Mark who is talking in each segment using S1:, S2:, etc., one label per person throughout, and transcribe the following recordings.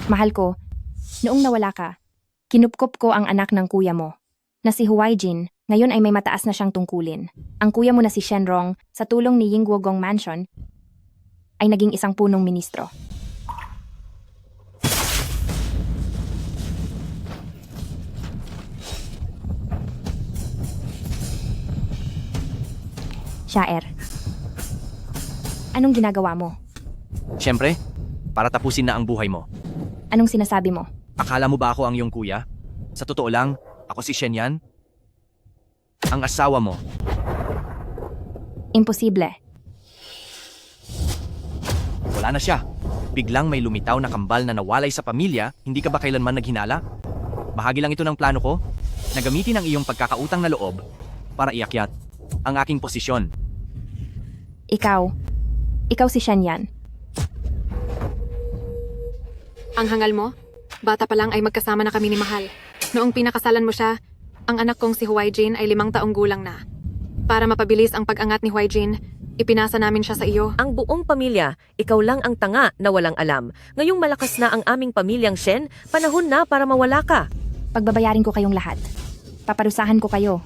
S1: Mahal ko, noong nawala ka, kinupkop ko ang anak ng kuya mo, na si Huaijin, ngayon ay may mataas na siyang tungkulin. Ang kuya mo na si Shenrong, sa tulong ni Yingguogong Mansion, ay naging isang punong ministro. Shaer, anong ginagawa mo?
S2: Siyempre, para tapusin na ang buhay mo.
S1: Anong sinasabi mo?
S2: Akala mo ba ako ang iyong kuya? Sa totoo lang, ako si Shenyan. Ang asawa mo.
S1: Imposible.
S2: Wala na siya. Biglang may lumitaw na kambal na nawalay sa pamilya, hindi ka ba kailanman naghinala? Bahagi lang ito ng plano ko, na gamitin ang iyong pagkakautang na loob para iakyat ang aking posisyon.
S1: Ikaw si Shenyan.
S3: Ang hangal mo? Bata pa lang ay magkasama na kami ni Mahal. Noong pinakasalan mo siya, ang anak kong si Huaijin ay 5 taong gulang na. Para mapabilis ang pag-angat ni Huaijin, ipinasa namin siya sa iyo.
S4: Ang buong pamilya, ikaw lang ang tanga na walang alam. Ngayong malakas na ang aming pamilyang Shen, panahon na para mawala ka.
S1: Pagbabayarin ko kayong lahat. Paparusahan ko kayo.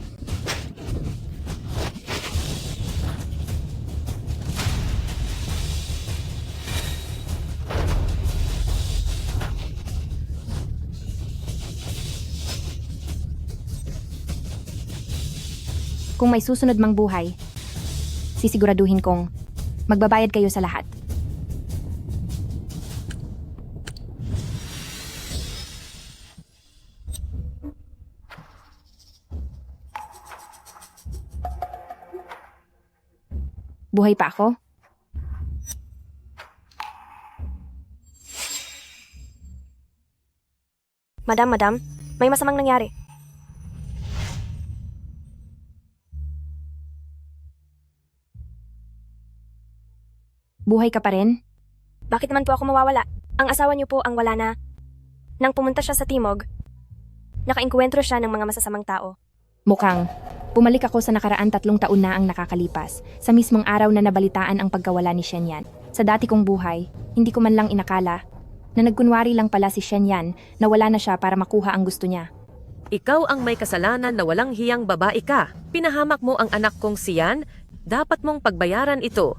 S1: Kung may susunod mang buhay, sisiguraduhin kong magbabayad kayo sa lahat. Buhay pa ako?
S5: Madam, may masamang nangyari.
S1: Buhay ka pa rin?
S5: Bakit naman po ako mawawala? Ang asawa niyo po ang wala na. Nang pumunta siya sa Timog, nakaengkwentro siya ng mga masasamang tao.
S1: Mukhang. Bumalik ako sa nakaraan 3 taon na ang nakakalipas, sa mismong araw na nabalitaan ang pagkawala ni Shenyan. Sa dati kong buhay, hindi ko man lang inakala na nagkunwari lang pala si Shenyan na wala na siya para makuha ang gusto niya.
S4: Ikaw ang may kasalanan na walang hiyang babae ka. Pinahamak mo ang anak kong siyan, dapat mong pagbayaran ito.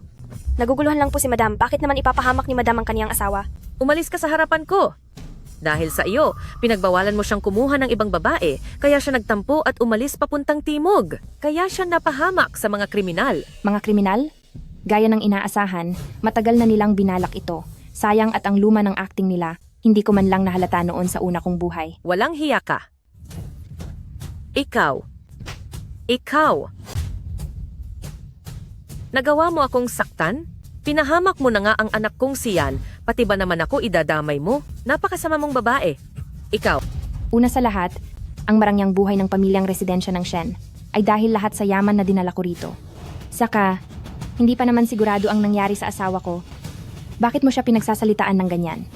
S5: Naguguluhan lang po si Madam. Bakit naman ipapahamak ni Madam ang kaniyang asawa?
S4: Umalis ka sa harapan ko. Dahil sa iyo, pinagbawalan mo siyang kumuha ng ibang babae, kaya siya nagtampo at umalis papuntang Timog. Kaya siya napahamak sa mga kriminal.
S1: Mga kriminal? Gaya ng inaasahan, matagal na nilang binalak ito. Sayang at ang luma ng acting nila, hindi ko man lang nahalata noon sa una kong buhay.
S4: Walang hiya ka. Ikaw. Nagawa mo akong saktan? Pinahamak mo na nga ang anak kong siyan, pati ba naman ako idadamay mo? Napakasama mong babae. Ikaw.
S1: Una sa lahat, ang marangyang buhay ng pamilyang residensya ng Shen ay dahil lahat sa yaman na dinala ko rito. Saka, hindi pa naman sigurado ang nangyari sa asawa ko. Bakit mo siya pinagsasalitaan ng ganyan?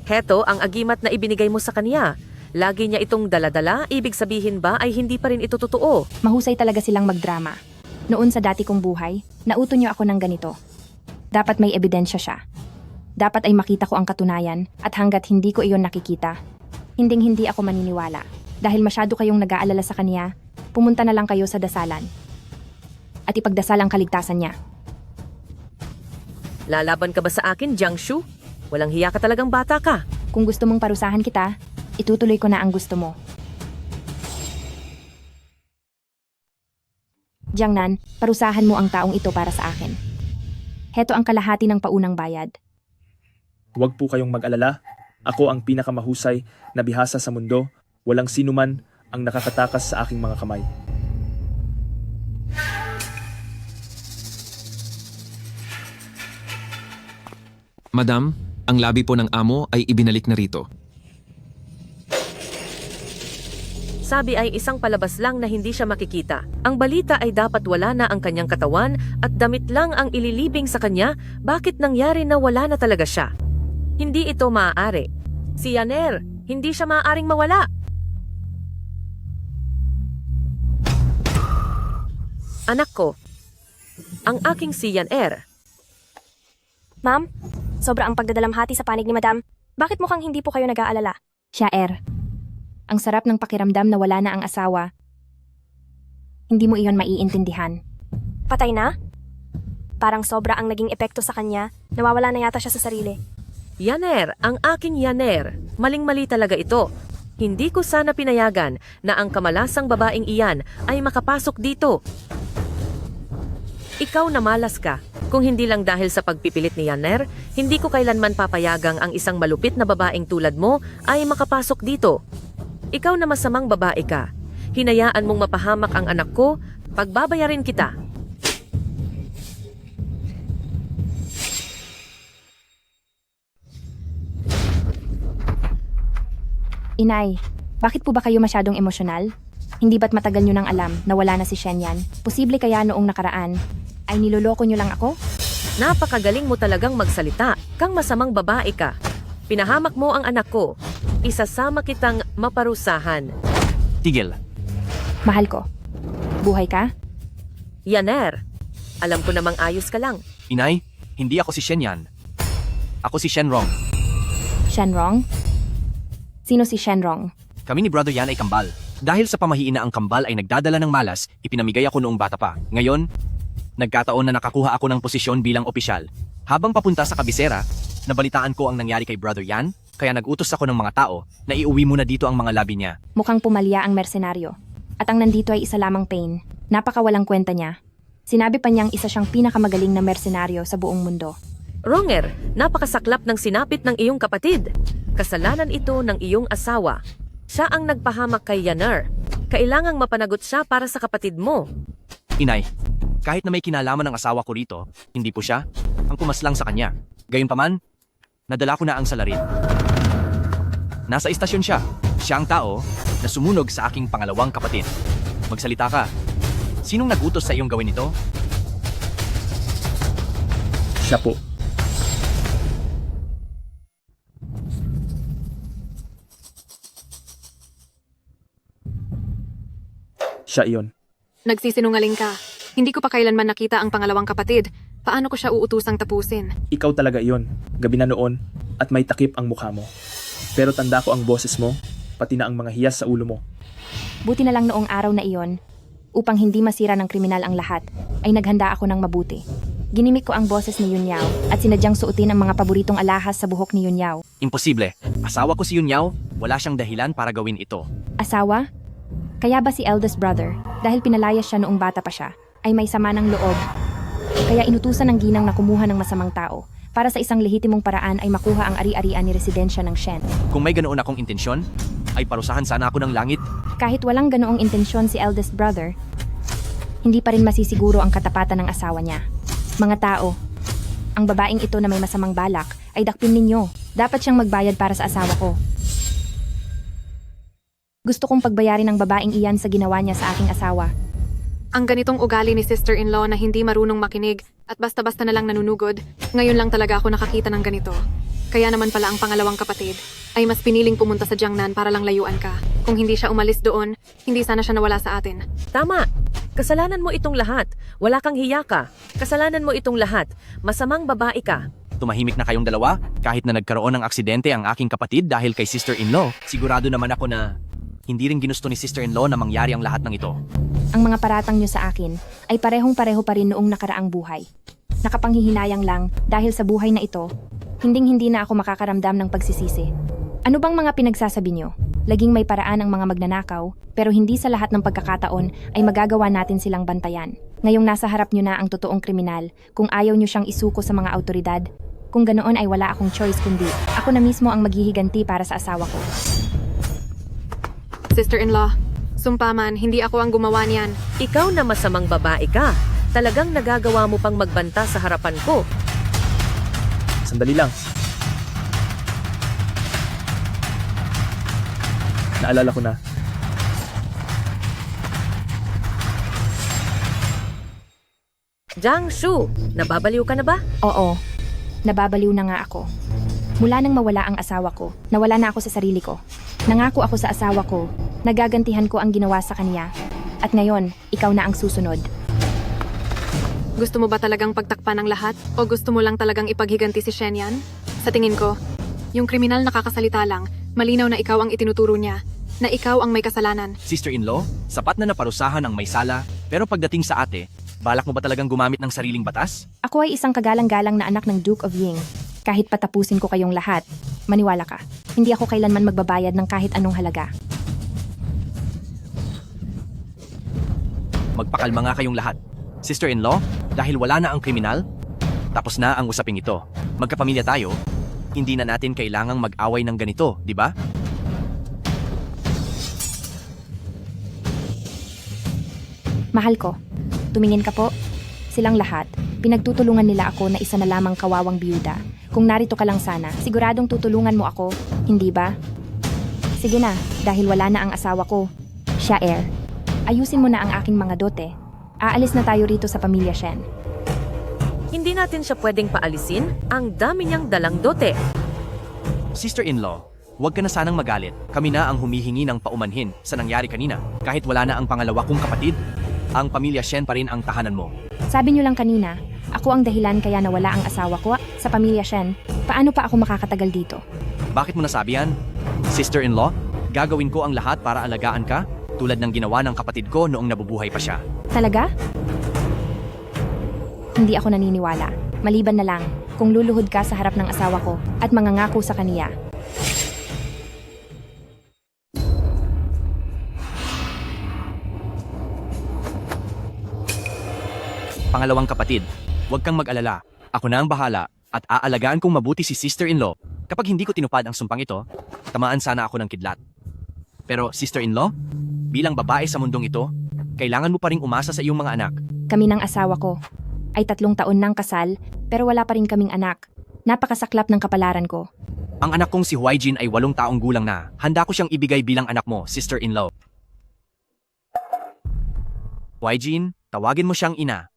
S4: Heto ang agimat na ibinigay mo sa kanya. Lagi niya itong daladala, ibig sabihin ba ay hindi pa rin ito totoo?
S1: Mahusay talaga silang magdrama. Noon sa dati kong buhay, nauto niyo ako ng ganito. Dapat may ebidensya siya. Dapat ay makita ko ang katunayan at hanggat hindi ko iyon nakikita, hinding-hindi ako maniniwala. Dahil masyado kayong nag-aalala sa kanya, pumunta na lang kayo sa dasalan. At ipagdasal ang kaligtasan niya.
S4: Lalaban ka ba sa akin, Jiangshu? Walang hiya ka talagang bata ka.
S1: Kung gusto mong parusahan kita, itutuloy ko na ang gusto mo. Jiangnan, parusahan mo ang taong ito para sa akin. Heto ang kalahati ng paunang bayad.
S6: Huwag po kayong mag-alala. Ako ang pinakamahusay na bihasa sa mundo. Walang sinuman ang nakakatakas sa aking mga kamay.
S7: Madam, ang labi po ng amo ay ibinalik na rito.
S4: Sabi ay isang palabas lang na hindi siya makikita. Ang balita ay dapat wala na ang kanyang katawan at damit lang ang ililibing sa kanya. Bakit nangyari na wala na talaga siya? Hindi ito maaari. Si Yaner, hindi siya maaaring mawala. Anak ko, ang aking si Yaner.
S5: Ma'am, sobra ang pagdadalamhati sa panig ni Madam. Bakit mukhang hindi po kayo nag-aalala?
S1: Shaer, ang sarap ng pakiramdam na wala na ang asawa. Hindi mo iyon maiintindihan.
S5: Patay na? Parang sobra ang naging epekto sa kanya. Nawawala na yata siya sa sarili.
S4: Yaner, ang aking Yaner. Maling-mali talaga ito. Hindi ko sana pinayagan na ang kamalasang babaeng iyan ay makapasok dito. Ikaw na malas ka. Kung hindi lang dahil sa pagpipilit ni Yaner, hindi ko kailanman papayagang ang isang malupit na babaeng tulad mo ay makapasok dito. Ikaw na masamang babae ka. Hinayaan mong mapahamak ang anak ko, pagbabayarin kita.
S1: Inay, bakit po ba kayo masyadong emosyonal? Hindi ba't matagal nyo nang alam na wala na si Shenyan? Posible kaya noong nakaraan ay niloloko nyo lang ako?
S4: Napakagaling mo talagang magsalita. Kang masamang babae ka. Pinahamak mo ang anak ko. Isasama kitang maparusahan.
S2: Tigil.
S1: Mahal ko. Buhay ka?
S4: Yaner, alam ko namang ayos ka lang.
S2: Inay, hindi ako si Shenyan. Ako si Shenrong.
S1: Shenrong? Sino si Shenrong?
S2: Kami ni Brother Yan ay kambal. Dahil sa pamahiin na ang kambal ay nagdadala ng malas, ipinamigay ako noong bata pa. Ngayon, nagkataon na nakakuha ako ng posisyon bilang opisyal. Habang papunta sa kabisera, nabalitaan ko ang nangyari kay Brother Yan, kaya nagutos ako ng mga tao na iuwi muna dito ang mga labi niya.
S1: Mukhang pumalya ang mersenaryo. At ang nandito ay isa lamang Pain. Napakawalang kwenta niya. Sinabi pa niyang isa siyang pinakamagaling na mersenaryo sa buong mundo.
S4: Ronger, napakasaklap ng sinapit ng iyong kapatid. Kasalanan ito ng iyong asawa. Siya ang nagpahamak kay Yaner. Kailangang mapanagot siya para sa kapatid mo.
S2: Inay, kahit na may kinalaman ng asawa ko rito, hindi po siya ang pumaslang sa kanya. Gayunpaman, nadala ko na ang salarin. Nasa istasyon siya. Siya ang tao na sumunog sa aking pangalawang kapatid. Magsalita ka. Sinong nagutos sa iyong gawin ito?
S6: Siya po. Siya iyon.
S3: Nagsisinungaling ka. Hindi ko pa kailanman nakita ang pangalawang kapatid. Paano ko siya uutusang tapusin?
S6: Ikaw talaga iyon. Gabi na noon at may takip ang mukha mo. Pero tanda ko ang boses mo, pati na ang mga hiyas sa ulo mo.
S1: Buti na lang noong araw na iyon, upang hindi masira ng kriminal ang lahat, ay naghanda ako ng mabuti. Ginimik ko ang boses ni Yunyao at sinadyang suotin ang mga paboritong alahas sa buhok ni Yunyao.
S2: Imposible. Asawa ko si Yunyao, wala siyang dahilan para gawin ito.
S1: Asawa? Kaya ba si eldest brother, dahil pinalayas siya noong bata pa siya, ay may sama ng loob? Kaya inutusan ng ginang na kumuha ng masamang tao para sa isang lehitimong paraan ay makuha ang ari-arian ni residensya ng Shen.
S2: Kung may ganoon akong intensyon, ay parusahan sana ako ng langit.
S1: Kahit walang ganoong intensyon si eldest brother, hindi pa rin masisiguro ang katapatan ng asawa niya. Mga tao, ang babaeng ito na may masamang balak ay dakpin ninyo. Dapat siyang magbayad para sa asawa ko. Gusto kong pagbayarin ng babaeng iyan sa ginawa niya sa aking asawa.
S3: Ang ganitong ugali ni sister-in-law na hindi marunong makinig at basta-basta na lang nanunugod, ngayon lang talaga ako nakakita ng ganito. Kaya naman pala ang pangalawang kapatid ay mas piniling pumunta sa Jiangnan para lang layuan ka. Kung hindi siya umalis doon, hindi sana siya nawala sa atin.
S4: Tama. Kasalanan mo itong lahat. Wala kang hiya ka. Kasalanan mo itong lahat. Masamang babae ka.
S2: Tumahimik na kayong dalawa, kahit na nagkaroon ng aksidente ang aking kapatid dahil kay sister-in-law. Sigurado naman ako na hindi rin ginusto ni sister-in-law na mangyari ang lahat ng ito.
S1: Ang mga paratang niyo sa akin ay parehong-pareho pa rin noong nakaraang buhay. Nakapanghihinayang lang dahil sa buhay na ito, hinding-hindi na ako makakaramdam ng pagsisisi. Ano bang mga pinagsasabi niyo? Laging may paraan ang mga magnanakaw, pero hindi sa lahat ng pagkakataon ay magagawa natin silang bantayan. Ngayong nasa harap niyo na ang totoong kriminal, kung ayaw niyo siyang isuko sa mga autoridad, kung ganoon ay wala akong choice kundi ako na mismo ang maghihiganti para sa asawa ko.
S3: Sister-in-law, sumpa man, hindi ako ang gumawa niyan.
S4: Ikaw na masamang babae ka. Talagang nagagawa mo pang magbanta sa harapan ko.
S6: Sandali lang. Naalala ko na.
S4: Jiang Shu, nababaliw ka na ba?
S1: Oo, nababaliw na nga ako. Mula nang mawala ang asawa ko, nawala na ako sa sarili ko. Nangako ako sa asawa ko, nagagantihan ko ang ginawa sa kanya. At ngayon, ikaw na ang susunod.
S3: Gusto mo ba talagang pagtakpan ng lahat? O gusto mo lang talagang ipaghiganti si Shenyan? Sa tingin ko, yung kriminal nakakasalita lang, malinaw na ikaw ang itinuturo niya, na ikaw ang may kasalanan.
S2: Sister-in-law, sapat na naparusahan ang may sala, pero pagdating sa ate, balak mo ba talagang gumamit ng sariling batas?
S1: Ako ay isang kagalang-galang na anak ng Duke of Ying. Kahit patapusin ko kayong lahat, maniwala ka, hindi ako kailanman magbabayad ng kahit anong halaga.
S2: Magpakalma nga kayong lahat. Sister-in-law, dahil wala na ang kriminal, tapos na ang usaping ito. Magkapamilya tayo, hindi na natin kailangang mag-away ng ganito, di ba?
S1: Mahal ko, tumingin ka po. Silang lahat, pinagtutulungan nila ako na isa na lamang kawawang biyuda. Kung narito ka lang sana, siguradong tutulungan mo ako, hindi ba? Sige na, dahil wala na ang asawa ko. Siya, ayusin mo na ang aking mga dote. Aalis na tayo rito sa pamilya Shen.
S4: Hindi natin siya pwedeng paalisin, ang dami niyang dalang dote.
S2: Sister-in-law, huwag ka na sanang magalit. Kami na ang humihingi ng paumanhin sa nangyari kanina. Kahit wala na ang pangalawa kong kapatid, ang pamilya Shen pa rin ang tahanan mo.
S1: Sabi niyo lang kanina, ako ang dahilan kaya nawala ang asawa ko sa pamilya Shen. Paano pa ako makakatagal dito?
S2: Bakit mo nasabi yan? Sister-in-law, gagawin ko ang lahat para alagaan ka, tulad ng ginawa ng kapatid ko noong nabubuhay pa siya.
S1: Talaga? Hindi ako naniniwala. Maliban na lang kung luluhod ka sa harap ng asawa ko at mangangako sa kaniya.
S2: Pangalawang kapatid, huwag kang mag-alala. Ako na ang bahala at aalagaan kong mabuti si sister-in-law. Kapag hindi ko tinupad ang sumpang ito, tamaan sana ako ng kidlat. Pero sister-in-law, bilang babae sa mundong ito, kailangan mo pa ring umasa sa iyong mga anak.
S1: Kami ng asawa ko ay 3 taon nang kasal pero wala pa rin kaming anak. Napakasaklap ng kapalaran ko.
S2: Ang anak kong si Huaijin ay 8 taong gulang na. Handa ko siyang ibigay bilang anak mo, sister-in-law. Huaijin, tawagin mo siyang ina.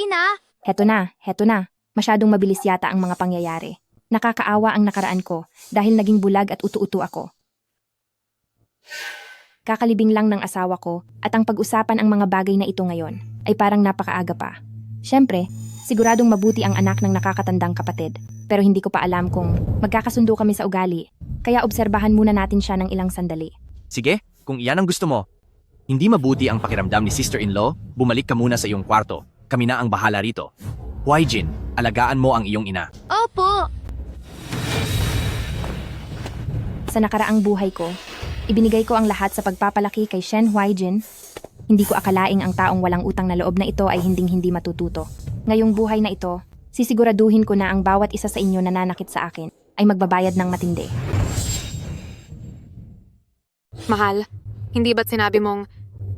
S5: Ina!
S1: Heto na. Masyadong mabilis yata ang mga pangyayari. Nakakaawa ang nakaraan ko dahil naging bulag at utu-utu ako. Kakalibing lang ng asawa ko at ang pag-usapan ang mga bagay na ito ngayon ay parang napakaaga pa. Siyempre, siguradong mabuti ang anak ng nakakatandang kapatid pero hindi ko pa alam kung magkakasundo kami sa ugali. Kaya obserbahan muna natin siya ng ilang sandali.
S2: Sige, kung iyan ang gusto mo. Hindi mabuti ang pakiramdam ni sister-in-law, bumalik ka muna sa iyong kwarto. Kami na ang bahala rito. Huaijin, alagaan mo ang iyong ina.
S5: Opo!
S1: Sa nakaraang buhay ko, ibinigay ko ang lahat sa pagpapalaki kay Shen Huaijin. Hindi ko akalaing ang taong walang utang na loob na ito ay hinding-hindi matututo. Ngayong buhay na ito, sisiguraduhin ko na ang bawat isa sa inyo na nanakit sa akin ay magbabayad ng matindi.
S3: Mahal, hindi ba't sinabi mong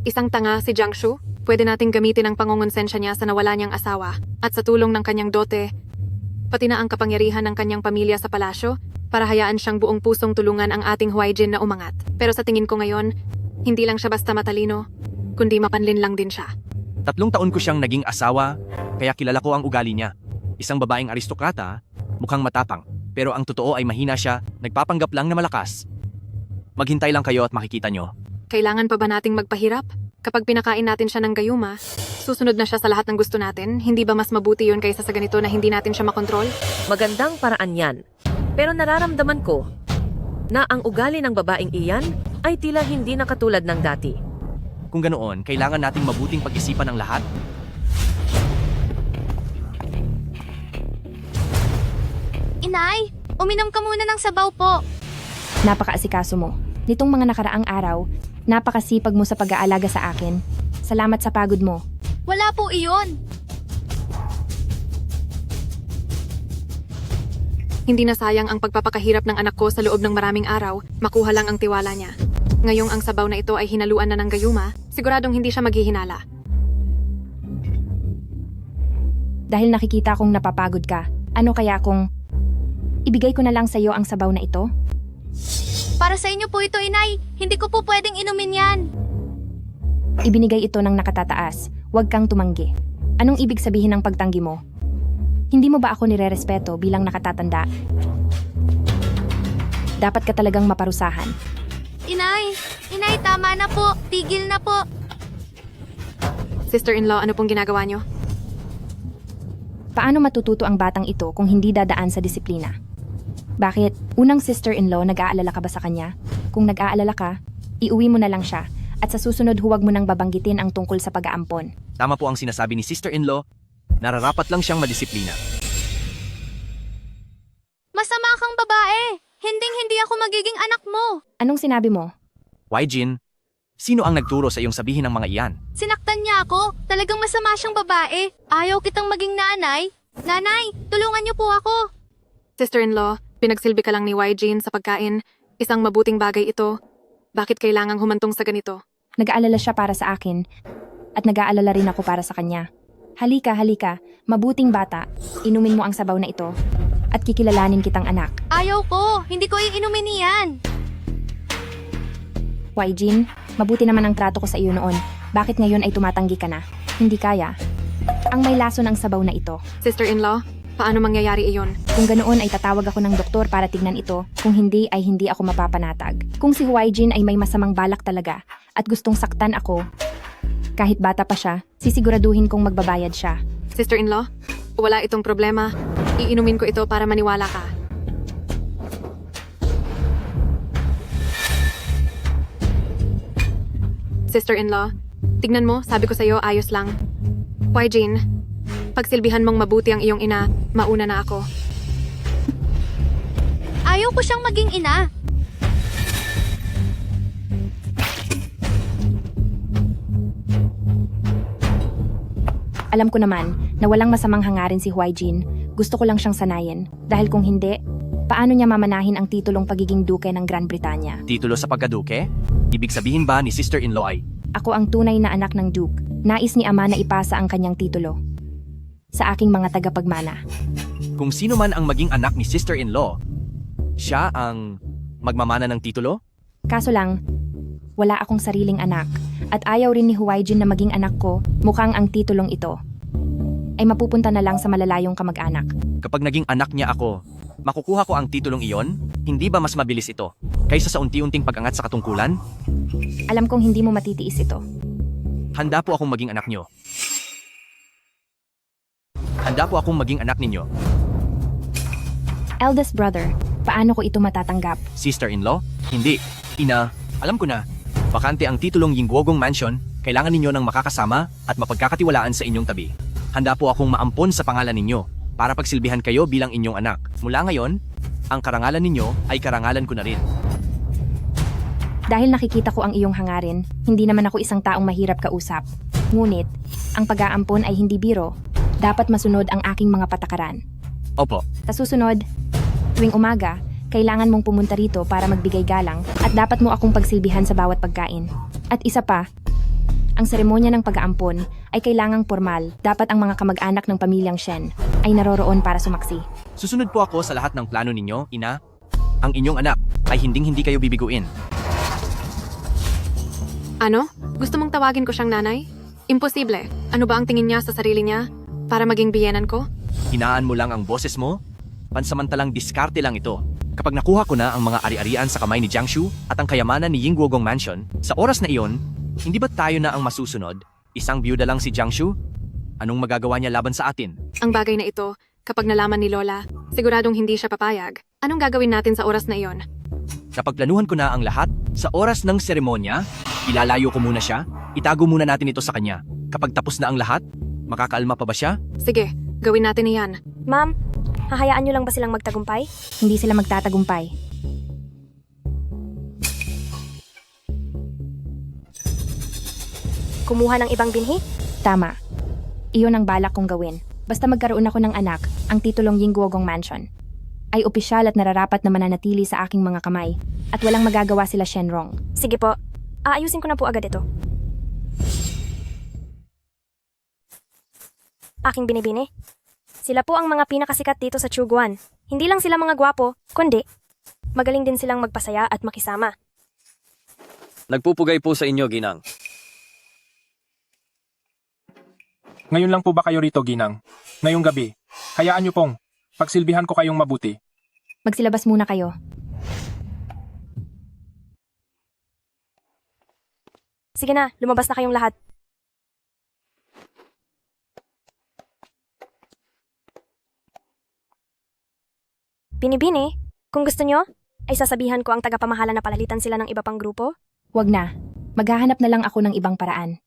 S3: isang tanga si Jiangshu? Pwede nating gamitin ang pangungonsensya niya sa nawala niyang asawa at sa tulong ng kanyang dote, pati na ang kapangyarihan ng kanyang pamilya sa palasyo para hayaan siyang buong pusong tulungan ang ating Huaijin na umangat. Pero sa tingin ko ngayon, hindi lang siya basta matalino, kundi mapanlin lang din siya.
S2: 3 taon ko siyang naging asawa, kaya kilala ko ang ugali niya. Isang babaeng aristokrata, mukhang matapang, pero ang totoo ay mahina siya, nagpapanggap lang na malakas. Maghintay lang kayo at makikita nyo.
S3: Kailangan pa ba nating magpahirap? Kapag pinakain natin siya ng gayuma, susunod na siya sa lahat ng gusto natin, hindi ba mas mabuti yun kaysa sa ganito na hindi natin siya makontrol?
S4: Magandang paraan yan. Pero nararamdaman ko na ang ugali ng babaeng iyan ay tila hindi na katulad ng dati.
S2: Kung ganoon, kailangan nating mabuting pag-isipan ang lahat.
S5: Inay! Uminom ka muna ng sabaw po!
S1: Napakaasikaso mo. Nitong mga nakaraang araw, napakasipag mo sa pag-aalaga sa akin. Salamat sa pagod mo.
S5: Wala po iyon!
S3: Hindi na sayang ang pagpapakahirap ng anak ko sa loob ng maraming araw, makuha lang ang tiwala niya. Ngayong ang sabaw na ito ay hinaluan na ng gayuma, siguradong hindi siya maghihinala.
S1: Dahil nakikita kong napapagod ka, ano kaya kung ibigay ko na lang sa iyo ang sabaw na ito?
S5: Para sa inyo po ito, Inay! Hindi ko po pwedeng inumin yan!
S1: Ibinigay ito ng nakatataas, huwag kang tumanggi. Anong ibig sabihin ng pagtanggi mo? Hindi mo ba ako nirerespeto bilang nakatatanda? Dapat ka talagang maparusahan.
S5: Inay! Inay, tama na po! Tigil na po!
S3: Sister-in-law, ano pong ginagawa niyo?
S1: Paano matututo ang batang ito kung hindi dadaan sa disiplina? Bakit? Unang sister-in-law, nag-aalala ka ba sa kanya? Kung nag-aalala ka, iuwi mo na lang siya. At sa susunod huwag mo nang babanggitin ang tungkol sa pag-aampon.
S2: Tama po ang sinasabi ni sister-in-law, nararapat lang siyang madisiplina.
S8: Masama kang babae! Hinding-hindi ako magiging anak mo!
S1: Anong sinabi mo?
S2: Why, Jin? Sino ang nagturo sa iyong sabihin ng mga iyan?
S8: Sinaktan niya ako! Talagang masama siyang babae! Ayaw kitang maging nanay! Nanay, tulungan niyo po ako!
S3: Sister-in-law, pinagsilbi ka lang ni Jean sa pagkain. Isang mabuting bagay ito. Bakit kailangang humantong sa ganito?
S1: Nag-aalala siya para sa akin at nag-aalala rin ako para sa kanya. Halika, halika, mabuting bata, inumin mo ang sabaw na ito at kikilalanin kitang anak.
S8: Ayaw ko! Hindi ko iinumin iyan!
S1: Why, Jean? Mabuti naman ang trato ko sa iyo noon. Bakit ngayon ay tumatanggi ka na? Hindi kaya. Ang may laso ng sabaw na ito.
S3: Sister-in-law, paano mangyayari iyon?
S1: Kung ganoon ay tatawag ako ng doktor para tignan ito. Kung hindi ay hindi ako mapapanatag. Kung si Jin ay may masamang balak talaga at gustong saktan ako, kahit bata pa siya, sisiguraduhin kong magbabayad siya.
S3: Sister-in-law, wala itong problema. Iinumin ko ito para maniwala ka. Sister-in-law, tignan mo, sabi ko sa'yo, ayos lang. Jean, pagsilbihan mong mabuti ang iyong ina, mauna na ako.
S8: Ayaw ko siyang maging ina!
S1: Alam ko naman na walang masamang hangarin si Jin. Gusto ko lang siyang sanayin. Dahil kung hindi, paano niya mamanahin ang titulong pagiging duke ng Gran Britanya?
S2: Titulo sa pagkaduke? Ibig sabihin ba ni sister-in-law ay,
S1: Ako ang tunay na anak ng Duke. Nais ni Ama na ipasa ang kanyang titulo sa aking mga tagapagmana.
S2: kung sino man ang maging anak ni sister-in-law, siya ang magmamana ng titulo?
S1: Kaso lang, wala akong sariling anak at ayaw rin ni Jin na maging anak ko. Mukhang ang titulong ito ay mapupunta na lang sa malalayong kamag-anak.
S2: Kapag naging anak niya ako, makukuha ko ang titulong iyon? Hindi ba mas mabilis ito kaysa sa unti-unting pag-angat sa katungkulan?
S1: Alam kong hindi mo matitiis ito.
S2: Handa po akong maging anak niyo. Handa po akong maging anak ninyo.
S1: Eldest brother, paano ko ito matatanggap?
S2: Sister-in-law? Hindi. Ina, alam ko na. Bakante ang titulong Yingguogong Mansion, kailangan ninyo ng makakasama at mapagkakatiwalaan sa inyong tabi. Handa po akong maampon sa pangalan ninyo para pagsilbihan kayo bilang inyong anak. Mula ngayon, ang karangalan ninyo ay karangalan ko na rin.
S1: Dahil nakikita ko ang iyong hangarin, hindi naman ako isang taong mahirap kausap. Ngunit, ang pag-aampon ay hindi biro. Dapat masunod ang aking mga patakaran.
S2: Opo,
S1: Sa susunod, tuwing umaga, kailangan mong pumunta rito para magbigay galang at dapat mo akong pagsilbihan sa bawat pagkain. At isa pa, ang seremonya ng pag-aampon ay kailangang formal. Dapat ang mga kamag-anak ng pamilyang Shen ay naroroon para sumaksi.
S2: susunod po ako sa lahat ng plano ninyo, ina. Ang inyong anak ay hinding-hindi kayo bibiguin.
S3: Ano? Gusto mong tawagin ko siyang nanay? Imposible. Ano ba ang tingin niya sa sarili niya? Para maging biyenan ko?
S2: Hinaan mo lang ang boses mo? Pansamantalang diskarte lang ito. Kapag nakuha ko na ang mga ari-arian sa kamay ni Jiangshu at ang kayamanan ni Yingguogong Mansion, sa oras na iyon, hindi ba tayo na ang masusunod? Isang byuda lang si Jiangshu? Anong magagawa niya laban sa atin?
S3: Ang bagay na ito, kapag nalaman ni Lola, siguradong hindi siya papayag. Anong gagawin natin sa oras na iyon?
S2: Kapag planuhan ko na ang lahat, sa oras ng seremonya, ilalayo ko muna siya, itago muna natin ito sa kanya. Kapag tapos na ang lahat, makakaalma pa ba siya?
S3: Sige, gawin natin iyan.
S5: Ma'am, hahayaan niyo lang ba silang magtagumpay?
S1: Hindi sila magtatagumpay.
S5: Kumuha ng ibang binhi?
S1: Tama. Iyon ang balak kong gawin. Basta magkaroon ako ng anak, ang titulong Yingguogong Mansion ay opisyal at nararapat na mananatili sa aking mga kamay at walang magagawa sila Shenrong.
S5: Sige po, aayusin ko na po agad ito. Aking binibini. Sila po ang mga pinakasikat dito sa Chuguan. Hindi lang sila mga gwapo, kundi magaling din silang magpasaya at makisama.
S9: Nagpupugay po sa inyo, Ginang.
S6: Ngayon lang po ba kayo rito, Ginang? Ngayong gabi. Hayaan niyo pong pagsilbihan ko kayong mabuti.
S1: Magsilabas muna kayo.
S5: Sige na, lumabas na kayong lahat. Binibini, Kung gusto nyo, ay sasabihan ko ang tagapamahala na palalitan sila ng iba pang grupo.
S1: Wag na. Maghahanap na lang ako ng ibang paraan.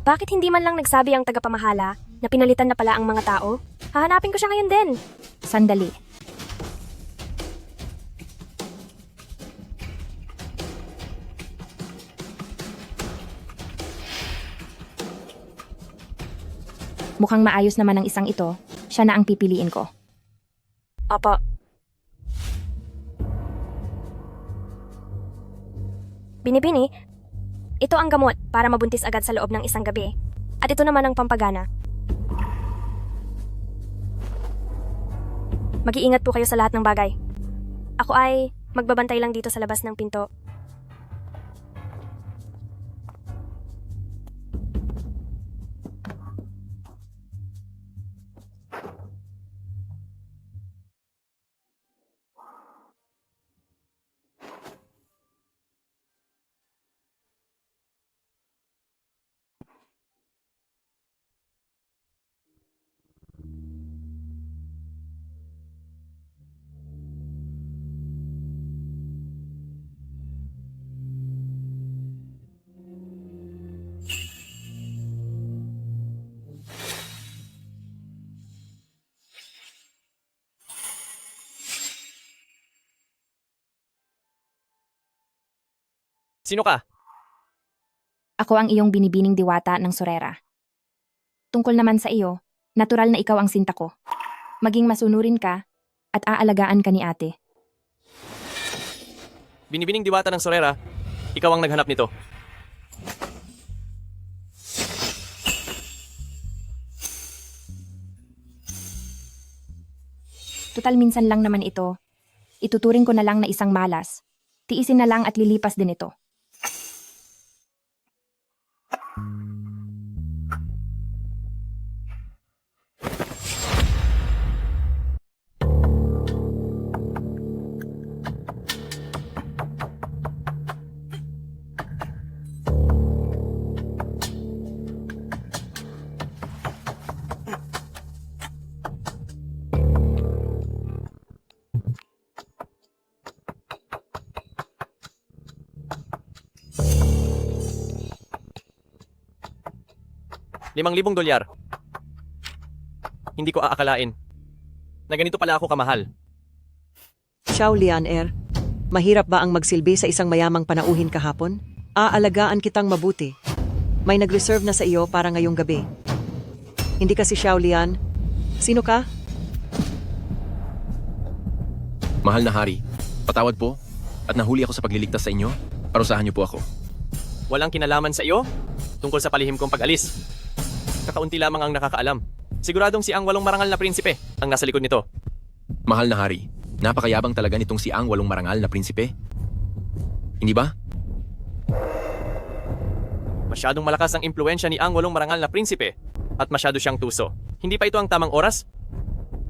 S5: Bakit hindi man lang nagsabi ang tagapamahala na pinalitan na pala ang mga tao? Hahanapin ko siya ngayon din.
S1: Sandali. Mukhang maayos naman ang isang ito. Siya na ang pipiliin ko.
S5: Opo. Binibini, ito ang gamot para mabuntis agad sa loob ng isang gabi. At ito naman ang pampagana. Mag-iingat po kayo sa lahat ng bagay. Ako ay magbabantay lang dito sa labas ng pinto.
S2: Sino ka?
S1: Ako ang iyong binibining diwata ng Sorera. Tungkol naman sa iyo, natural na ikaw ang sinta ko. Maging masunurin ka at aalagaan ka ni ate.
S2: Binibining diwata ng Sorera, ikaw ang naghanap nito.
S1: Tutal minsan lang naman ito. Ituturing ko na lang na isang malas. Tiisin na lang at lilipas din ito.
S2: $5,000. Hindi ko aakalain na ganito pala ako kamahal.
S10: Xiao Lian mahirap ba ang magsilbi sa isang mayamang panauhin kahapon? Aalagaan kitang mabuti. May nag-reserve na sa iyo para ngayong gabi. Hindi ka si Xiao Lian. Sino ka?
S7: Mahal na hari, patawad po at nahuli ako sa pagliligtas sa inyo. Parusahan niyo po ako.
S2: Walang kinalaman sa iyo tungkol sa palihim kong pag-alis. Kakaunti lamang ang nakakaalam. Siguradong si Ang Walong Marangal na Prinsipe ang nasa likod nito.
S7: Mahal na hari, napakayabang talaga nitong si Ang Walong Marangal na Prinsipe. Hindi ba?
S2: Masyadong malakas ang impluensya ni Ang Walong Marangal na Prinsipe at masyado siyang tuso. Hindi pa ito ang tamang oras?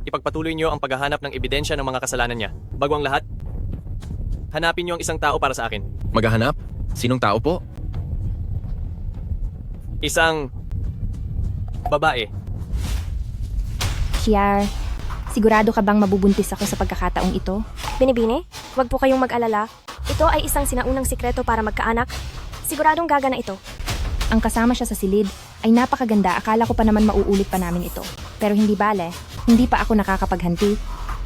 S2: Ipagpatuloy niyo ang paghahanap ng ebidensya ng mga kasalanan niya. Bago ang lahat, hanapin niyo ang isang tao para sa akin.
S7: Maghahanap? Sinong tao po?
S2: Isang babae.
S1: Xiar, sigurado ka bang mabubuntis ako sa pagkakataong ito?
S5: Binibini, huwag po kayong mag-alala. Ito ay isang sinaunang sikreto para magkaanak. Siguradong gagana ito.
S1: Ang kasama siya sa silid ay napakaganda. Akala ko pa naman mauulit pa namin ito. Pero hindi bale, hindi pa ako nakakapaghanti.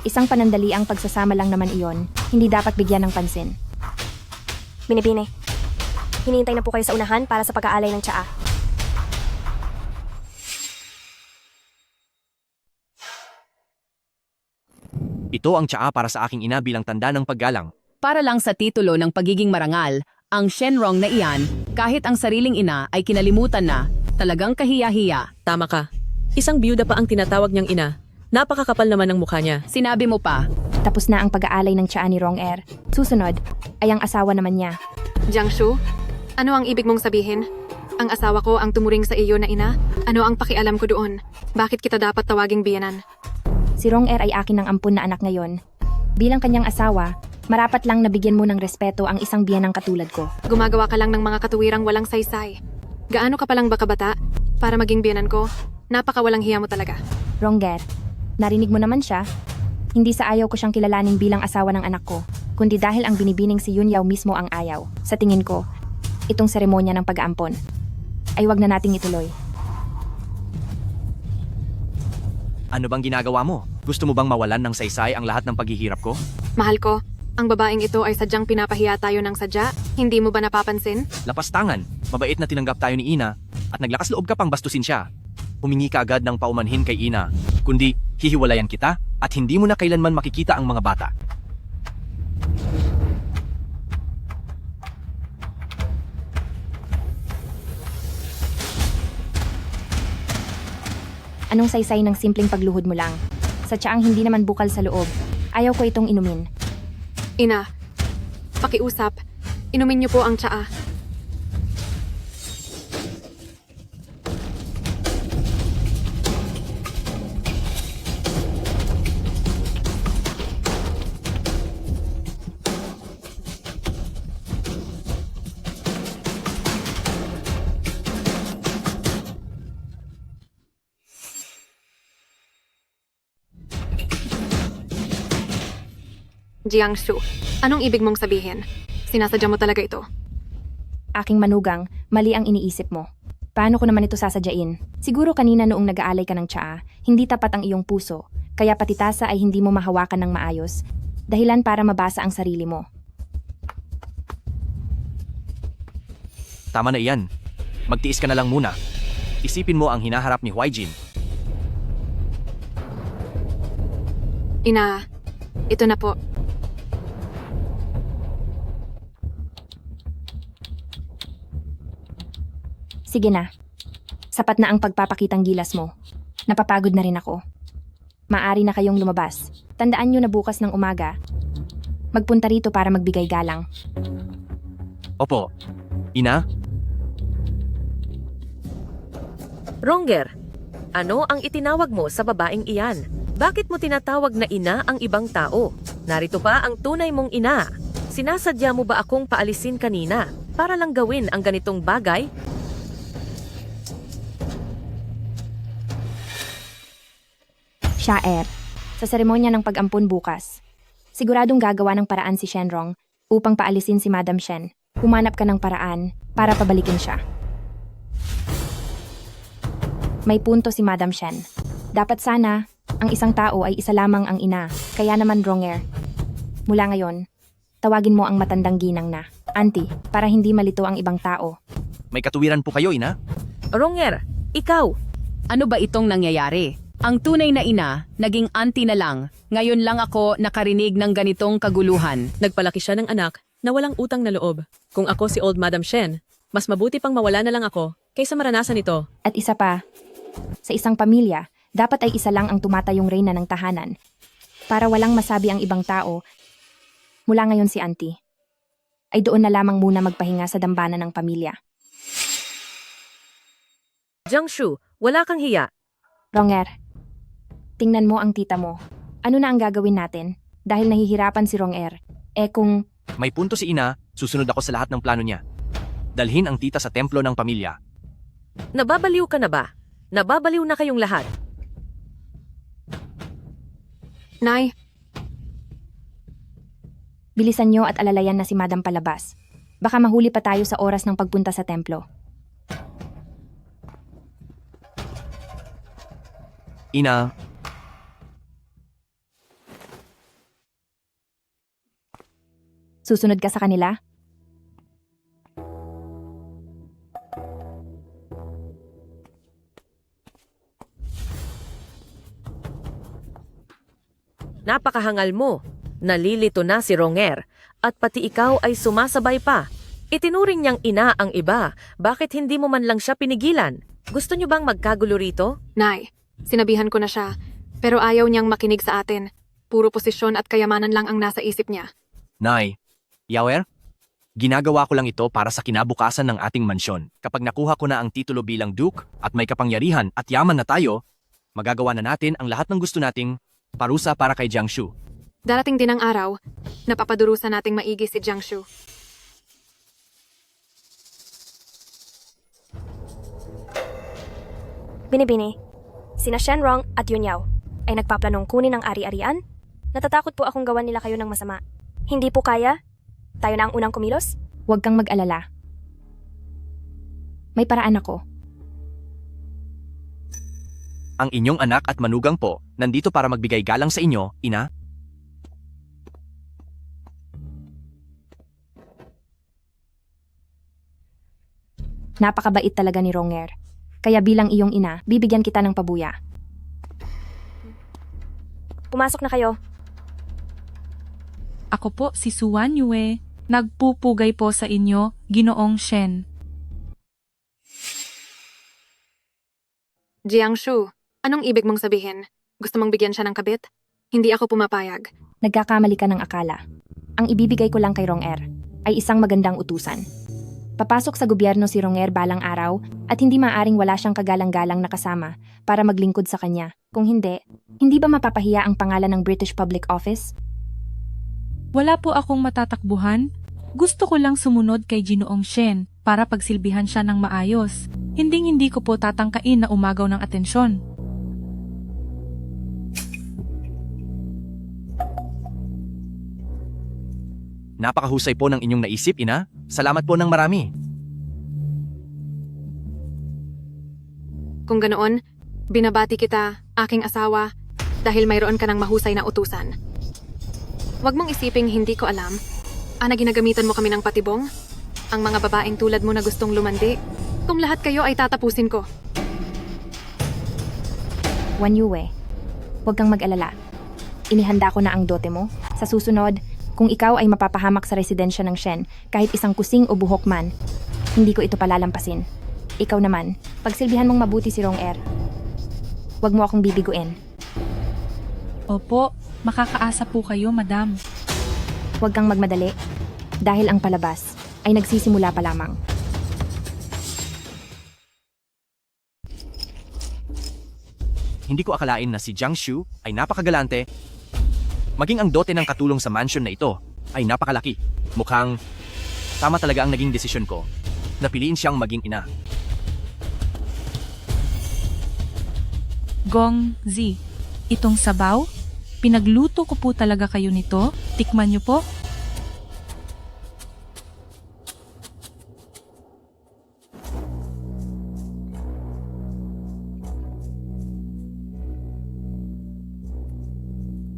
S1: Isang panandali ang pagsasama lang naman iyon. Hindi dapat bigyan ng pansin.
S5: Binibini, hinihintay na po kayo sa unahan para sa pag-aalay ng tsaa.
S2: Ito ang tsaa para sa aking ina bilang tanda ng paggalang.
S11: Para lang sa titulo ng pagiging marangal, ang Shenrong na iyan, kahit ang sariling ina ay kinalimutan na, talagang kahiya-hiya.
S4: Tama ka. Isang byuda pa ang tinatawag niyang ina. Napakakapal naman ng mukha niya.
S11: Sinabi mo pa.
S1: Tapos na ang pag-aalay ng tsaa ni Rong Er. Susunod ay ang asawa naman niya.
S3: Jiangshu, ano ang ibig mong sabihin? Ang asawa ko ang tumuring sa iyo na ina? Ano ang pakialam ko doon? Bakit kita dapat tawaging biyanan?
S1: Si Rong Er ay akin ng ampun na anak ngayon. Bilang kanyang asawa, marapat lang na bigyan mo ng respeto ang isang biyanang katulad ko.
S3: Gumagawa ka lang ng mga katuwirang walang saysay. Gaano ka palang bakabata para maging biyanan ko? Napakawalang hiya mo talaga.
S1: Ronger, narinig mo naman siya? Hindi sa ayaw ko siyang kilalanin bilang asawa ng anak ko, kundi dahil ang binibining si Yun Yao mismo ang ayaw. Sa tingin ko, itong seremonya ng pag-aampon ay wag na nating ituloy.
S2: Ano bang ginagawa mo? Gusto mo bang mawalan ng saysay ang lahat ng paghihirap ko?
S3: Mahal ko, ang babaeng ito ay sadyang pinapahiya tayo ng sadya. Hindi mo ba napapansin?
S2: Lapastangan, mabait na tinanggap tayo ni Ina at naglakas loob ka pang bastusin siya. Humingi ka agad ng paumanhin kay Ina, kundi hihiwalayan kita at hindi mo na kailanman makikita ang mga bata.
S1: Anong saysay ng simpleng pagluhod mo lang? Sa tsaang hindi naman bukal sa loob, ayaw ko itong inumin.
S3: Ina, pakiusap. Inumin niyo po ang tsaa. Jiangshu, anong ibig mong sabihin? Sinasadya mo talaga ito.
S1: Aking manugang, mali ang iniisip mo. Paano ko naman ito sasadyain? Siguro kanina noong nag-aalay ka ng tsaa, hindi tapat ang iyong puso, kaya pati tasa ay hindi mo mahawakan ng maayos, dahilan para mabasa ang sarili mo.
S2: Tama na iyan. Magtiis ka na lang muna. Isipin mo ang hinaharap ni Huaijin.
S3: Ina, ito na po.
S1: Sige na. Sapat na ang pagpapakitang gilas mo. Napapagod na rin ako. Maari na kayong lumabas. Tandaan nyo na bukas ng umaga, magpunta rito para magbigay galang.
S2: Opo. Ina,
S4: Ronger, ano ang itinawag mo sa babaeng iyan? Bakit mo tinatawag na ina ang ibang tao? Narito pa ang tunay mong ina. Sinasadya mo ba akong paalisin kanina para lang gawin ang ganitong bagay?
S1: Shaer, sa seremonya ng pag-ampon bukas, siguradong gagawa ng paraan si Shenrong upang paalisin si Madam Shen. Humanap ka ng paraan para pabalikin siya. May punto si Madam Shen. Dapat sana, ang isang tao ay isa lamang ang ina. Kaya naman, Ronger, mula ngayon, tawagin mo ang matandang ginang na auntie para hindi malito ang ibang tao.
S2: may katuwiran po kayo, Ina?
S4: Ronger, ikaw,
S11: Ano ba itong nangyayari? Ang tunay na ina, naging auntie na lang. Ngayon lang ako nakarinig ng ganitong kaguluhan.
S12: Nagpalaki siya ng anak na walang utang na loob. Kung ako si Old Madam Shen, mas mabuti pang mawala na lang ako kaysa maranasan ito.
S1: At isa pa, sa isang pamilya, dapat ay isa lang ang tumatayong reyna ng tahanan para walang masabi ang ibang tao. Mula ngayon si auntie ay doon na lamang muna magpahinga sa dambana ng pamilya.
S4: Jiangshu, wala kang hiya.
S1: Ronger, tingnan mo ang tita mo. Ano na ang gagawin natin? Dahil nahihirapan si Ronger. Kung
S2: May punto si Ina, susunod ako sa lahat ng plano niya. Dalhin ang tita sa templo ng pamilya.
S4: Nababaliw ka na ba? Nababaliw na kayong lahat.
S3: Nay,
S1: bilisan nyo at alalayan na si Madam palabas. Baka mahuli pa tayo sa oras ng pagpunta sa templo.
S2: Ina,
S1: Susunod ka sa kanila?
S4: Napakahangal mo. Nalilito na si Ronger. At pati ikaw ay sumasabay pa. Itinuring niyang ina ang iba. Bakit hindi mo man lang siya pinigilan? Gusto niyo bang magkagulo rito?
S3: Nay, sinabihan ko na siya. Pero ayaw niyang makinig sa atin. Puro posisyon at kayamanan lang ang nasa isip niya.
S2: Nay, Yawer, ginagawa ko lang ito para sa kinabukasan ng ating mansyon. Kapag nakuha ko na ang titulo bilang Duke at may kapangyarihan at yaman na tayo, magagawa na natin ang lahat ng gusto nating parusa para kay Jiangshu.
S3: Darating din ang araw, napapadurusan nating maigi si Jiangshu.
S5: Binibini, sina Shenrong at Yun Yao ay nagpaplanong kunin ang ari-arian? Natatakot po akong gawan nila kayo ng masama. Hindi po kaya? Tayo na ang unang kumilos?
S1: Huwag kang mag-alala. May paraan ako.
S2: Ang inyong anak at manugang po, nandito para magbigay galang sa inyo, ina.
S1: Napakabait talaga ni Ronger. Kaya bilang iyong ina, bibigyan kita ng pabuya.
S5: Pumasok na kayo.
S13: Ako po si Suwan Yue. Nagpupugay po sa inyo, Ginoong Shen.
S3: Jiangshu, anong ibig mong sabihin? Gusto mong bigyan siya ng kabit? Hindi ako pumapayag.
S1: Nagkakamali ka ng akala. Ang ibibigay ko lang kay Ronger ay isang magandang utusan. Papasok sa gobyerno si Ronger balang araw at hindi maaring wala siyang kagalang-galang na kasama para maglingkod sa kanya. Kung hindi, hindi ba mapapahiya ang pangalan ng British Public Office?
S13: Wala po akong matatakbuhan. Gusto ko lang sumunod kay Ginoong Shen para pagsilbihan siya ng maayos. Hindi ko po tatangkain na umagaw ng atensyon.
S2: Napakahusay po ng inyong naisip, ina. Salamat po ng marami.
S3: Kung ganoon, binabati kita, aking asawa, dahil mayroon ka ng mahusay na utusan. Huwag mong isiping hindi ko alam. Ana, ginagamitan mo kami ng patibong? Ang mga babaeng tulad mo na gustong lumandi? Kung lahat kayo ay tatapusin ko.
S1: Wan Yue, huwag kang mag-alala. Inihanda ko na ang dote mo. Sa susunod, kung ikaw ay mapapahamak sa residensya ng Shen, kahit isang kusing o buhok man, hindi ko ito palalampasin. Ikaw naman, pagsilbihan mong mabuti si Ronger. Huwag mo akong bibiguin.
S13: Opo, makakaasa po kayo, madam.
S1: Huwag kang magmadali, dahil ang palabas ay nagsisimula pa lamang.
S2: Hindi ko akalain na si Jiangshu ay napakagalante. Maging ang dote ng katulong sa mansion na ito ay napakalaki. Mukhang tama talaga ang naging desisyon ko. Napiliin siyang maging ina.
S13: Gong Zi, itong sabaw, pinagluto ko po talaga kayo nito. Tikman niyo po.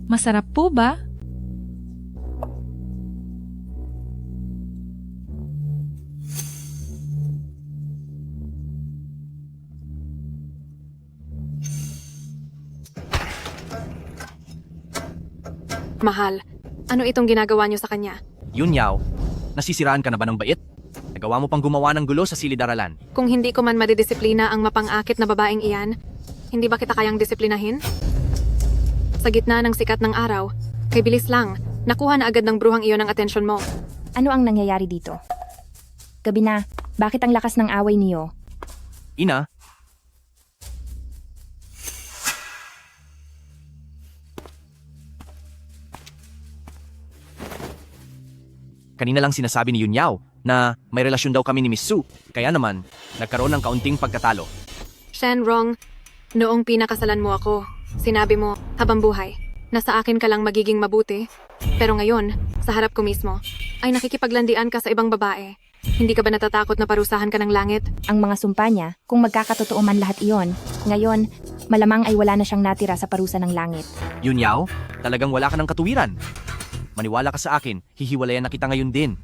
S13: Masarap po ba?
S3: Mahal, ano itong ginagawa niyo sa kanya?
S2: Yun Yao, nasisiraan ka na ba ng bait? Nagawa mo pang gumawa ng gulo sa silid-aralan.
S3: Kung hindi ko man madidisiplina ang mapang-akit na babaeng iyan, hindi ba kita kayang disiplinahin? Sa gitna ng sikat ng araw, kay bilis lang, nakuha na agad ng bruhang iyon ang atensyon mo.
S1: Ano ang nangyayari dito? Gabi na, bakit ang lakas ng away niyo?
S2: Ina, kanina lang sinasabi ni Yun Yao na may relasyon daw kami ni Miss Su, kaya naman nagkaroon ng kaunting pagkatalo.
S3: Shenrong, noong pinakasalan mo ako, sinabi mo, habang buhay, na sa akin ka lang magiging mabuti. Pero ngayon, sa harap ko mismo, ay nakikipaglandian ka sa ibang babae. Hindi ka ba natatakot na parusahan ka ng langit?
S1: Ang mga sumpa niya, kung magkakatotoo man lahat iyon, ngayon, malamang ay wala na siyang natira sa parusa ng langit.
S2: Yun Yao, talagang wala ka ng katuwiran. Maniwala ka sa akin, hihiwalayan na kita ngayon din.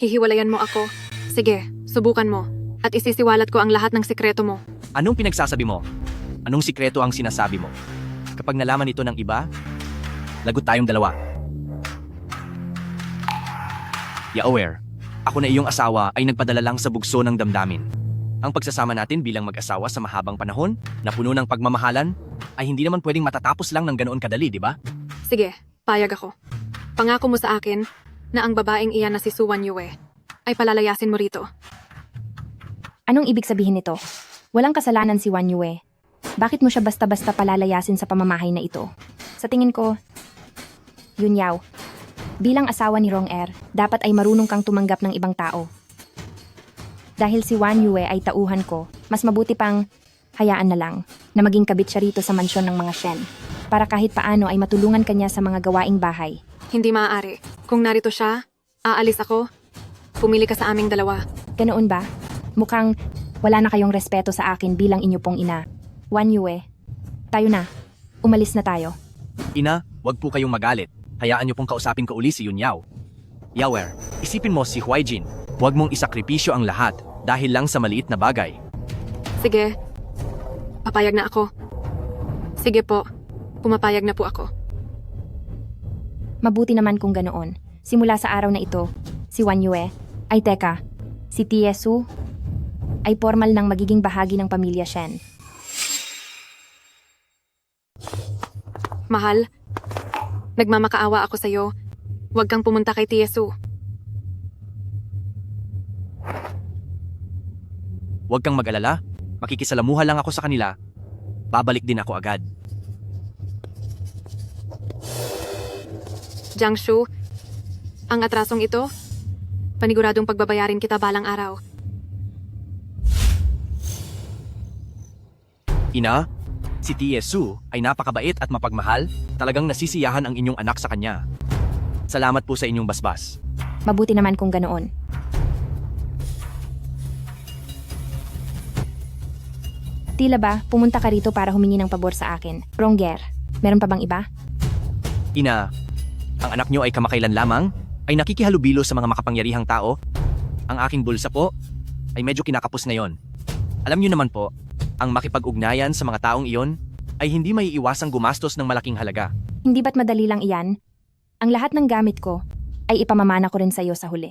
S3: Hihiwalayan mo ako. Sige, subukan mo. At isisiwalat ko ang lahat ng sikreto mo.
S2: Anong pinagsasabi mo? Anong sikreto ang sinasabi mo? Kapag nalaman ito ng iba, lagot tayong dalawa. Yaower, ako na iyong asawa ay nagpadala lang sa bugso ng damdamin. Ang pagsasama natin bilang mag-asawa sa mahabang panahon na puno ng pagmamahalan ay hindi naman pwedeng matatapos lang ng ganoon kadali, di ba?
S3: Sige, payag ako. Pangako mo sa akin na ang babaeng iyan na si Suwan Yue ay palalayasin mo rito.
S1: Anong ibig sabihin nito? Walang kasalanan si Wan Yue. Bakit mo siya basta-basta palalayasin sa pamamahay na ito? Sa tingin ko, Yun Yao, bilang asawa ni Rong Er, dapat ay marunong kang tumanggap ng ibang tao. Dahil si Wan Yue ay tauhan ko, mas mabuti pang hayaan na lang na maging kabit siya rito sa mansyon ng mga Shen para kahit paano ay matulungan kanya sa mga gawaing bahay.
S3: Hindi maaari. Kung narito siya, aalis ako. Pumili ka sa aming dalawa.
S1: Ganoon ba? Mukhang wala na kayong respeto sa akin bilang inyo pong ina. Wan Yue, tayo na. Umalis na tayo.
S2: Ina, wag po kayong magalit. Hayaan niyo pong kausapin ko uli si Yun Yao. Yawer, isipin mo si Huaijin. Huwag mong isakripisyo ang lahat dahil lang sa maliit na bagay.
S3: Sige, papayag na ako. Sige po, pumapayag na po ako.
S1: Mabuti naman kung ganoon. Simula sa araw na ito, si Wan Yue, ay teka, si Tiesu, ay formal nang magiging bahagi ng pamilya Shen.
S3: Mahal, nagmamakaawa ako sa'yo. Huwag kang pumunta kay Tiesu.
S2: Huwag kang mag-alala. Makikisalamuha lang ako sa kanila. Babalik din ako agad.
S3: Jiangshu, ang atrasong ito, paniguradong pagbabayarin kita balang araw.
S2: Ina, si Tiesu ay napakabait at mapagmahal. Talagang nasisiyahan ang inyong anak sa kanya. Salamat po sa inyong basbas.
S1: Mabuti naman kung ganoon. Tila ba, pumunta ka rito para humingi ng pabor sa akin? Ronger, meron pa bang iba?
S2: Ina, ang anak niyo ay kamakailan lamang, ay nakikihalubilo sa mga makapangyarihang tao. Ang aking bulsa po, ay medyo kinakapos ngayon. Alam niyo naman po, ang makipag-ugnayan sa mga taong iyon, ay hindi may iwasang gumastos ng malaking halaga.
S1: Hindi ba't madali lang iyan? Ang lahat ng gamit ko, ay ipamamana ko rin sa iyo sa huli.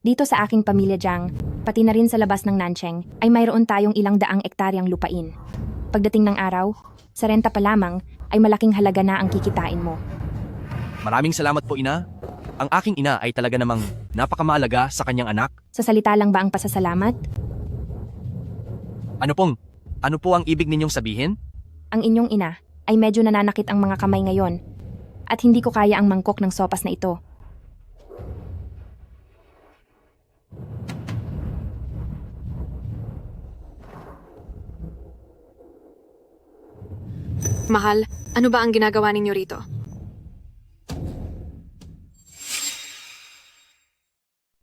S1: Dito sa aking pamilya Jiang, pati na rin sa labas ng Nancheng, ay mayroon tayong ilang daang ektaryang lupain. Pagdating ng araw, sa renta pa lamang, ay malaking halaga na ang kikitain mo.
S2: Maraming salamat po, Ina. Ang aking ina ay talaga namang napakamaalaga sa kanyang anak.
S1: Sa salita lang ba ang pasasalamat?
S2: Ano po ang ibig ninyong sabihin?
S1: Ang inyong ina ay medyo nananakit ang mga kamay ngayon at hindi ko kaya ang mangkok ng sopas na ito.
S3: Mahal, ano ba ang ginagawa ninyo rito?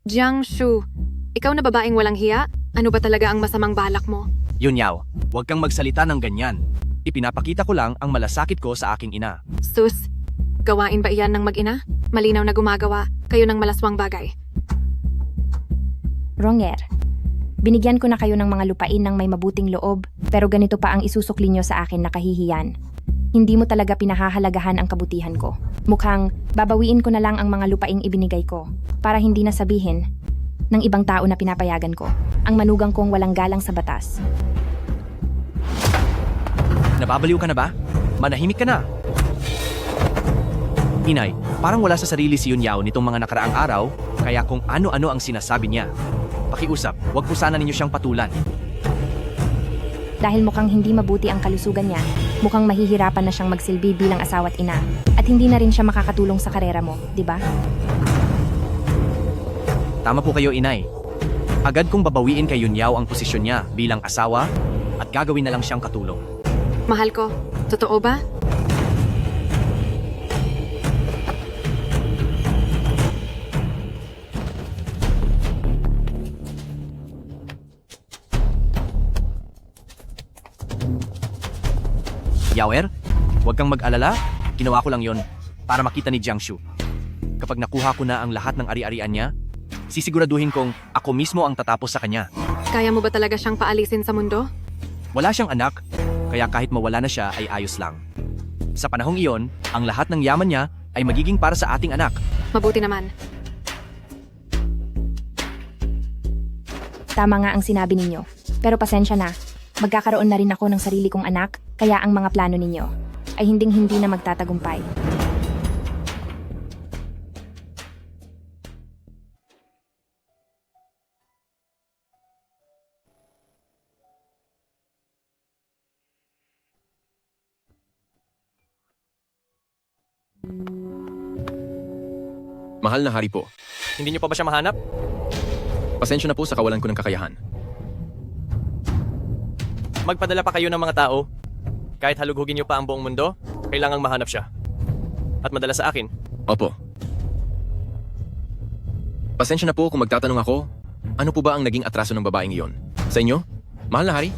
S3: Jiangshu, ikaw na babaeng walang hiya? Ano ba talaga ang masamang balak mo?
S2: Yun Yao, huwag kang magsalita ng ganyan. Ipinapakita ko lang ang malasakit ko sa aking ina.
S3: Sus, gawain ba iyan ng mag-ina? Malinaw na gumagawa kayo ng malaswang bagay.
S1: Ronger, binigyan ko na kayo ng mga lupain ng may mabuting loob, pero ganito pa ang isusukli nyo sa akin na kahihiyan. Hindi mo talaga pinahahalagahan ang kabutihan ko. Mukhang babawiin ko na lang ang mga lupaing ibinigay ko para hindi na sabihin ng ibang tao na pinapayagan ko ang manugang kong walang galang sa batas.
S2: Nababaliw ka na ba? Manahimik ka na. Inay, parang wala sa sarili si Yun Yao nitong mga nakaraang araw, kaya kung ano-ano ang sinasabi niya. Pakiusap, huwag po sana ninyo siyang patulan.
S1: Dahil mukhang hindi mabuti ang kalusugan niya, mukhang mahihirapan na siyang magsilbi bilang asawa't ina. At hindi na rin siya makakatulong sa karera mo, di ba?
S2: Tama po kayo, Inay. Agad kong babawiin kay Yun Yao ang posisyon niya bilang asawa at gagawin na lang siyang katulong.
S3: Mahal ko, totoo ba?
S2: Yawer, huwag kang mag-alala. Ginawa ko lang yon para makita ni Jiangshu. Kapag nakuha ko na ang lahat ng ari-arian niya, sisiguraduhin kong ako mismo ang tatapos sa kanya.
S3: Kaya mo ba talaga siyang paalisin sa mundo?
S2: Wala siyang anak, kaya kahit mawala na siya ay ayos lang. Sa panahong iyon, ang lahat ng yaman niya ay magiging para sa ating anak.
S3: Mabuti naman.
S1: Tama nga ang sinabi ninyo. Pero pasensya na, magkakaroon na rin ako ng sarili kong anak, kaya ang mga plano ninyo ay hinding-hindi na magtatagumpay.
S7: Mahal na hari po,
S2: Hindi niyo pa ba siya mahanap?
S7: pasensya na po sa kawalan ko ng kakayahan.
S2: Magpadala pa kayo ng mga tao. Kahit halughugin niyo pa ang buong mundo, kailangang mahanap siya. At madala sa akin.
S7: Opo. Pasensya na po kung magtatanong ako, ano po ba ang naging atraso ng babaeng iyon? Sa inyo? Mahal na hari?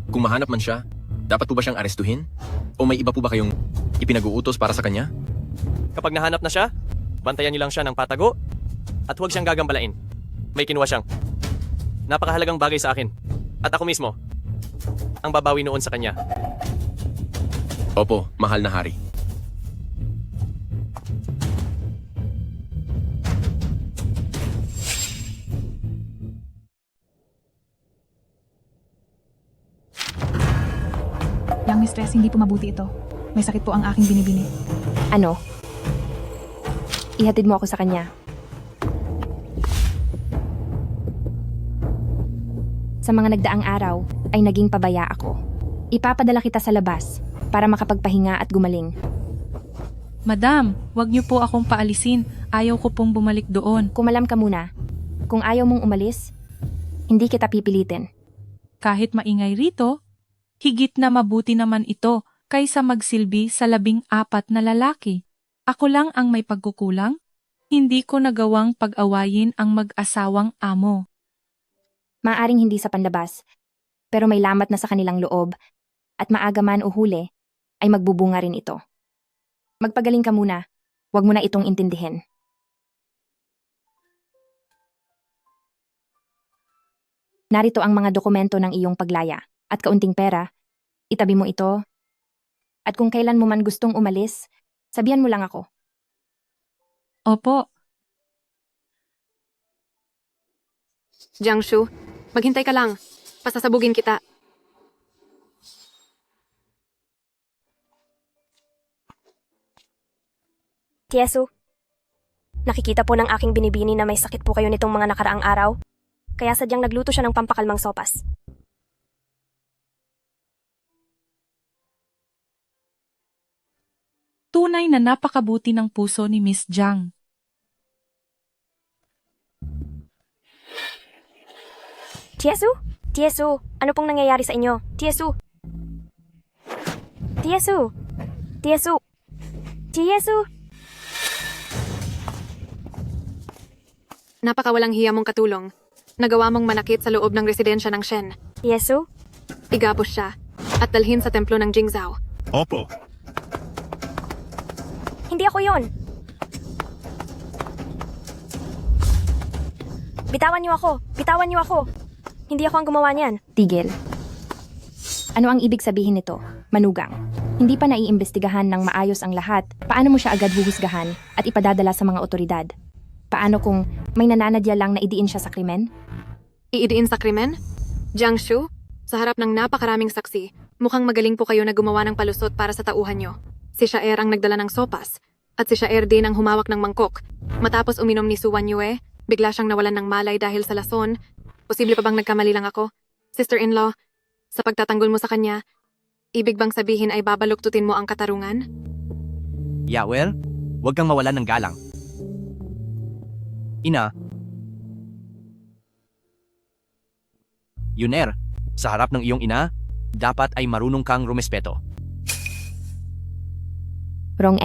S7: Kung mahanap man siya, dapat po ba siyang arestuhin? O may iba po ba kayong ipinag-uutos para sa kanya?
S2: Kapag nahanap na siya, bantayan niyo lang siya ng patago at huwag siyang gagambalain. May kinuha siyang. Napakahalagang bagay sa akin. At ako mismo, ang babawi noon sa kanya.
S7: Opo, mahal na hari.
S14: Yang mistress, hindi po mabuti ito. May sakit po ang aking binibini.
S1: Ano? Ihatid mo ako sa kanya. Sa mga nagdaang araw, ay naging pabaya ako. Ipapadala kita sa labas para makapagpahinga at gumaling.
S13: Madam, wag niyo po akong paalisin. Ayaw ko pong bumalik doon.
S1: Kumalam ka muna. Kung ayaw mong umalis, hindi kita pipilitin.
S13: Kahit maingay rito, higit na mabuti naman ito kaysa magsilbi sa 14 na lalaki. Ako lang ang may pagkukulang. Hindi ko nagawang pag-awayin ang mag-asawang amo.
S1: Maaring hindi sa panlabas, pero may lamat na sa kanilang loob at maaga man o huli ay magbubunga rin ito. Magpagaling ka muna. Huwag mo na itong intindihin. Narito ang mga dokumento ng iyong paglaya at kaunting pera. Itabi mo ito. At kung kailan mo man gustong umalis, sabihan mo lang ako.
S13: Opo.
S3: Jiangshu, maghintay ka lang. Pasasabugin kita.
S5: Tiesu, nakikita po ng aking binibini na may sakit po kayo nitong mga nakaraang araw. Kaya sadyang nagluto siya ng pampakalmang sopas.
S13: Tunay na napakabuti ng puso ni Miss Jiang.
S5: Tiesu? Tiesu, ano pong nangyayari sa inyo? Tiesu? Tiesu? Tiesu? Tiesu?
S3: Napakawalang hiya mong katulong. Nagawa mong manakit sa loob ng residensya ng Shen.
S5: Tiesu?
S3: Igapos siya at dalhin sa templo ng Jingzhou.
S15: Opo.
S5: Hindi ako yon. Bitawan niyo ako! Bitawan niyo ako! Hindi ako ang gumawa niyan.
S1: Tigil. Ano ang ibig sabihin nito? Manugang. Hindi pa naiimbestigahan ng maayos ang lahat. Paano mo siya agad huhusgahan at ipadadala sa mga otoridad? Paano kung may nananadya lang na idiin siya sa krimen?
S3: Iidiin sa krimen? Jiangshu, sa harap ng napakaraming saksi, mukhang magaling po kayo na gumawa ng palusot para sa tauhan nyo. Si Shaer ang nagdala ng sopas, at si Shaer din ang humawak ng mangkok. Matapos uminom ni Su Wanyue, bigla siyang nawalan ng malay dahil sa lason. Posible pa bang nagkamali lang ako? Sister-in-law, sa pagtatanggol mo sa kanya, ibig bang sabihin ay babaluktutin mo ang katarungan?
S2: Yeah, well, huwag kang mawalan ng galang. Ina. Yuner, sa harap ng iyong ina, dapat ay marunong kang rumespeto.
S1: Wrong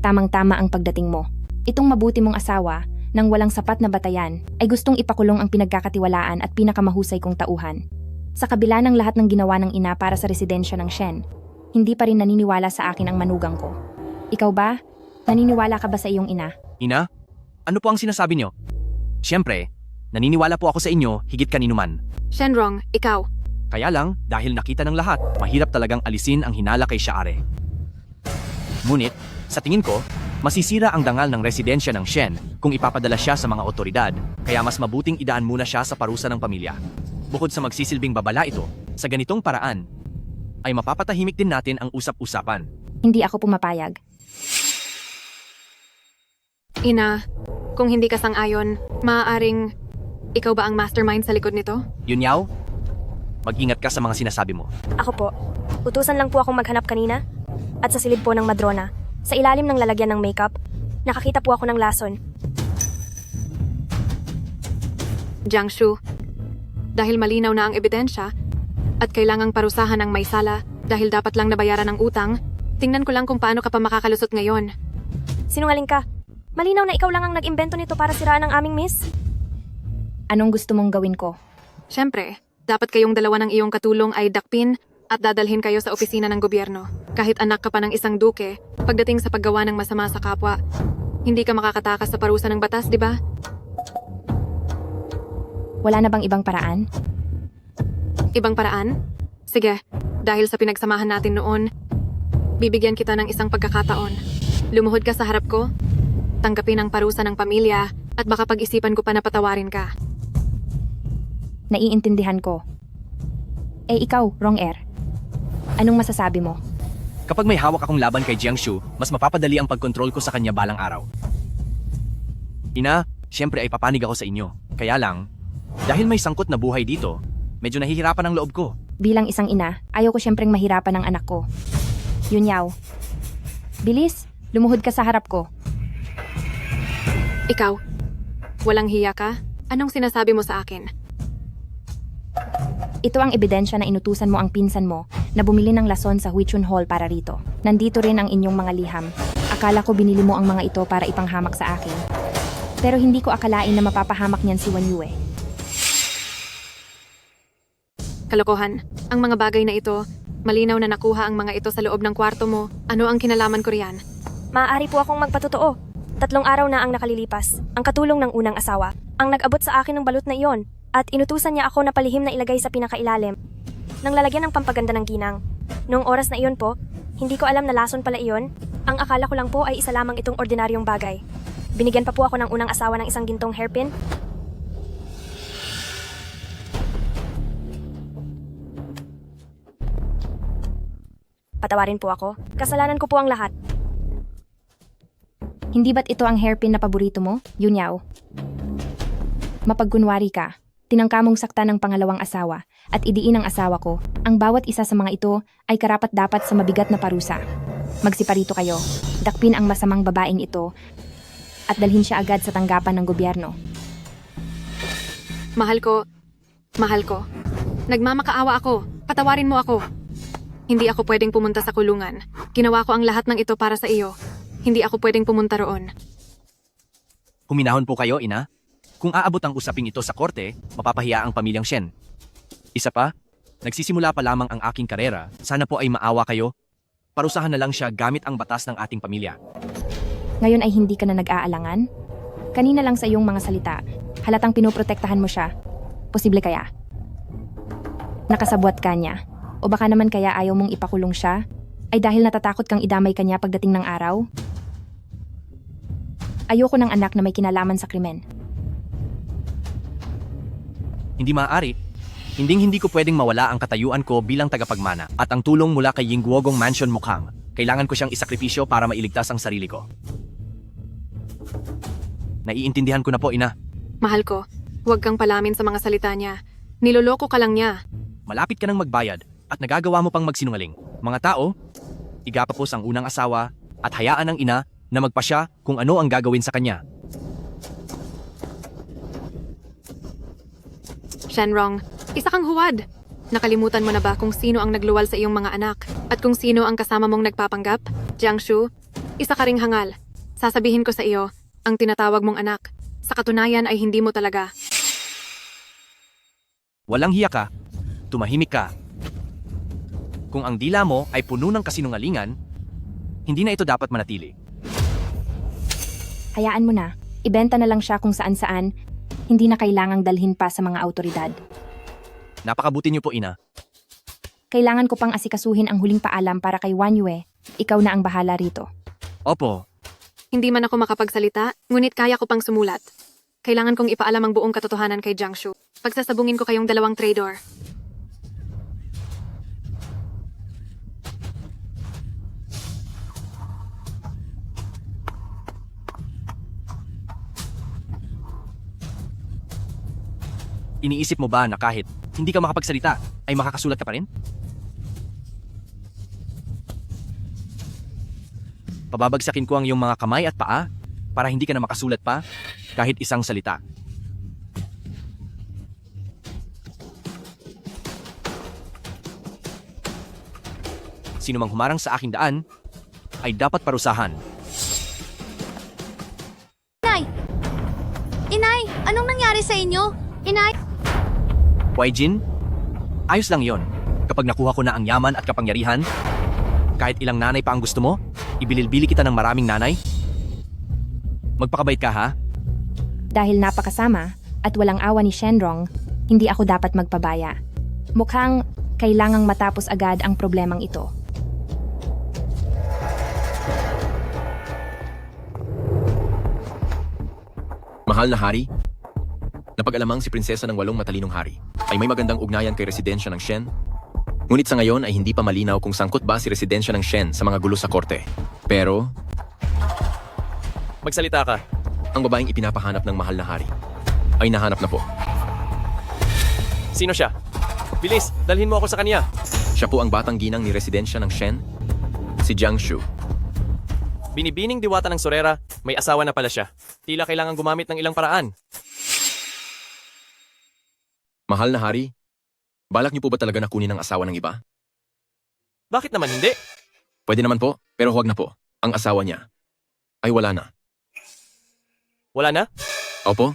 S1: Tamang-tama ang pagdating mo. Itong mabuti mong asawa, nang walang sapat na batayan, ay gustong ipakulong ang pinagkakatiwalaan at pinakamahusay kong tauhan. Sa kabila ng lahat ng ginawa ng ina para sa residensya ng Shen, hindi pa rin naniniwala sa akin ang manugang ko. Ikaw ba? Naniniwala ka ba sa iyong ina?
S2: Ina, ano po ang sinasabi niyo? Siyempre, naniniwala po ako sa inyo higit kaninuman.
S3: Shenrong, ikaw.
S2: Kaya lang, dahil nakita ng lahat, mahirap talagang alisin ang hinala kay Shaare. Ngunit, sa tingin ko, masisira ang dangal ng residensya ng Shen kung ipapadala siya sa mga otoridad, kaya mas mabuting idaan muna siya sa parusa ng pamilya. Bukod sa magsisilbing babala ito, sa ganitong paraan, ay mapapatahimik din natin ang usap-usapan.
S1: Hindi ako pumapayag.
S3: Ina, kung hindi ka sang-ayon, maaaring ikaw ba ang mastermind sa likod nito?
S2: Yunyaw, mag-ingat ka sa mga sinasabi mo.
S5: Ako po. Utusan lang po akong maghanap kanina. At sa silid po ng Madrona, sa ilalim ng lalagyan ng makeup, nakakita po ako ng lason.
S3: Jiangshu, dahil malinaw na ang ebidensya at kailangang parusahan ng may sala dahil dapat lang nabayaran ang utang, tingnan ko lang kung paano ka pa makakalusot ngayon.
S5: Sinungaling ka. Malinaw na ikaw lang ang nag-imbento nito para siraan ang aming miss.
S1: Anong gusto mong gawin ko?
S3: Siyempre, dapat kayong dalawa ng iyong katulong ay dakpin at dadalhin kayo sa opisina ng gobyerno. Kahit anak ka pa ng isang duke, pagdating sa paggawa ng masama sa kapwa, hindi ka makakatakas sa parusa ng batas, di ba?
S1: Wala na bang ibang paraan?
S3: Ibang paraan? Sige, dahil sa pinagsamahan natin noon, bibigyan kita ng isang pagkakataon. Lumuhod ka sa harap ko, tanggapin ang parusa ng pamilya, at baka pag-isipan ko pa na patawarin ka.
S1: Naiintindihan ko. Eh ikaw, Wrong-er. Anong masasabi mo?
S2: Kapag may hawak akong laban kay Jiangshu, mas mapapadali ang pagkontrol ko sa kanya balang araw. Ina, siyempre ay papanig ako sa inyo. Kaya lang, dahil may sangkot na buhay dito, medyo nahihirapan ang loob ko.
S1: Bilang isang ina, ayaw ko siyempreng mahirapan ang anak ko. Yunyaw. Bilis, lumuhod ka sa harap ko.
S3: Ikaw, walang hiya ka? Anong sinasabi mo sa akin?
S1: Ito ang ebidensya na inutusan mo ang pinsan mo na bumili ng lason sa Huichun Hall para rito. Nandito rin ang inyong mga liham. Akala ko binili mo ang mga ito para ipanghamak sa akin. Pero hindi ko akalain na mapapahamak niyan si Wan Yue.
S3: Kalokohan. Ang mga bagay na ito, malinaw na nakuha ang mga ito sa loob ng kwarto mo. Ano ang kinalaman ko riyan?
S5: Maaari po akong magpatotoo. 3 araw na ang nakalilipas. Ang katulong ng unang asawa, ang nag-abot sa akin ng balot na iyon, at inutusan niya ako na palihim na ilagay sa pinakailalim nang lalagyan ng pampaganda ng ginang. Noong oras na iyon po, hindi ko alam na lason pala iyon. Ang akala ko lang po ay isa lamang itong ordinaryong bagay. Binigyan pa po ako ng unang asawa ng isang gintong hairpin. Patawarin po ako. Kasalanan ko po ang lahat.
S1: Hindi ba't ito ang hairpin na paborito mo, Yunyaw? Mapagkunwari ka. Tinangka mong sakta ng pangalawang asawa at idiin ang asawa ko. Ang bawat isa sa mga ito ay karapat-dapat sa mabigat na parusa. Magsiparito kayo. Dakpin ang masamang babaeng ito at dalhin siya agad sa tanggapan ng gobyerno.
S3: Mahal ko. Nagmamakaawa ako. Patawarin mo ako. Hindi ako pwedeng pumunta sa kulungan. Ginawa ko ang lahat ng ito para sa iyo. Hindi ako pwedeng pumunta roon.
S2: Huminahon po kayo, ina. Kung aabot ang usaping ito sa korte, mapapahiya ang pamilyang Shen. Isa pa, nagsisimula pa lamang ang aking karera. Sana po ay maawa kayo. Parusahan na lang siya gamit ang batas ng ating pamilya.
S1: Ngayon ay hindi ka na nag-aalangan? Kanina lang sa iyong mga salita, halatang pinoprotektahan mo siya. Posible kaya? Nakasabwat ka niya? O baka naman kaya ayaw mong ipakulong siya? Ay dahil natatakot kang idamay kanya pagdating ng araw? Ayoko ng anak na may kinalaman sa krimen.
S2: Hindi maaari. Hindi ko pwedeng mawala ang katayuan ko bilang tagapagmana at ang tulong mula kay Yingguogong Mansion Mukhang. Kailangan ko siyang isakripisyo para mailigtas ang sarili ko. Naiintindihan ko na po, ina.
S3: Mahal ko, huwag kang palamin sa mga salita niya. Niloloko ka lang niya.
S2: Malapit ka nang magbayad at nagagawa mo pang magsinungaling. Mga tao, igapapos ang unang asawa at hayaan ang ina na magpasya kung ano ang gagawin sa kanya.
S3: Shenrong, isa kang huwad. Nakalimutan mo na ba kung sino ang nagluwal sa iyong mga anak at kung sino ang kasama mong nagpapanggap? Jiangshu, isa ka ring hangal. Sasabihin ko sa iyo, ang tinatawag mong anak, sa katunayan ay hindi mo talaga.
S2: Walang hiya ka, tumahimik ka. Kung ang dila mo ay puno ng kasinungalingan, hindi na ito dapat manatili.
S1: Hayaan mo na. Ibenta na lang siya kung saan-saan. Hindi na kailangang dalhin pa sa mga autoridad.
S2: Napakabuti niyo po, ina.
S1: Kailangan ko pang asikasuhin ang huling paalam para kay Wan Yue. Ikaw na ang bahala rito.
S2: Opo.
S3: Hindi man ako makapagsalita, ngunit kaya ko pang sumulat. Kailangan kong ipaalam ang buong katotohanan kay Jiangshu. Pagsasabungin ko kayong dalawang traitor.
S2: Iniisip mo ba na kahit hindi ka makapagsalita, ay makakasulat ka pa rin? Pababagsakin ko ang iyong mga kamay at paa para hindi ka na makasulat pa kahit isang salita. Sino mang humarang sa aking daan ay dapat parusahan.
S8: Inay! Inay! Anong nangyari sa inyo? Inay!
S2: Huaijin, ayos lang yon. Kapag nakuha ko na ang yaman at kapangyarihan, kahit ilang nanay pa ang gusto mo, ibililbili kita ng maraming nanay. Magpakabait ka ha?
S1: Dahil napakasama at walang awa ni Shenrong, hindi ako dapat magpabaya. Mukhang kailangang matapos agad ang problemang ito.
S7: Mahal na hari, napag-alamang si prinsesa ng 8 matalinong hari ay may magandang ugnayan kay residensya ng Shen. Ngunit sa ngayon ay hindi pa malinaw kung sangkot ba si residensya ng Shen sa mga gulo sa korte. Pero,
S2: Magsalita ka.
S7: ang babaeng ipinapahanap ng mahal na hari ay nahanap na po.
S2: Sino siya? Bilis, dalhin mo ako sa kanya.
S7: Siya po ang batang ginang ni residensya ng Shen, si Jiangshu.
S2: Binibining diwata ng sorera, may asawa na pala siya. Tila kailangan gumamit ng ilang paraan.
S7: Mahal na hari, balak niyo po ba talaga na kunin ang asawa ng iba?
S2: Bakit naman hindi?
S7: Pwede naman po, pero huwag na po. Ang asawa niya ay wala na.
S2: Wala na?
S7: Opo,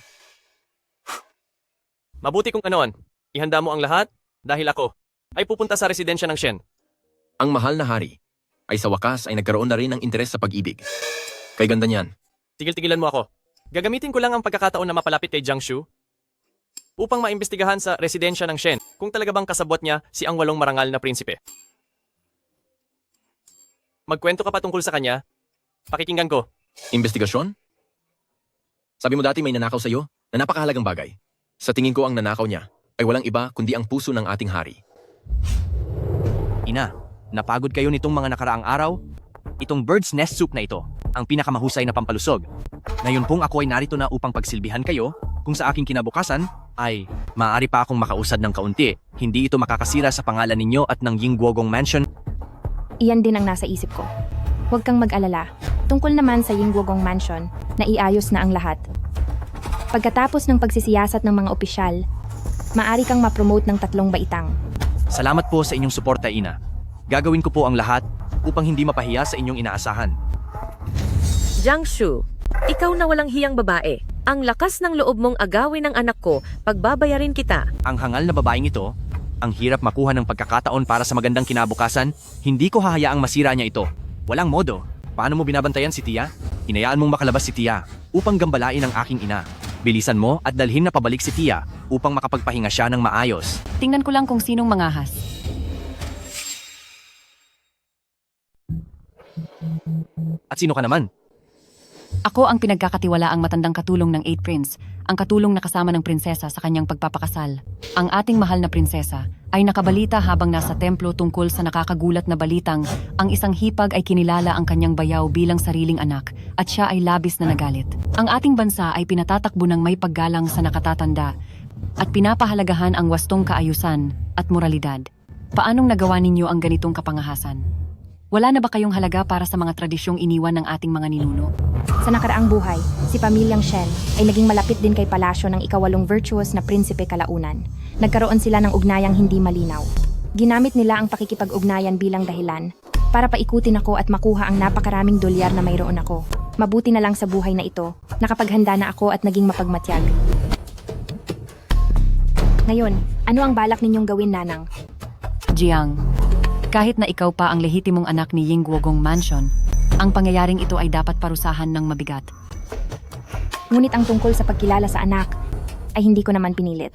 S2: Mabuti kung ganoon. Ihanda mo ang lahat dahil ako ay pupunta sa residensya ng Shen.
S7: ang mahal na hari ay sa wakas ay nagkaroon na rin ng interes sa pag-ibig. Kay ganda niyan.
S2: Tigil-tigilan mo ako. Gagamitin ko lang ang pagkakataon na mapalapit kay Jiangshu upang maimbestigahan sa residensya ng Shen kung talaga bang kasabwat niya si ang 8 marangal na prinsipe. Magkwento ka pa tungkol sa kanya? Pakikinggan ko.
S7: Investigasyon? Sabi mo dati may nanakaw sa'yo na napakahalagang bagay. Sa tingin ko ang nanakaw niya ay walang iba kundi ang puso ng ating hari.
S2: Ina, napagod kayo nitong mga nakaraang araw? Itong bird's nest soup na ito, ang pinakamahusay na pampalusog. Ngayon pong ako ay narito na upang pagsilbihan kayo, kung sa aking kinabukasan, ay maaari pa akong makausad ng kaunti. Hindi ito makakasira sa pangalan ninyo at ng Yingguogong Mansion.
S1: Iyan din ang nasa isip ko. Huwag kang mag-alala. Tungkol naman sa Yingguogong Mansion, naiayos na ang lahat. Pagkatapos ng pagsisiyasat ng mga opisyal, maaari kang ma-promote ng 3 baitang.
S2: Salamat po sa inyong suporta, Ina. Gagawin ko po ang lahat upang hindi mapahiya sa inyong inaasahan.
S4: Jiangshu, ikaw na walang hiyang babae. Ang lakas ng loob mong agawin ng anak ko, pagbabayarin kita.
S2: Ang hangal na babaeng ito, ang hirap makuha ng pagkakataon para sa magandang kinabukasan, hindi ko hahayaang masira niya ito. Walang modo. Paano mo binabantayan si Tia? Hinayaan mong makalabas si Tia upang gambalain ang aking ina. Bilisan mo at dalhin na pabalik si Tia upang makapagpahinga siya ng maayos.
S11: Tingnan ko lang kung sinong mangahas.
S2: At sino ka naman?
S11: Ako ang pinagkakatiwalaang matandang katulong ng 8 Prince, ang katulong na kasama ng prinsesa sa kanyang pagpapakasal. Ang ating mahal na prinsesa ay nakabalita habang nasa templo tungkol sa nakakagulat na balitang ang isang hipag ay kinilala ang kanyang bayaw bilang sariling anak at siya ay labis na nagalit. Ang ating bansa ay pinatatakbo ng may paggalang sa nakatatanda at pinapahalagahan ang wastong kaayusan at moralidad. Paanong nagawa ninyo ang ganitong kapangahasan? Wala na ba kayong halaga para sa mga tradisyong iniwan ng ating mga ninuno?
S1: Sa nakaraang buhay, si Pamilyang Shen ay naging malapit din kay palasyo ng ika-8 virtuous na prinsipe kalaunan. Nagkaroon sila ng ugnayang hindi malinaw. Ginamit nila ang pakikipag-ugnayan bilang dahilan para paikutin ako at makuha ang napakaraming dolyar na mayroon ako. Mabuti na lang sa buhay na ito, nakapaghanda na ako at naging mapagmatyag. Ngayon, ano ang balak ninyong gawin, Nanang?
S11: Jiang, kahit na ikaw pa ang lehitimong anak ni Yingguogong Mansion, ang pangyayaring ito ay dapat parusahan ng mabigat.
S1: Ngunit ang tungkol sa pagkilala sa anak ay hindi ko naman pinilit.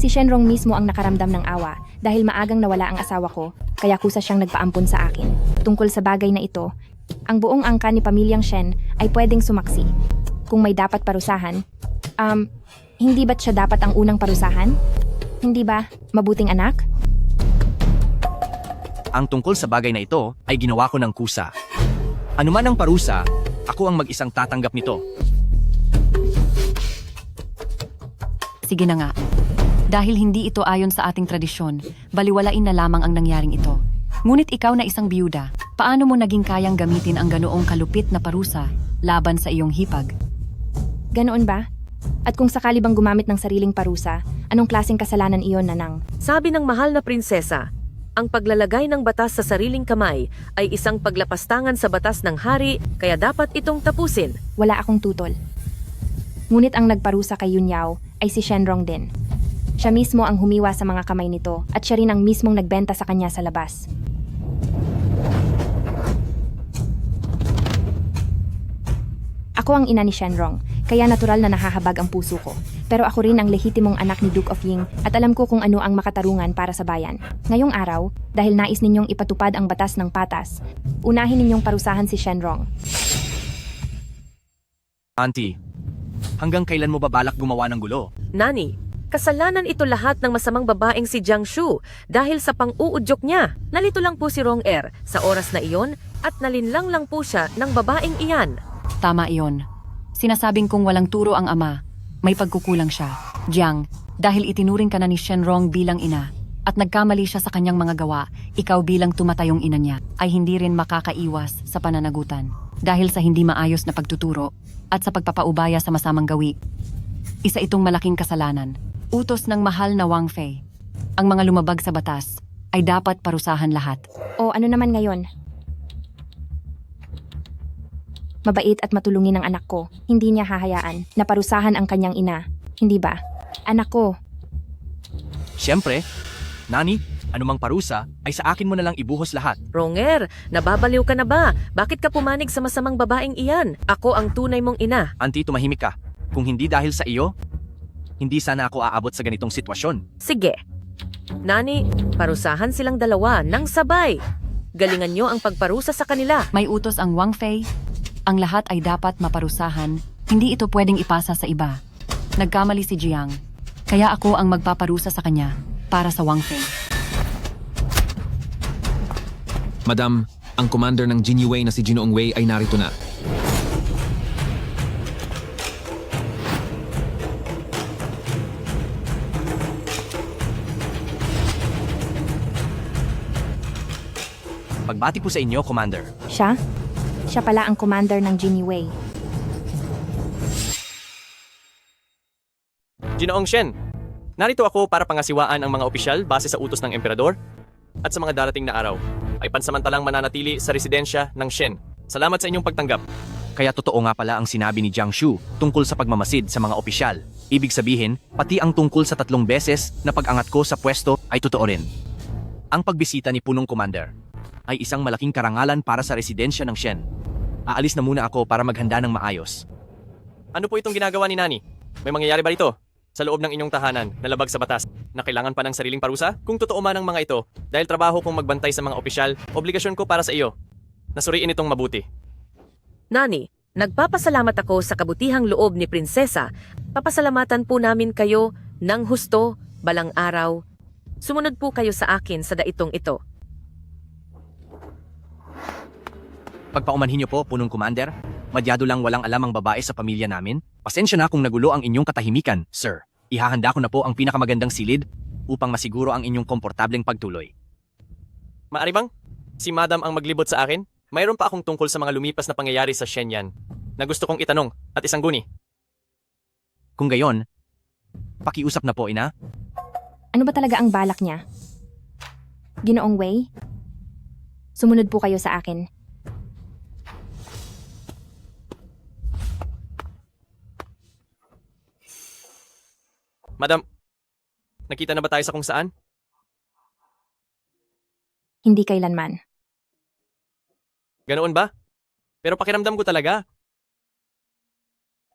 S1: Si Shenrong mismo ang nakaramdam ng awa dahil maagang nawala ang asawa ko, kaya kusa siyang nagpaampon sa akin. Tungkol sa bagay na ito, ang buong angka ni Pamilyang Shen ay pwedeng sumaksi. Kung may dapat parusahan, Hindi ba't siya dapat ang unang parusahan? Hindi ba mabuting anak?
S2: Ang tungkol sa bagay na ito ay ginawa ko ng kusa. Ano man ang parusa, ako ang mag-isang tatanggap nito.
S11: Sige na nga. Dahil hindi ito ayon sa ating tradisyon, baliwalain na lamang ang nangyaring ito. Ngunit ikaw na isang biyuda, paano mo naging kayang gamitin ang ganoong kalupit na parusa laban sa iyong hipag?
S1: Ganoon ba? At kung sakali bang gumamit ng sariling parusa, anong klaseng kasalanan iyon, Nanang?
S4: Sabi ng mahal na prinsesa, ang paglalagay ng batas sa sariling kamay ay isang paglapastangan sa batas ng hari, kaya dapat itong tapusin.
S1: Wala akong tutol. Ngunit ang nagparusa kay Yunyao ay si Shenrong din. Siya mismo ang humiwa sa mga kamay nito at siya rin ang mismong nagbenta sa kanya sa labas. Ako ang ina ni Shenrong, kaya natural na nahahabag ang puso ko. Pero ako rin ang lehitimong anak ni Duke of Ying at alam ko kung ano ang makatarungan para sa bayan. Ngayong araw, dahil nais ninyong ipatupad ang batas ng patas, unahin ninyong parusahan si Shenrong.
S2: Auntie, hanggang kailan mo ba balak gumawa ng gulo?
S4: Nani, kasalanan ito lahat ng masamang babaeng si Jiang Shu dahil sa pang-uudyok niya. Nalito lang po si Rong Er sa oras na iyon at nalinlang lang po siya ng babaeng iyan.
S11: Tama iyon. Sinasabing kung walang turo ang ama, may pagkukulang siya. Jiang, dahil itinuring ka na ni Shenrong bilang ina, at nagkamali siya sa kanyang mga gawa, ikaw bilang tumatayong ina niya, ay hindi rin makakaiwas sa pananagutan. Dahil sa hindi maayos na pagtuturo, at sa pagpapaubaya sa masamang gawi. Isa itong malaking kasalanan. Utos ng mahal na Wang Fei. Ang mga lumabag sa batas, ay dapat parusahan lahat.
S1: O ano naman ngayon? Mabait at matulungin ang anak ko. Hindi niya hahayaan na parusahan ang kanyang ina. Hindi ba? Anak ko.
S2: Siyempre, Nani, anumang parusa ay sa akin mo na lang ibuhos lahat.
S4: Ronger, nababaliw ka na ba? Bakit ka pumanig sa masamang babaeng iyan? Ako ang tunay mong ina.
S2: Auntie, tumahimik ka. Kung hindi dahil sa iyo, hindi sana ako aabot sa ganitong sitwasyon.
S4: Sige. Nani, parusahan silang dalawa ng sabay. Galingan nyo ang pagparusa sa kanila.
S11: May utos ang Wang Fei. Ang lahat ay dapat maparusahan, hindi ito pwedeng ipasa sa iba. Nagkamali si Jiang, kaya ako ang magpaparusa sa kanya para sa Wang Fei.
S7: Madam, ang commander ng Jin Yue na si Ginoong Wei ay narito na.
S2: Pagbati po sa inyo, Commander.
S1: Siya? Siya pala ang commander ng Jinny Wei.
S9: Ginoong Shen, narito ako para pangasiwaan ang mga opisyal base sa utos ng emperador at sa mga darating na araw ay pansamantalang mananatili sa residensya ng Shen. Salamat sa inyong pagtanggap.
S2: Kaya totoo nga pala ang sinabi ni Jiang Shu tungkol sa pagmamasid sa mga opisyal. Ibig sabihin, pati ang tungkol sa 3 beses na pag-angat ko sa pwesto ay totoo rin. Ang pagbisita ni Punong Commander ay isang malaking karangalan para sa residensya ng Shen. Aalis na muna ako para maghanda ng maayos.
S9: Ano po itong ginagawa ni Nani? May mangyayari ba rito? Sa loob ng inyong tahanan na labag sa batas na kailangan pa ng sariling parusa? Kung totoo man ang mga ito, dahil trabaho kong magbantay sa mga opisyal, obligasyon ko para sa iyo. Nasuriin itong mabuti.
S4: Nani, nagpapasalamat ako sa kabutihang loob ni Prinsesa. Papasalamatan po namin kayo ng husto, balang araw. Sumunod po kayo sa akin sa daitong ito.
S2: Pagpaumanhin niyo po, Punong Commander, madyado lang walang alam ang babae sa pamilya namin. Pasensya na kung nagulo ang inyong katahimikan, sir. Ihahanda ko na po ang pinakamagandang silid upang masiguro ang inyong komportableng pagtuloy.
S9: Maari bang? Si Madam ang maglibot sa akin? Mayroon pa akong tungkol sa mga lumipas na pangyayari sa Shenyang na gusto kong itanong at isang guni.
S2: Kung gayon, pakiusap na po, ina.
S1: Ano ba talaga ang balak niya? Ginoong Wei? Sumunod po kayo sa akin.
S9: Madam, nakita na ba tayo sa kung saan?
S1: Hindi kailanman.
S9: Ganoon ba? Pero pakiramdam ko talaga.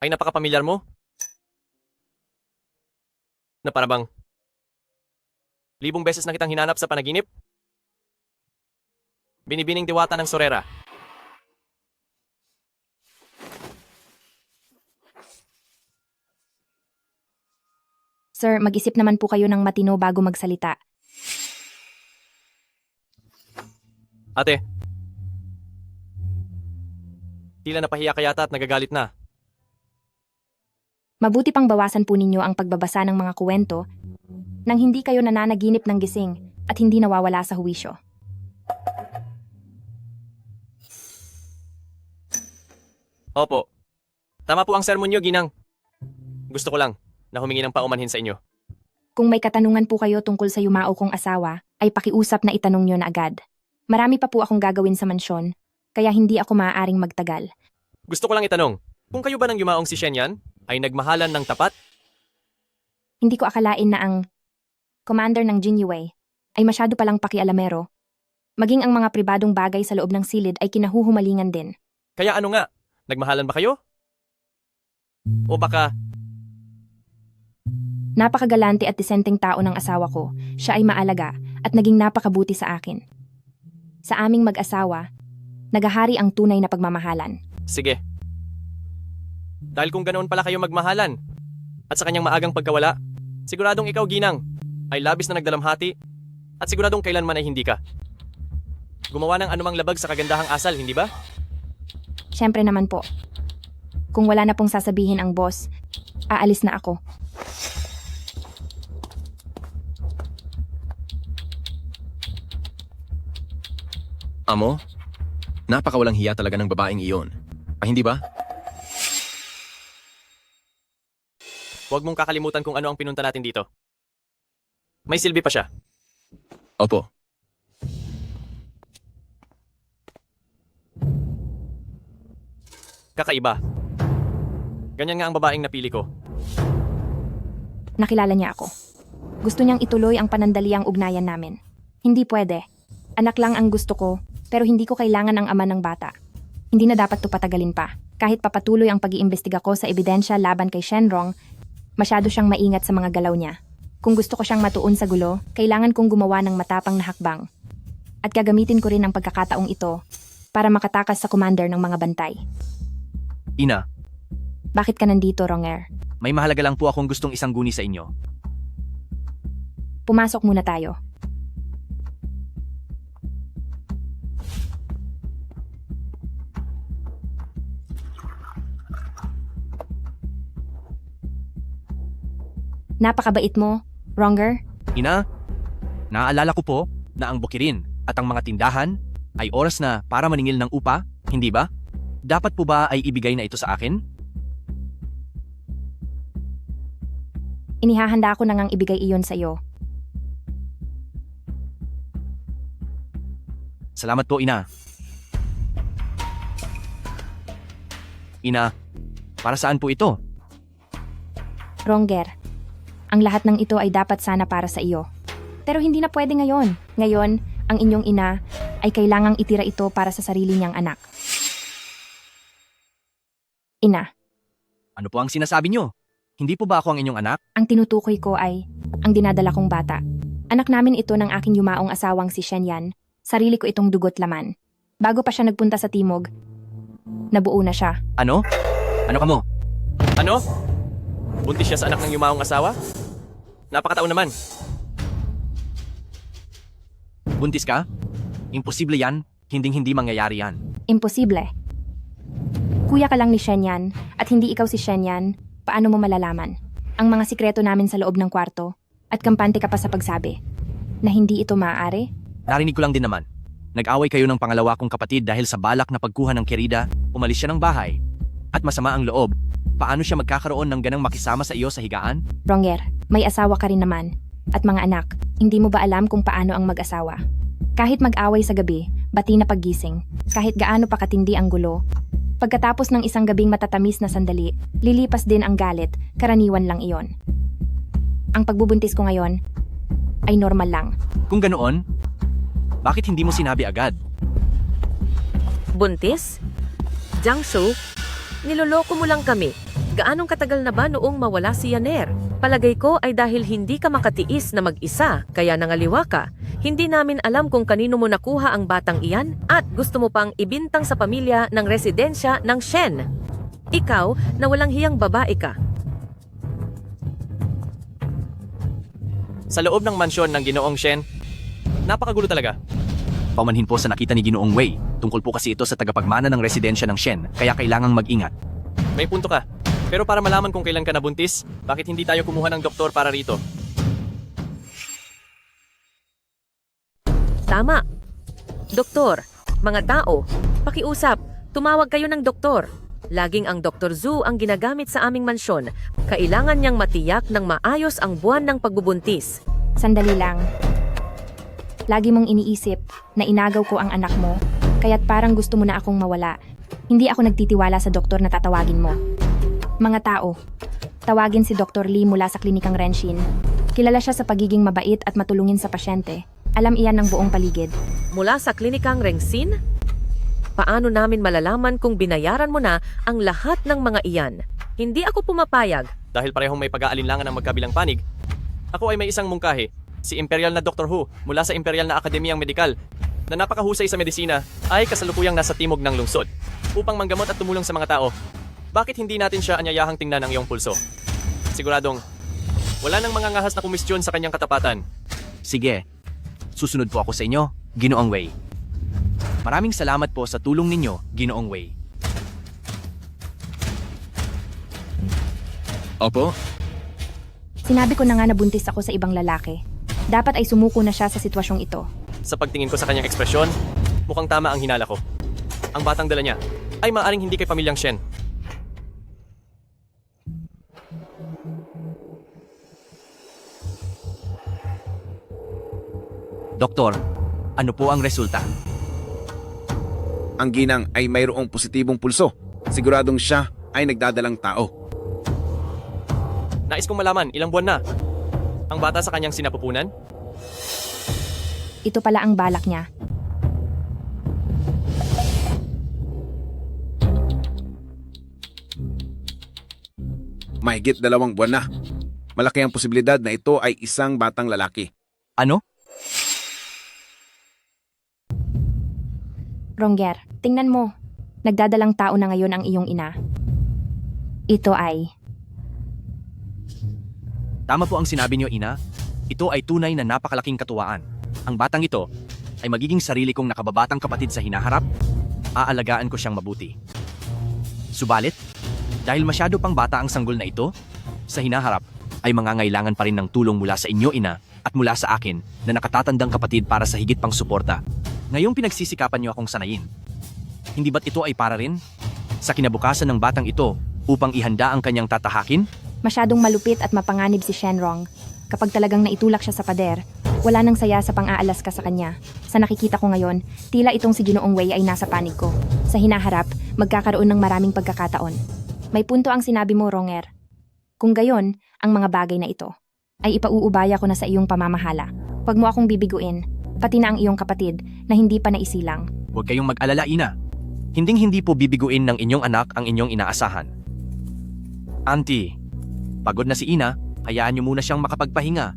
S9: Ay napakapamilyar mo. Na para bang 1,000 beses na kitang hinanap sa panaginip? Binibining diwata ng Sorera.
S1: Sir, mag-isip naman po kayo ng matino bago magsalita.
S9: Ate. Tila napahiya ka yata at nagagalit na.
S1: Mabuti pang bawasan po ninyo ang pagbabasa ng mga kuwento nang hindi kayo nananaginip ng gising at hindi nawawala sa huwisyo.
S9: Opo. Tama po ang sermon niyo, Ginang. Gusto ko lang na humingi ng paumanhin sa inyo.
S1: Kung may katanungan po kayo tungkol sa yumao kong asawa, ay pakiusap na itanong nyo na agad. Marami pa po akong gagawin sa mansyon, kaya hindi ako maaaring magtagal.
S9: Gusto ko lang itanong, kung kayo ba ng yumaong si Shenyan ay nagmahalan ng tapat?
S1: Hindi ko akalain na ang commander ng Jinyue ay masyado palang pakialamero. Maging ang mga pribadong bagay sa loob ng silid ay kinahuhumalingan din.
S9: Kaya ano nga, nagmahalan ba kayo? O baka,
S1: Napakagalante at disenteng tao ng asawa ko, siya ay maalaga at naging napakabuti sa akin. Sa aming mag-asawa, nagahari ang tunay na pagmamahalan.
S9: sige. Dahil kung ganoon pala kayo magmahalan, at sa kanyang maagang pagkawala, siguradong ikaw, Ginang, ay labis na nagdalamhati, at siguradong kailanman ay hindi ka. Gumawa ng anumang labag sa kagandahang asal, hindi ba?
S1: Siyempre naman po. Kung wala na pong sasabihin ang boss, aalis na ako.
S7: Amo, napakawalang hiya talaga ng babaeng iyon. Hindi ba?
S9: Huwag mong kakalimutan kung ano ang pinunta natin dito. May silbi pa siya.
S7: Opo.
S9: Kakaiba. Ganyan nga ang babaeng napili ko.
S1: Nakilala niya ako. Gusto niyang ituloy ang panandaliang ugnayan namin. Hindi pwede. Anak lang ang gusto ko, pero hindi ko kailangan ang ama ng bata. Hindi na dapat to patagalin pa. Kahit papatuloy ang pag-iimbestiga ko sa ebidensya laban kay Shenrong, masyado siyang maingat sa mga galaw niya. Kung gusto ko siyang matuon sa gulo, kailangan kong gumawa ng matapang na hakbang. At gagamitin ko rin ang pagkakataong ito para makatakas sa commander ng mga bantay.
S2: Ina,
S1: Bakit ka nandito, Ronger?
S2: may mahalaga lang po akong gustong isangguni sa inyo.
S1: Pumasok muna tayo. Napakabait mo, Ronger.
S2: Ina, naaalala ko po na ang bukirin at ang mga tindahan ay oras na para maningil ng upa, hindi ba? Dapat po ba ay ibigay na ito sa akin?
S1: Inihahanda ko na ngang ibigay iyon sa iyo.
S2: Salamat po, Ina. Ina, para saan po ito?
S1: Ronger, ang lahat ng ito ay dapat sana para sa iyo. Pero hindi na pwede ngayon. Ngayon, ang inyong ina ay kailangang itira ito para sa sarili niyang anak. Ina,
S2: Ano po ang sinasabi nyo? Hindi po ba ako ang inyong anak?
S1: ang tinutukoy ko ay ang dinadala kong bata. Anak namin ito ng aking yumaong asawang si Shenyan. Sarili ko itong dugot laman. Bago pa siya nagpunta sa timog, nabuo na siya.
S2: Ano? Ano ka mo?
S9: Ano? Buntis siya sa anak ng yumaong asawa? Napakataon naman.
S2: Buntis ka? Imposible yan. Hinding-hindi mangyayari yan.
S1: Imposible. Kuya ka lang ni Shenyan at hindi ikaw si Shenyan, paano mo malalaman? Ang mga sikreto namin sa loob ng kwarto at kampante ka pa sa pagsabi na hindi ito maaari?
S2: Narinig ko lang din naman. Nag-away kayo ng pangalawa kong kapatid dahil sa balak na pagkuha ng kerida, umalis siya ng bahay. At masama ang loob. Paano siya magkakaroon ng ganang makisama sa iyo sa higaan?
S1: Ronger, may asawa ka rin naman. At mga anak, hindi mo ba alam kung paano ang mag-asawa? Kahit mag-away sa gabi, bati na paggising, kahit gaano pa katindi ang gulo, pagkatapos ng isang gabing matatamis na sandali, lilipas din ang galit, karaniwan lang iyon. Ang pagbubuntis ko ngayon ay normal lang.
S2: Kung ganoon, bakit hindi mo sinabi agad?
S4: Buntis? Jiangsu, niloloko mo lang kami. Gaanong katagal na ba noong mawala si Yaner? Palagay ko ay dahil hindi ka makatiis na mag-isa, kaya nangaliwa ka. Hindi namin alam kung kanino mo nakuha ang batang iyan at gusto mo pang ibintang sa pamilya ng residensya ng Shen. Ikaw na walang hiyang babae ka.
S9: Sa loob ng mansyon ng Ginoong Shen, napakagulo talaga.
S2: Paumanhin po sa nakita ni Ginoong Wei. Tungkol po kasi ito sa tagapagmana ng residensya ng Shen, kaya kailangang mag-ingat.
S9: May punto ka. Pero para malaman kung kailan ka nabuntis, bakit hindi tayo kumuha ng doktor para rito?
S4: Tama. Doktor, mga tao, pakiusap, tumawag kayo ng doktor. Laging ang Dr. Zhu ang ginagamit sa aming mansyon. Kailangan niyang matiyak ng maayos ang buwan ng pagbubuntis.
S1: Sandali lang. Lagi mong iniisip na inagaw ko ang anak mo, kaya't parang gusto mo na akong mawala. Hindi ako nagtitiwala sa doktor na tatawagin mo. Mga tao, tawagin si Dr. Lee mula sa klinikang Renshin. Kilala siya sa pagiging mabait at matulungin sa pasyente. Alam iyan ng buong paligid.
S4: Mula sa klinikang Rengsin? Paano namin malalaman kung binayaran mo na ang lahat ng mga iyan? Hindi ako pumapayag.
S9: Dahil parehong may pag-aalinlangan ng magkabilang panig, ako ay may isang mungkahi, si Imperial na Dr. Hu mula sa Imperial na Akademiyang Medikal na napakahusay sa medisina ay kasalukuyang nasa timog ng lungsod upang manggamot at tumulong sa mga tao. Bakit hindi natin siya anyayahang tingnan ang iyong pulso? Siguradong wala nang mga ngahas na kumistyon sa kanyang katapatan.
S2: Sige, susunod po ako sa inyo, Ginoong Wei. Maraming salamat po sa tulong ninyo, Ginoong Wei.
S7: Opo,
S1: Sinabi ko na nga nabuntis ako sa ibang lalaki. Dapat ay sumuko na siya sa sitwasyong ito.
S9: Sa pagtingin ko sa kanyang ekspresyon, mukhang tama ang hinala ko. Ang batang dala niya ay maaring hindi kay pamilyang Shen.
S2: Doktor, ano po ang resulta?
S15: Ang ginang ay mayroong positibong pulso. Siguradong siya ay nagdadalang tao.
S9: Nais kong malaman, ilang buwan na ang bata sa kanyang sinapupunan?
S1: Ito pala ang balak niya.
S15: Mahigit 2 buwan na. Malaki ang posibilidad na ito ay isang batang lalaki.
S2: Ano?
S1: Ronger, tingnan mo. Nagdadalang tao na ngayon ang iyong ina. Ito ay...
S2: Tama po ang sinabi niyo, Ina. Ito ay tunay na napakalaking katuwaan. Ang batang ito ay magiging sarili kong nakababatang kapatid sa hinaharap. Aalagaan ko siyang mabuti. Subalit, dahil masyado pang bata ang sanggol na ito, sa hinaharap ay mangangailangan pa rin ng tulong mula sa inyo, Ina, at mula sa akin na nakatatandang kapatid para sa higit pang suporta. Ngayong pinagsisikapan niyo akong sanayin. Hindi ba't ito ay para rin sa kinabukasan ng batang ito upang ihanda ang kanyang tatahakin?
S1: Masyadong malupit at mapanganib si Shenrong. Kapag talagang naitulak siya sa pader, wala nang saya sa pang-aalas ka sa kanya. Sa nakikita ko ngayon, tila itong si Ginoong Wei ay nasa panig ko. Sa hinaharap, magkakaroon ng maraming pagkakataon. May punto ang sinabi mo, Ronger. Kung gayon, ang mga bagay na ito ay ipauubaya ko na sa iyong pamamahala. Huwag mo akong bibiguin, pati na ang iyong kapatid na hindi pa naisilang.
S2: Huwag kayong mag-alala, Ina. Hinding-hindi po bibiguin ng inyong anak ang inyong inaasahan. Auntie, pagod na si Ina, hayaan niyo muna siyang makapagpahinga.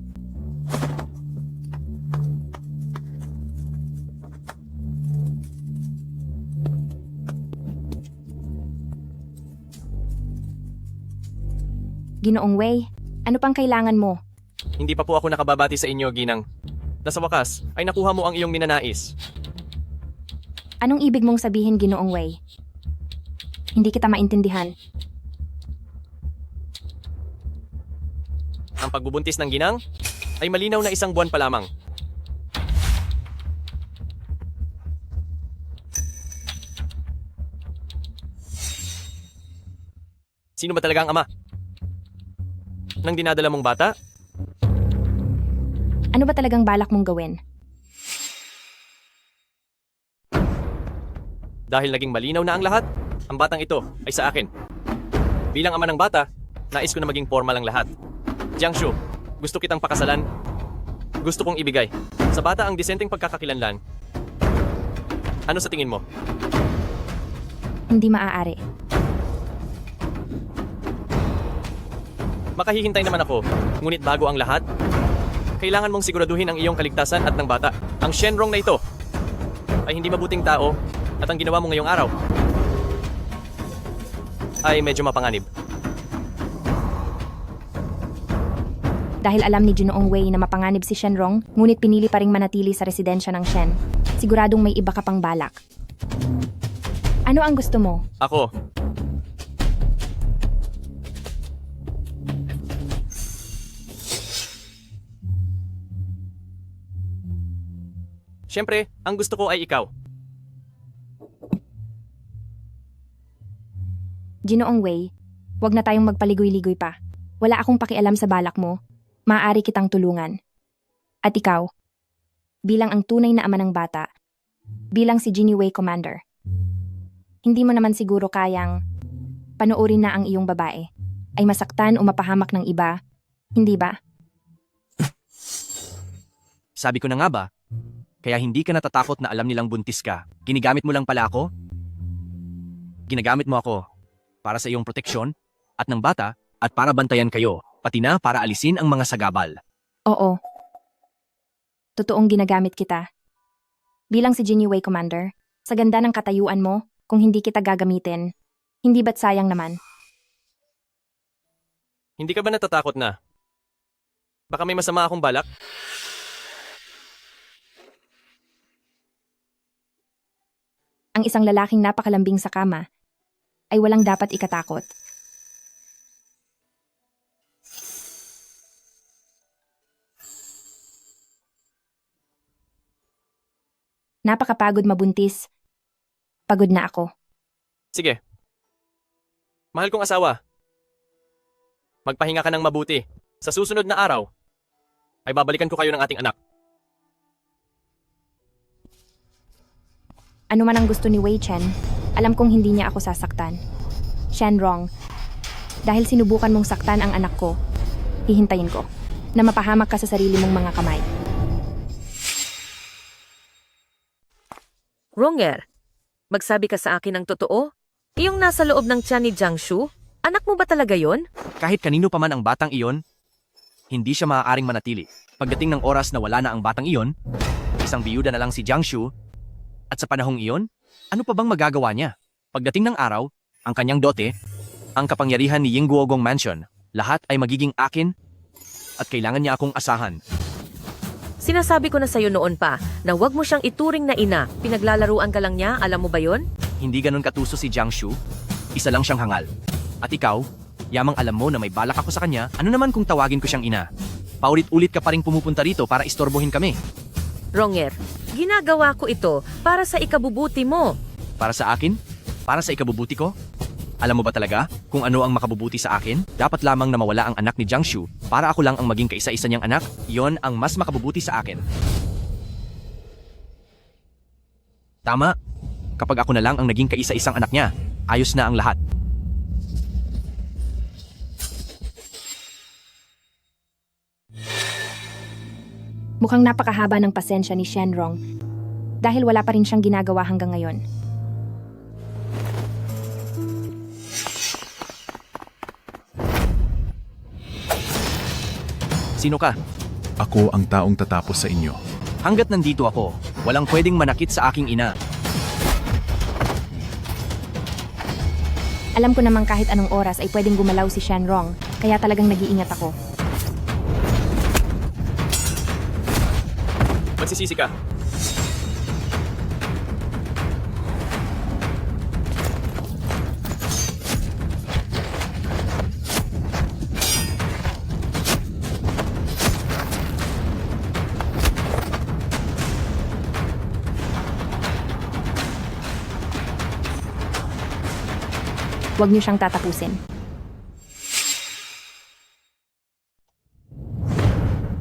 S1: Ginoong Wei, ano pang kailangan mo?
S9: Hindi pa po ako nakababati sa inyo, Ginang. Nasa wakas, ay nakuha mo ang iyong ninanais.
S1: Anong ibig mong sabihin, Ginoong Wei? Hindi kita maintindihan.
S9: Ang pagbubuntis ng ginang ay malinaw na 1 buwan pa lamang. Sino ba talaga ang ama? Nang dinadala mong bata?
S1: Ano ba talagang balak mong gawin?
S9: Dahil naging malinaw na ang lahat, ang batang ito ay sa akin. Bilang ama ng bata, nais ko na maging formal ang lahat. Jiangshu, gusto kitang pakasalan. Gusto kong ibigay sa bata ang disenteng pagkakakilanlan. Ano sa tingin mo?
S1: Hindi maaari.
S9: Makahihintay naman ako, ngunit bago ang lahat, kailangan mong siguraduhin ang iyong kaligtasan at ng bata. Ang Shenrong na ito ay hindi mabuting tao at ang ginawa mo ngayong araw ay medyo mapanganib.
S1: Dahil alam ni Junoong Wei na mapanganib si Shenrong, ngunit pinili pa ring manatili sa residensya ng Shen. Siguradong may iba ka pang balak. Ano ang gusto mo?
S9: Ako. Siyempre, ang gusto ko ay ikaw.
S1: Junoong Wei, wag na tayong magpaligoy-ligoy pa. Wala akong pakialam sa balak mo. Maaari kitang tulungan. At ikaw, bilang ang tunay na ama ng bata, bilang si Jinny Wei Commander, hindi mo naman siguro kayang panoorin na ang iyong babae ay masaktan o mapahamak ng iba, hindi ba?
S2: Sabi ko na nga ba? Kaya hindi ka natatakot na alam nilang buntis ka. Ginigamit mo lang pala ako? Ginagamit mo ako para sa iyong proteksyon at ng bata at para bantayan kayo, pati na para alisin ang mga sagabal.
S1: Oo. Totoong ginagamit kita. Bilang si Jinny Wei Commander, sa ganda ng katayuan mo, kung hindi kita gagamitin, hindi ba't sayang naman?
S9: Hindi ka ba natatakot na? Baka may masama akong balak?
S1: Ang isang lalaking napakalambing sa kama ay walang dapat ikatakot. Napakapagod mabuntis. Pagod na ako.
S9: Sige. Mahal kong asawa. Magpahinga ka ng mabuti. Sa susunod na araw, ay babalikan ko kayo ng ating anak.
S1: Ano man ang gusto ni Wei Chen, alam kong hindi niya ako sasaktan. Shenrong, dahil sinubukan mong saktan ang anak ko, hihintayin ko na mapahamak ka sa sarili mong mga kamay.
S4: Ronger, magsabi ka sa akin ng totoo? Iyong nasa loob ng tiyan ni Jiangshu? Anak mo ba talaga yon?
S2: Kahit kanino pa man ang batang iyon, hindi siya maaaring manatili. Pagdating ng oras na wala na ang batang iyon, isang biyuda na lang si Jiangshu. At sa panahong iyon, ano pa bang magagawa niya? Pagdating ng araw, ang kanyang dote, ang kapangyarihan ni Yingguogong Mansion, lahat ay magiging akin at kailangan niya akong asahan.
S4: Sinasabi ko na sa'yo noon pa na huwag mo siyang ituring na ina. Pinaglalaruan ka lang niya, alam mo ba yon?
S2: Hindi ganun katuso si Jiangshu, isa lang siyang hangal. At ikaw, yamang alam mo na may balak ako sa kanya, ano naman kung tawagin ko siyang ina? Paulit-ulit ka pa rin pumupunta rito para istorbohin kami.
S4: Ronger, ginagawa ko ito para sa ikabubuti mo.
S2: Para sa akin? Para sa ikabubuti ko? Alam mo ba talaga kung ano ang makabubuti sa akin? Dapat lamang na mawala ang anak ni Jiangshu para ako lang ang maging kaisa-isa niyang anak. Iyon ang mas makabubuti sa akin. Tama. Kapag ako na lang ang naging kaisa-isang anak niya, ayos na ang lahat.
S1: Mukhang napakahaba ng pasensya ni Shenrong dahil wala pa rin siyang ginagawa hanggang ngayon.
S2: Sino ka?
S16: Ako ang taong tatapos sa inyo.
S2: Hanggat nandito ako, walang pwedeng manakit sa aking ina.
S1: Alam ko namang kahit anong oras ay pwedeng gumalaw si Shenrong, kaya talagang nag-iingat ako.
S9: Magsisisi ka.
S1: Huwag niyo siyang tatapusin.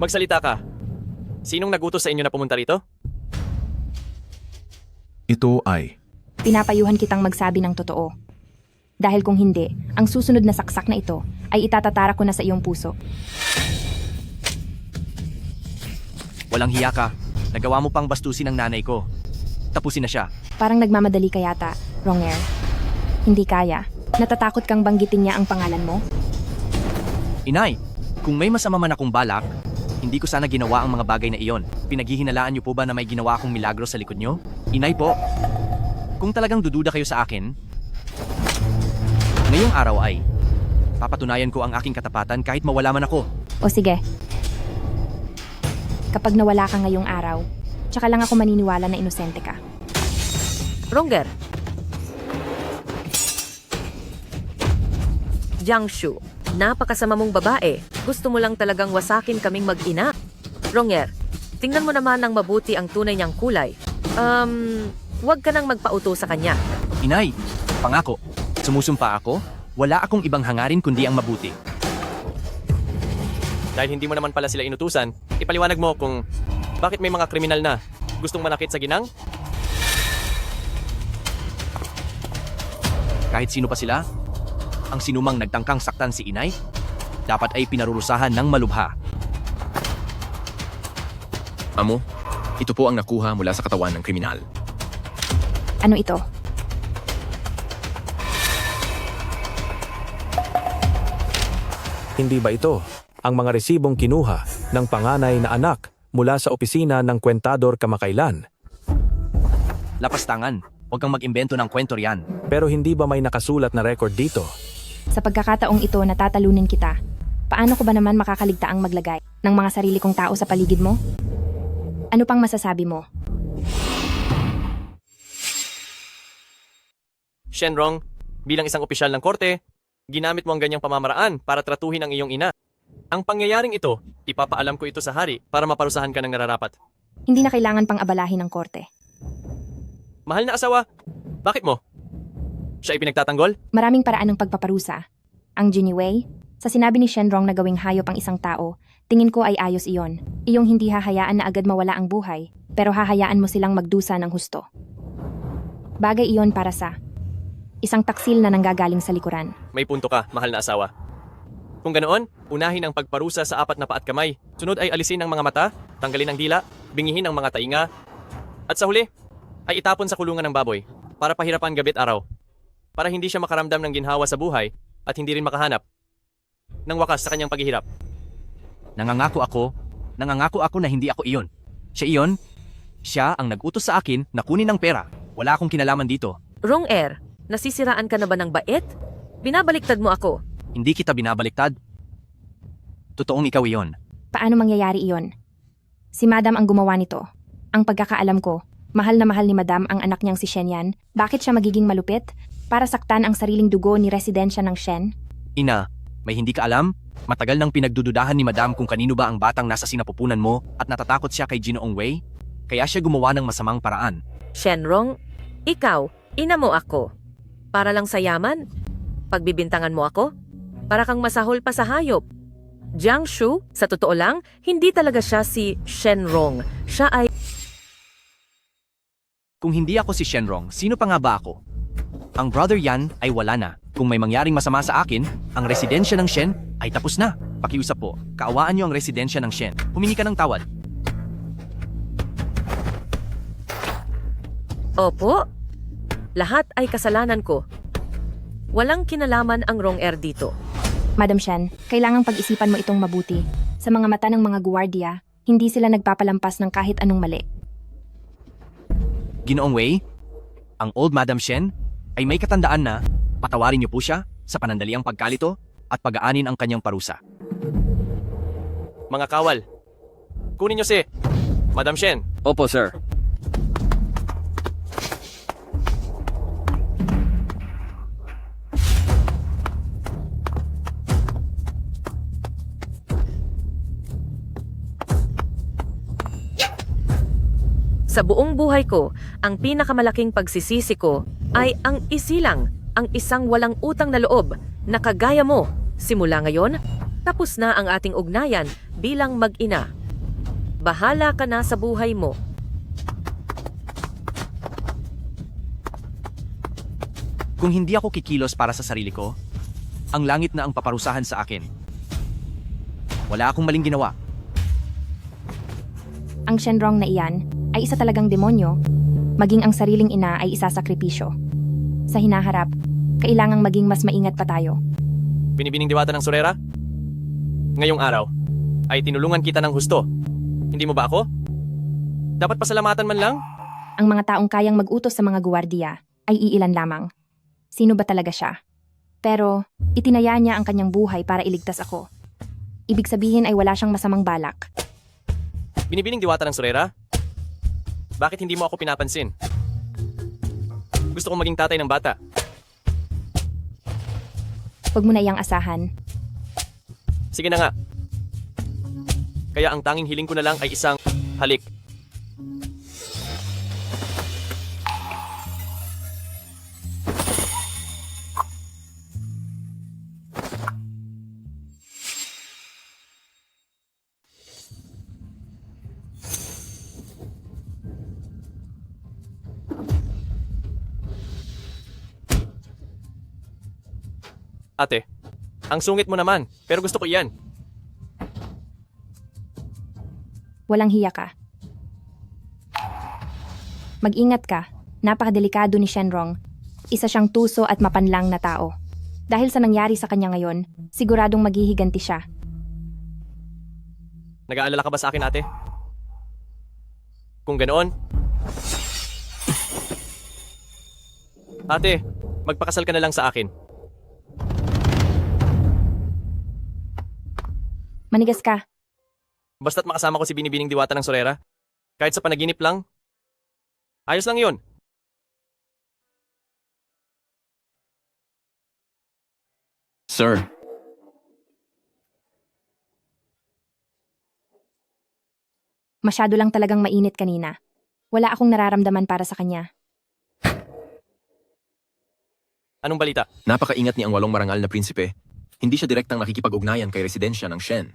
S9: Magsalita ka. Sinong nagutos sa inyo na pumunta rito?
S16: Ito ay
S1: Pinapayuhan kitang magsabi ng totoo. Dahil kung hindi, ang susunod na saksak na ito ay itatatara ko na sa iyong puso.
S2: Walang hiya ka. Nagawa mo pang bastusin ang nanay ko. Tapusin na siya.
S1: Parang nagmamadali ka yata, Ronger. Hindi kaya. Natatakot kang banggitin niya ang pangalan mo?
S2: Inay, kung may masama man akong balak, hindi ko sana ginawa ang mga bagay na iyon. Pinaghihinalaan niyo po ba na may ginawa akong milagro sa likod niyo? Inay po, kung talagang dududa kayo sa akin, ngayong araw ay papatunayan ko ang aking katapatan kahit mawala man ako.
S1: O sige, Kapag nawala ka ngayong araw, tsaka lang ako maniniwala na inosente ka.
S4: Ronger. Jiangshu, napakasama mong babae. Gusto mo lang talagang wasakin kaming mag-ina. Ronger, tingnan mo naman ng mabuti ang tunay niyang kulay. Huwag ka nang magpauto sa kanya.
S2: Inay, pangako, sumusumpa ako, wala akong ibang hangarin kundi ang mabuti.
S9: Dahil hindi mo naman pala sila inutusan, ipaliwanag mo kung bakit may mga kriminal na gustong manakit sa ginang?
S2: Kahit sino pa sila, ang sinumang nagtangkang saktan si inay, dapat ay pinarurusahan ng malubha.
S7: Amo, ito po ang nakuha mula sa katawan ng kriminal.
S1: Ano ito?
S17: Hindi ba ito ang mga resibong kinuha ng panganay na anak mula sa opisina ng kwentador kamakailan?
S2: Lapastangan, huwag kang mag-imbento ng kwento riyan.
S17: Pero hindi ba may nakasulat na record dito?
S1: Sa pagkakataong ito natatalunin kita, paano ko ba naman makakaligtaang maglagay ng mga sarili kong tao sa paligid mo? Ano pang masasabi mo?
S9: Shenrong, bilang isang opisyal ng korte, ginamit mo ang ganyang pamamaraan para tratuhin ang iyong ina. Ang pangyayaring ito, ipapaalam ko ito sa hari para maparusahan ka ng nararapat.
S1: Hindi na kailangan pang abalahin ng korte.
S9: Mahal na asawa, bakit mo? Siya ipinagtatanggol?
S1: Maraming paraan ng pagpaparusa. Ang Jiniwei, sa sinabi ni Shenrong na gawing hayop ang isang tao, tingin ko ay ayos iyon. Iyong hindi hahayaan na agad mawala ang buhay, pero hahayaan mo silang magdusa ng husto. Bagay iyon para sa isang taksil na nanggagaling sa likuran.
S9: May punto ka, mahal na asawa. Kung ganoon, unahin ang pagparusa sa 4 na paa at kamay. Sunod ay alisin ang mga mata, tanggalin ang dila, bingihin ang mga tainga, at sa huli, ay itapon sa kulungan ng baboy para pahirapan gabi't araw. Para hindi siya makaramdam ng ginhawa sa buhay at hindi rin makahanap ng wakas sa kanyang paghihirap.
S2: Nangangako ako na hindi ako iyon. Siya ang nag-utos sa akin na kunin ang pera. Wala akong kinalaman dito.
S4: Ronger, nasisiraan ka na ba ng bait? Binabaliktad mo ako.
S2: Hindi kita binabaliktad. Totoong ikaw iyon.
S1: Paano mangyayari iyon? Si Madam ang gumawa nito. Ang pagkakaalam ko, mahal na mahal ni Madam ang anak niyang si Shenyan. Bakit siya magiging malupit? Para saktan ang sariling dugo ni residensya ng Shen?
S2: Ina, may hindi ka alam? Matagal nang pinagdududahan ni Madam kung kanino ba ang batang nasa sinapupunan mo at natatakot siya kay Ginoong Wei? Kaya siya gumawa ng masamang paraan.
S4: Shenrong, ikaw, ina mo ako. Para lang sa yaman? Pagbibintangan mo ako? Para kang masahol pa sa hayop. Jiangshu, sa totoo lang, hindi talaga siya si Shenrong. Siya ay...
S2: Kung hindi ako si Shenrong, sino pa nga ba ako? Ang brother Yan ay wala na. Kung may mangyaring masama sa akin, ang residensya ng Shen ay tapos na. Pakiusap po, kaawaan niyo ang residensya ng Shen. Humingi ka ng tawad.
S4: Opo, lahat ay kasalanan ko. Walang kinalaman ang Ronger dito.
S1: Madam Shen, kailangang pag-isipan mo itong mabuti. Sa mga mata ng mga guwardiya, hindi sila nagpapalampas ng kahit anong mali.
S2: Ginoong Wei, ang old Madam Shen ay may katandaan na patawarin niyo po siya sa panandaliang pagkalito at pag-aanin ang kanyang parusa.
S9: Mga kawal, kunin niyo si Madam Shen.
S18: Opo, sir.
S4: Sa buong buhay ko, ang pinakamalaking pagsisisi ko ay ang isilang, ang isang walang utang na loob na kagaya mo. Simula ngayon, tapos na ang ating ugnayan bilang mag-ina. Bahala ka na sa buhay mo.
S2: Kung hindi ako kikilos para sa sarili ko, ang langit na ang paparusahan sa akin. Wala akong maling ginawa.
S1: Ang Shenrong na iyan ay isa talagang demonyo, maging ang sariling ina ay isasakripisyo. Sa hinaharap, kailangang maging mas maingat pa tayo.
S9: Binibining diwata ng Sorera? Ngayong araw, ay tinulungan kita ng husto. Hindi mo ba ako? Dapat pasalamatan man lang?
S1: Ang mga taong kayang mag-utos sa mga guwardiya ay iilan lamang. Sino ba talaga siya? Pero, itinaya niya ang kanyang buhay para iligtas ako. Ibig sabihin ay wala siyang masamang balak.
S9: Binibining diwata ng Sorera? Bakit hindi mo ako pinapansin? Gusto kong maging tatay ng bata.
S1: Huwag mo na iyang asahan.
S9: Sige na nga. Kaya ang tanging hiling ko na lang ay isang halik. Ate, ang sungit mo naman, pero gusto ko iyan.
S1: Walang hiya ka. Mag-ingat ka. Napakadelikado ni Shenrong. Isa siyang tuso at mapanlang na tao. Dahil sa nangyari sa kanya ngayon, siguradong maghihiganti siya.
S9: Nag-aalala ka ba sa akin, ate? Kung ganoon... Ate, magpakasal ka na lang sa akin.
S1: Manigas ka.
S9: Basta't makasama ko si Binibining Diwata ng Sorera. Kahit sa panaginip lang. Ayos lang yun.
S7: Sir,
S1: Masyado lang talagang mainit kanina. Wala akong nararamdaman para sa kanya.
S9: Anong balita?
S7: napakaingat ni ang walong marangal na prinsipe. Hindi siya direktang nakikipag-ugnayan kay residensya ng Shen.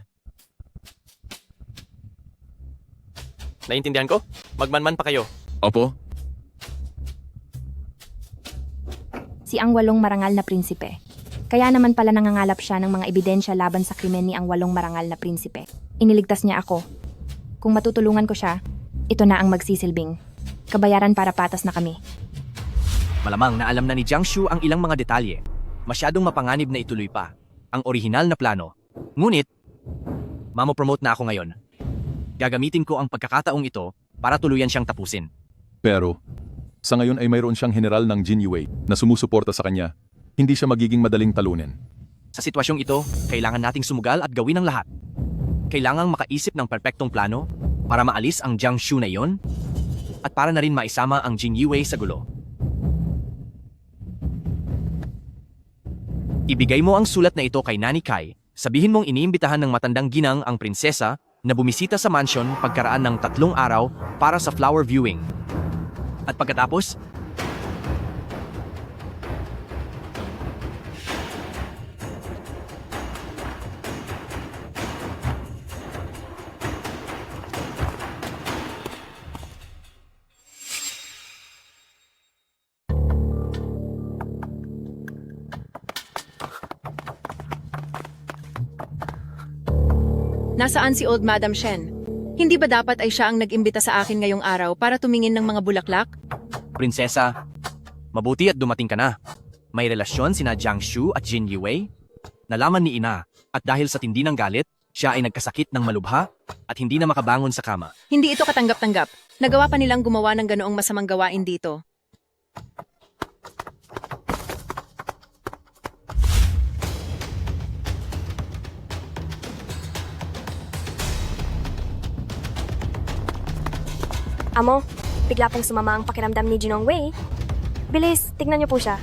S9: Naintindihan ko? Magmanman pa kayo.
S7: Opo,
S1: Si ang walong marangal na prinsipe. Kaya naman pala nangangalap siya ng mga ebidensya laban sa krimen ni ang walong marangal na prinsipe. Iniligtas niya ako. Kung matutulungan ko siya, ito na ang magsisilbing. Kabayaran para patas na kami.
S2: Malamang na alam na ni Jiangshu ang ilang mga detalye. Masyadong mapanganib na ituloy pa ang orihinal na plano. Ngunit, mamo-promote na ako ngayon. Gagamitin ko ang pagkakataong ito para tuluyan siyang tapusin.
S16: Pero, sa ngayon ay mayroon siyang general ng Jin Yue na sumusuporta sa kanya. Hindi siya magiging madaling talunin.
S2: Sa sitwasyong ito, kailangan nating sumugal at gawin ang lahat. Kailangang makaisip ng perpektong plano para maalis ang Jiangshu na iyon at para na rin maisama ang Jin Yue sa gulo. Ibigay mo ang sulat na ito kay Nani Kai. Sabihin mong iniimbitahan ng matandang ginang ang prinsesa na bumisita sa mansion pagkaraan ng 3 araw para sa flower viewing. At pagkatapos,
S12: Nasaan si Old Madam Shen? Hindi ba dapat ay siya ang nag-imbita sa akin ngayong araw para tumingin ng mga bulaklak?
S2: prinsesa, mabuti at dumating ka na. May relasyon sina Jiangshu at Jin Yue. Nalaman ni ina at dahil sa tindi ng galit, siya ay nagkasakit ng malubha at hindi na makabangon sa kama.
S12: Hindi ito katanggap-tanggap. Nagawa pa nilang gumawa ng ganoong masamang gawain dito.
S5: Amo, bigla pong sumama ang pakiramdam ni Jinong Wei. Bilis, tignan niyo po siya.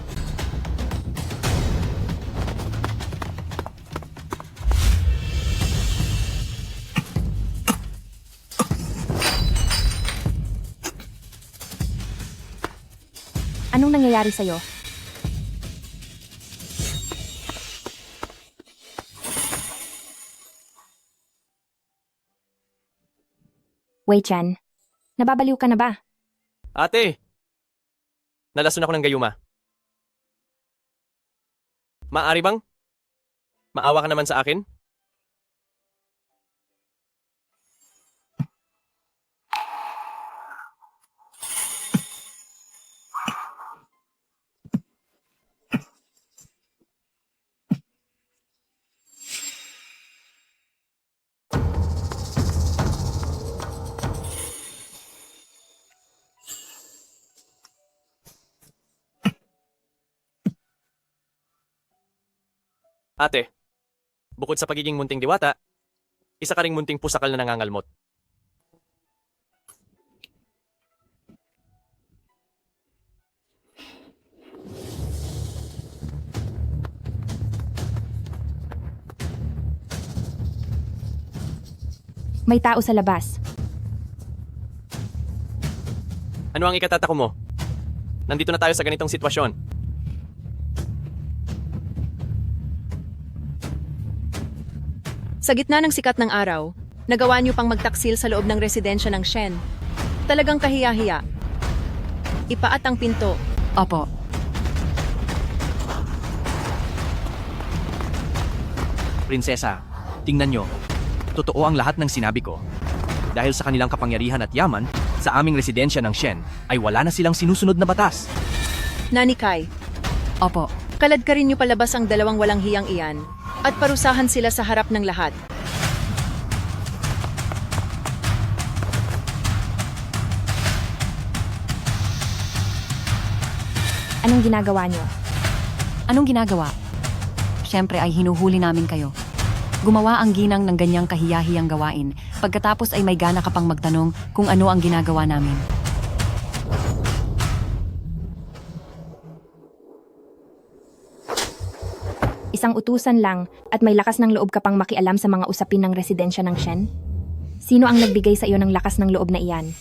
S1: Anong nangyayari sa'yo? Wei Chan, nababaliw ka na ba?
S9: Ate! Nalason ako ng gayuma. Maaari bang? Maawa ka naman sa akin? Ate, bukod sa pagiging munting diwata, isa ka ring munting pusakal na nangangalmot.
S1: May tao sa labas.
S9: Ano ang ikatatako mo? Nandito na tayo sa ganitong sitwasyon.
S12: Sa gitna ng sikat ng araw, nagawa niyo pang magtaksil sa loob ng residensya ng Shen. Talagang kahiya-hiya. Ipaat ang pinto.
S11: Opo.
S2: Prinsesa, tingnan nyo. Totoo ang lahat ng sinabi ko. Dahil sa kanilang kapangyarihan at yaman, sa aming residensya ng Shen ay wala na silang sinusunod na batas.
S12: Nani Kai,
S11: Opo.
S12: kalad ka rin niyo palabas ang dalawang walang hiyang iyan at parusahan sila sa harap ng lahat.
S1: Anong ginagawa niyo?
S11: Anong ginagawa? Siyempre ay hinuhuli namin kayo. Gumawa ang ginang ng ganyang kahiyahiyang gawain. Pagkatapos ay may gana ka pang magtanong kung ano ang ginagawa namin.
S1: Isang utusan lang at may lakas ng loob ka pang makialam sa mga usapin ng residensya ng Shen? Sino ang nagbigay sa iyo ng lakas ng loob na iyan?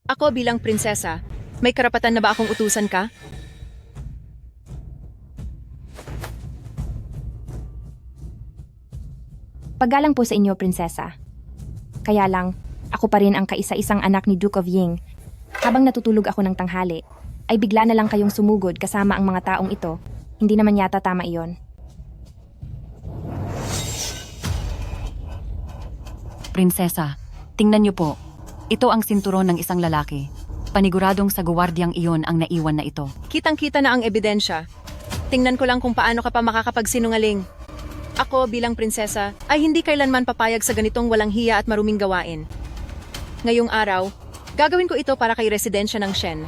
S12: Ako bilang prinsesa, may karapatan na ba akong utusan ka?
S1: Paggalang po sa inyo, prinsesa. Kaya lang, ako pa rin ang kaisa-isang anak ni Duke of Ying. Habang natutulog ako ng tanghali, ay bigla na lang kayong sumugod kasama ang mga taong ito. Hindi naman yata tama iyon.
S11: Prinsesa, tingnan niyo po. Ito ang sinturon ng isang lalaki. Paniguradong sa guwardyang iyon ang naiwan na ito.
S12: Kitang-kita na ang ebidensya. Tingnan ko lang kung paano ka pa makakapagsinungaling. Ako bilang prinsesa ay hindi kailanman papayag sa ganitong walang hiya at maruming gawain. Ngayong araw, gagawin ko ito para kay residensya ng Shen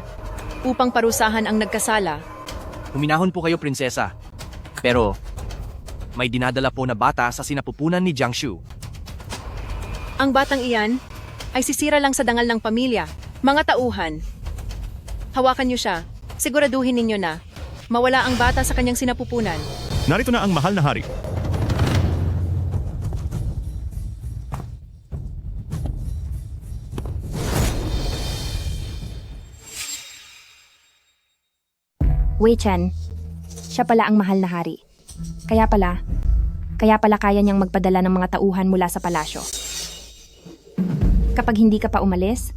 S12: upang parusahan ang nagkasala.
S2: Huminahon po kayo, prinsesa. Pero, may dinadala po na bata sa sinapupunan ni Jiangshu.
S12: Ang batang iyan ay sisira lang sa dangal ng pamilya, mga tauhan. Hawakan niyo siya. Siguraduhin ninyo na mawala ang bata sa kanyang sinapupunan.
S18: Narito na ang mahal na hari.
S1: Wei Chen, siya pala ang mahal na hari. Kaya pala kaya niyang magpadala ng mga tauhan mula sa palasyo. Kapag hindi ka pa umalis,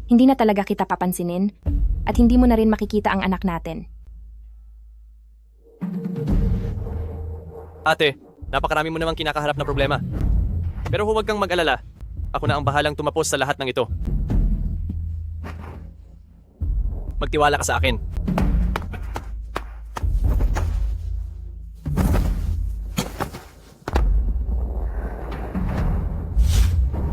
S1: hindi na talaga kita papansinin at hindi mo na rin makikita ang anak natin.
S9: Ate, napakarami mo namang kinakaharap na problema. Pero huwag kang mag-alala. Ako na ang bahalang tumapos sa lahat ng ito. Magtiwala ka sa akin.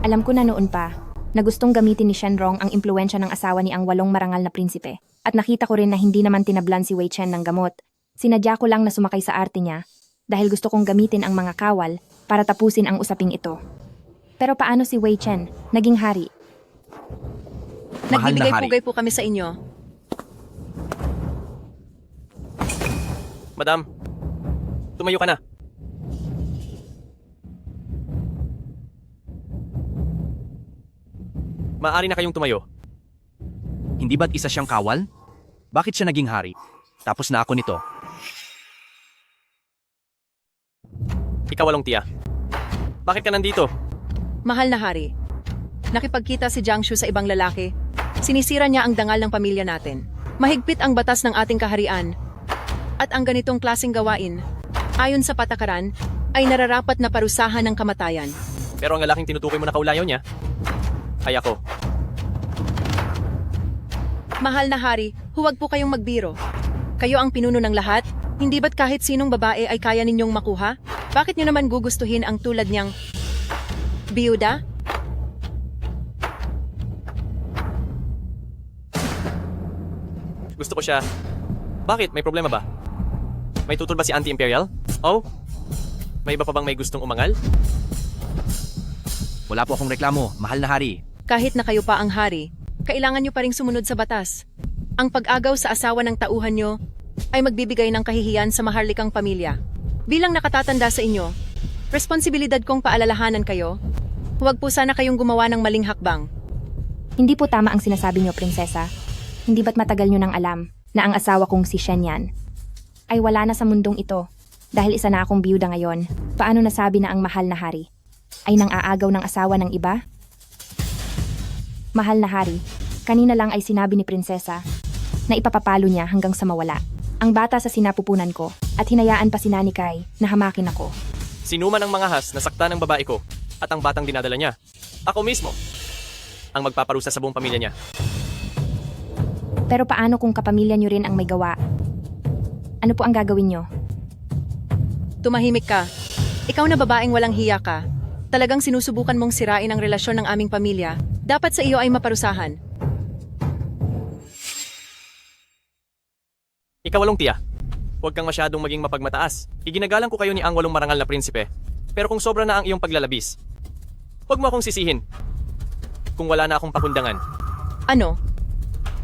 S1: Alam ko na noon pa na gustong gamitin ni Shenrong ang impluensya ng asawa ni ang 8 marangal na prinsipe. At nakita ko rin na hindi naman tinablan si Wei Chen ng gamot. Sinadya ko lang na sumakay sa arte niya dahil gusto kong gamitin ang mga kawal para tapusin ang usaping ito. Pero paano si Wei Chen naging hari?
S2: Mahal na hari.
S12: Nagbibigay-pugay po kami sa inyo.
S9: Madam, tumayo ka na. Maaari na kayong tumayo.
S2: Hindi ba't isa siyang kawal? Bakit siya naging hari? Tapos na ako nito.
S9: Ikaw, Walong Tia. Bakit ka nandito?
S12: Mahal na hari, nakipagkita si Jiangshu sa ibang lalaki. Sinisira niya ang dangal ng pamilya natin. Mahigpit ang batas ng ating kaharian. At ang ganitong klaseng gawain, ayon sa patakaran, ay nararapat na parusahan ng kamatayan.
S9: Pero ang lalaking tinutukoy mo na kaulayaw niya, ay ako.
S12: Mahal na hari, huwag po kayong magbiro. Kayo ang pinuno ng lahat, hindi ba't kahit sinong babae ay kaya ninyong makuha? Bakit niyo naman gugustuhin ang tulad niyang biyuda?
S9: Gusto ko siya. Bakit? May problema ba? May tutol ba si Anti-Imperial? Oh? May iba pa bang may gustong umangal?
S2: Wala po akong reklamo, mahal na hari.
S12: Kahit na kayo pa ang hari, kailangan nyo pa ring sumunod sa batas. Ang pag-agaw sa asawa ng tauhan nyo ay magbibigay ng kahihiyan sa maharlikang pamilya. Bilang nakatatanda sa inyo, Responsibilidad kong paalalahanan kayo. Huwag po sana kayong gumawa ng maling hakbang.
S1: Hindi po tama ang sinasabi niyo, prinsesa. Hindi ba't matagal niyo nang alam na ang asawa kong si Shenyan ay wala na sa mundong ito dahil isa na akong biyuda ngayon? Paano nasabi na ang mahal na hari ay nang aagaw ng asawa ng iba? Mahal na hari, kanina lang ay sinabi ni prinsesa na ipapapalo niya hanggang sa mawala ang bata sa sinapupunan ko at hinayaan pa si Nani Kai na hamakin ako.
S9: Sinuman ang mga has na sakta ng babae ko at ang batang dinadala niya. Ako mismo ang magpaparusa sa buong pamilya niya.
S1: Pero paano kung kapamilya niyo rin ang may gawa? Ano po ang gagawin niyo?
S12: Tumahimik ka. Ikaw na babaeng walang hiya ka. Talagang sinusubukan mong sirain ang relasyon ng aming pamilya. Dapat sa iyo ay maparusahan.
S9: Ikawalong tiya, huwag kang masyadong maging mapagmataas. Iginagalang ko kayo ni ang walong marangal na prinsipe. Pero kung sobra na ang iyong paglalabis, huwag mo akong sisihin kung wala na akong pakundangan.
S12: Ano?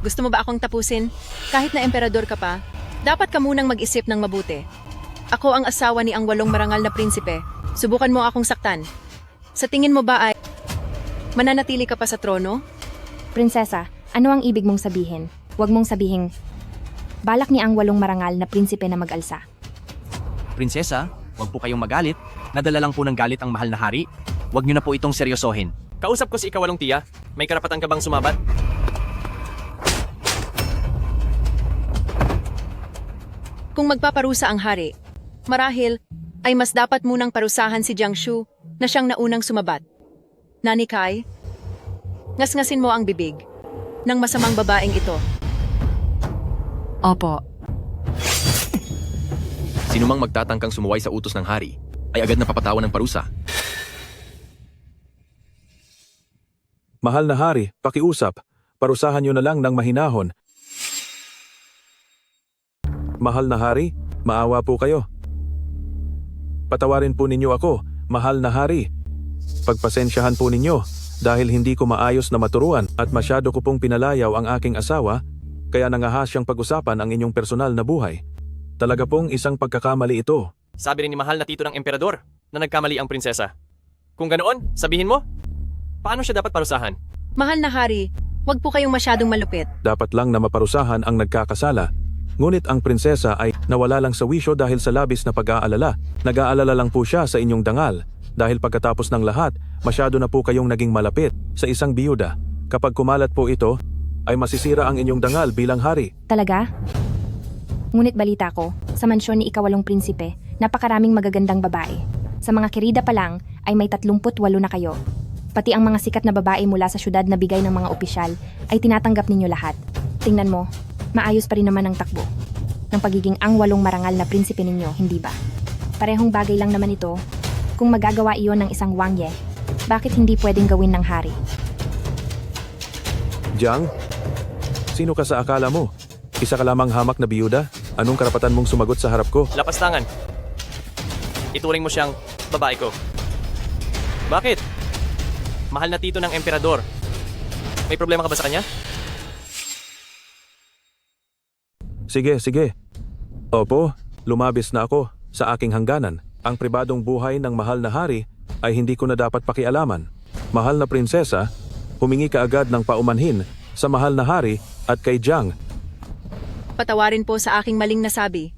S12: Gusto mo ba akong tapusin? Kahit na emperador ka pa, dapat ka munang mag-isip ng mabuti. Ako ang asawa ni ang walong marangal na prinsipe. Subukan mo akong saktan. Sa tingin mo ba ay mananatili ka pa sa trono?
S1: Prinsesa, ano ang ibig mong sabihin? Huwag mong sabihin balak ni ang walong marangal na prinsipe na mag-alsa.
S2: Prinsesa, huwag po kayong magalit. Nadala lang po ng galit ang mahal na hari. Huwag niyo na po itong seryosohin.
S9: Kausap ko si ikawalong tiya. May karapatan ka bang sumabat?
S12: Kung magpaparusa ang hari, marahil ay mas dapat munang parusahan si Jiang Shu na siyang naunang sumabat. Nani Kai, ngasngasin mo ang bibig ng masamang babaeng ito.
S11: Opo.
S7: Sinumang magtatangkang sumuway sa utos ng hari ay agad na papatawan ng parusa.
S17: Mahal na hari, pakiusap. Parusahan niyo na lang ng mahinahon. Mahal na hari, maawa po kayo. Patawarin po ninyo ako, mahal na hari. Pagpasensyahan po ninyo dahil hindi ko maayos na maturuan at masyado ko pong pinalayaw ang aking asawa, kaya nangahas siyang pag-usapan ang inyong personal na buhay. Talaga pong isang pagkakamali ito.
S9: Sabi rin ni mahal na tito ng emperador na nagkamali ang prinsesa. Kung ganoon, sabihin mo, paano siya dapat parusahan?
S12: Mahal na hari, huwag po kayong masyadong malupit.
S17: Dapat lang na maparusahan ang nagkakasala. Ngunit ang prinsesa ay nawala lang sa wisyo dahil sa labis na pag-aalala. Nag-aalala lang po siya sa inyong dangal. Dahil pagkatapos ng lahat, masyado na po kayong naging malapit sa isang biyuda. Kapag kumalat po ito, ay masisira ang inyong dangal bilang hari.
S1: Talaga? Ngunit balita ko, sa mansyon ni ikawalong prinsipe, napakaraming magagandang babae. Sa mga kirida pa lang, ay may 38 na kayo. Pati ang mga sikat na babae mula sa syudad na bigay ng mga opisyal, ay tinatanggap ninyo lahat. Tingnan mo, maayos pa rin naman ang takbo ng pagiging ang walong marangal na prinsipe ninyo, hindi ba? Parehong bagay lang naman ito. Kung magagawa iyon ng isang wangye, bakit hindi pwedeng gawin ng hari?
S17: Jiang, sino ka sa akala mo? Isa ka lamang hamak na biyuda? Anong karapatan mong sumagot sa harap ko?
S9: Lapastangan. Ituring mo siyang babae ko. Bakit? Mahal na tito ng emperador. May problema ka ba sa kanya?
S17: Sige. Opo, lumabis na ako sa aking hangganan. Ang pribadong buhay ng mahal na hari ay hindi ko na dapat pakialaman. Mahal na prinsesa, humingi ka agad ng paumanhin sa mahal na hari at kay Jiang.
S12: Patawarin po sa aking maling nasabi.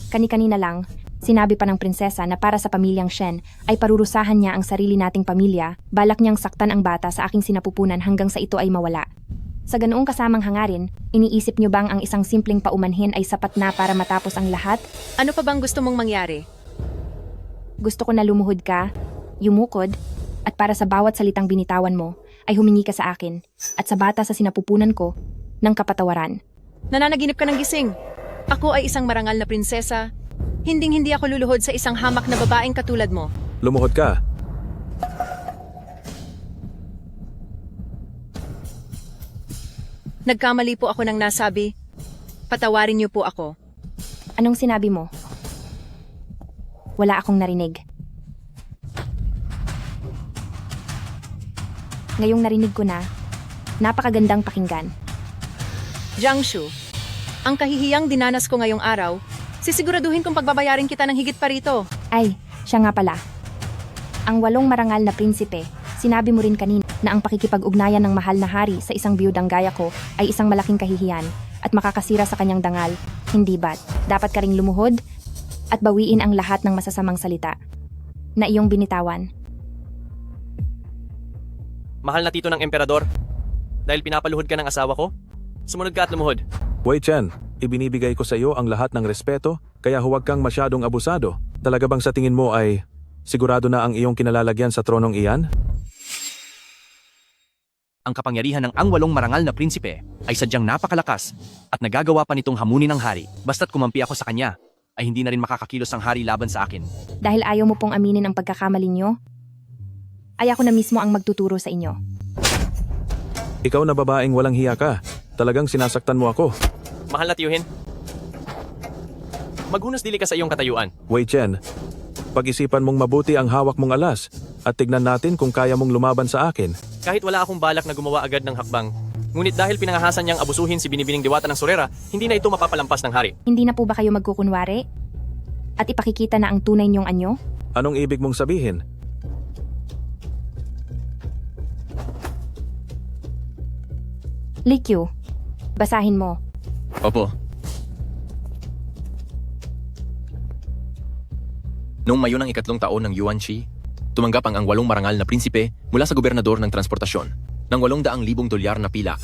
S1: Kani-kanina lang, sinabi pa ng prinsesa na para sa pamilyang Shen ay parurusahan niya ang sarili nating pamilya, balak niyang saktan ang bata sa aking sinapupunan hanggang sa ito ay mawala. Sa ganoong kasamang hangarin, iniisip niyo bang ang isang simpleng paumanhin ay sapat na para matapos ang lahat?
S12: Ano pa bang gusto mong mangyari?
S1: Gusto ko na lumuhod ka, yumukod, at para sa bawat salitang binitawan mo, ay humingi ka sa akin, at sa bata sa sinapupunan ko, ng kapatawaran.
S12: Nananaginip ka ng gising. Ako ay isang marangal na prinsesa. Hinding-hindi ako luluhod sa isang hamak na babaeng katulad mo.
S17: Lumuhod ka.
S12: Nagkamali po ako ng nasabi. Patawarin niyo po ako.
S1: Anong sinabi mo? Wala akong narinig. Ngayong narinig ko na, napakagandang pakinggan.
S12: Jiang Shu, ang kahihiyang dinanas ko ngayong araw, sisiguraduhin kong pagbabayarin kita ng higit pa rito.
S1: Ay, siya nga pala. Ang 8 marangal na prinsipe, sinabi mo rin kanina na ang pakikipag-ugnayan ng mahal na hari sa isang biyudang gaya ko ay isang malaking kahihiyan at makakasira sa kanyang dangal. Hindi ba't dapat ka ring lumuhod at bawiin ang lahat ng masasamang salita na iyong binitawan?
S9: Mahal na tito ng emperador, dahil pinapaluhod ka ng asawa ko, sumunod ka at lumuhod.
S17: Wei Chen, ibinibigay ko sa iyo ang lahat ng respeto, kaya huwag kang masyadong abusado. Talaga bang sa tingin mo ay sigurado na ang iyong kinalalagyan sa tronong iyan?
S2: Ang kapangyarihan ng ang 8 marangal na prinsipe ay sadyang napakalakas at nagagawa pa nitong hamunin ng hari. Basta't kumampi ako sa kanya, ay hindi na rin makakakilos ang hari laban sa akin.
S1: Dahil ayaw mo pong aminin ang pagkakamali nyo, ay ako na mismo ang magtuturo sa inyo.
S17: Ikaw na babaeng walang hiya ka. Talagang sinasaktan mo ako.
S9: Mahal na tiyuhin, maghunos dili ka sa iyong katayuan.
S17: Wei Chen, pag-isipan mong mabuti ang hawak mong alas at tignan natin kung kaya mong lumaban sa akin.
S9: Kahit wala akong balak na gumawa agad ng hakbang, ngunit dahil pinangahasan niyang abusuhin si binibining diwata ng Sorera, hindi na ito mapapalampas ng hari.
S1: Hindi na po ba kayo magkukunwari? At ipakikita na ang tunay niyong anyo?
S17: Anong ibig mong sabihin?
S1: Likyu, basahin mo.
S7: Opo. Noong Mayo ng 2 taon ng Yuanqi, tumanggap ang 8 marangal na prinsipe mula sa gobernador ng transportasyon ng 800,000 dolyar na pilak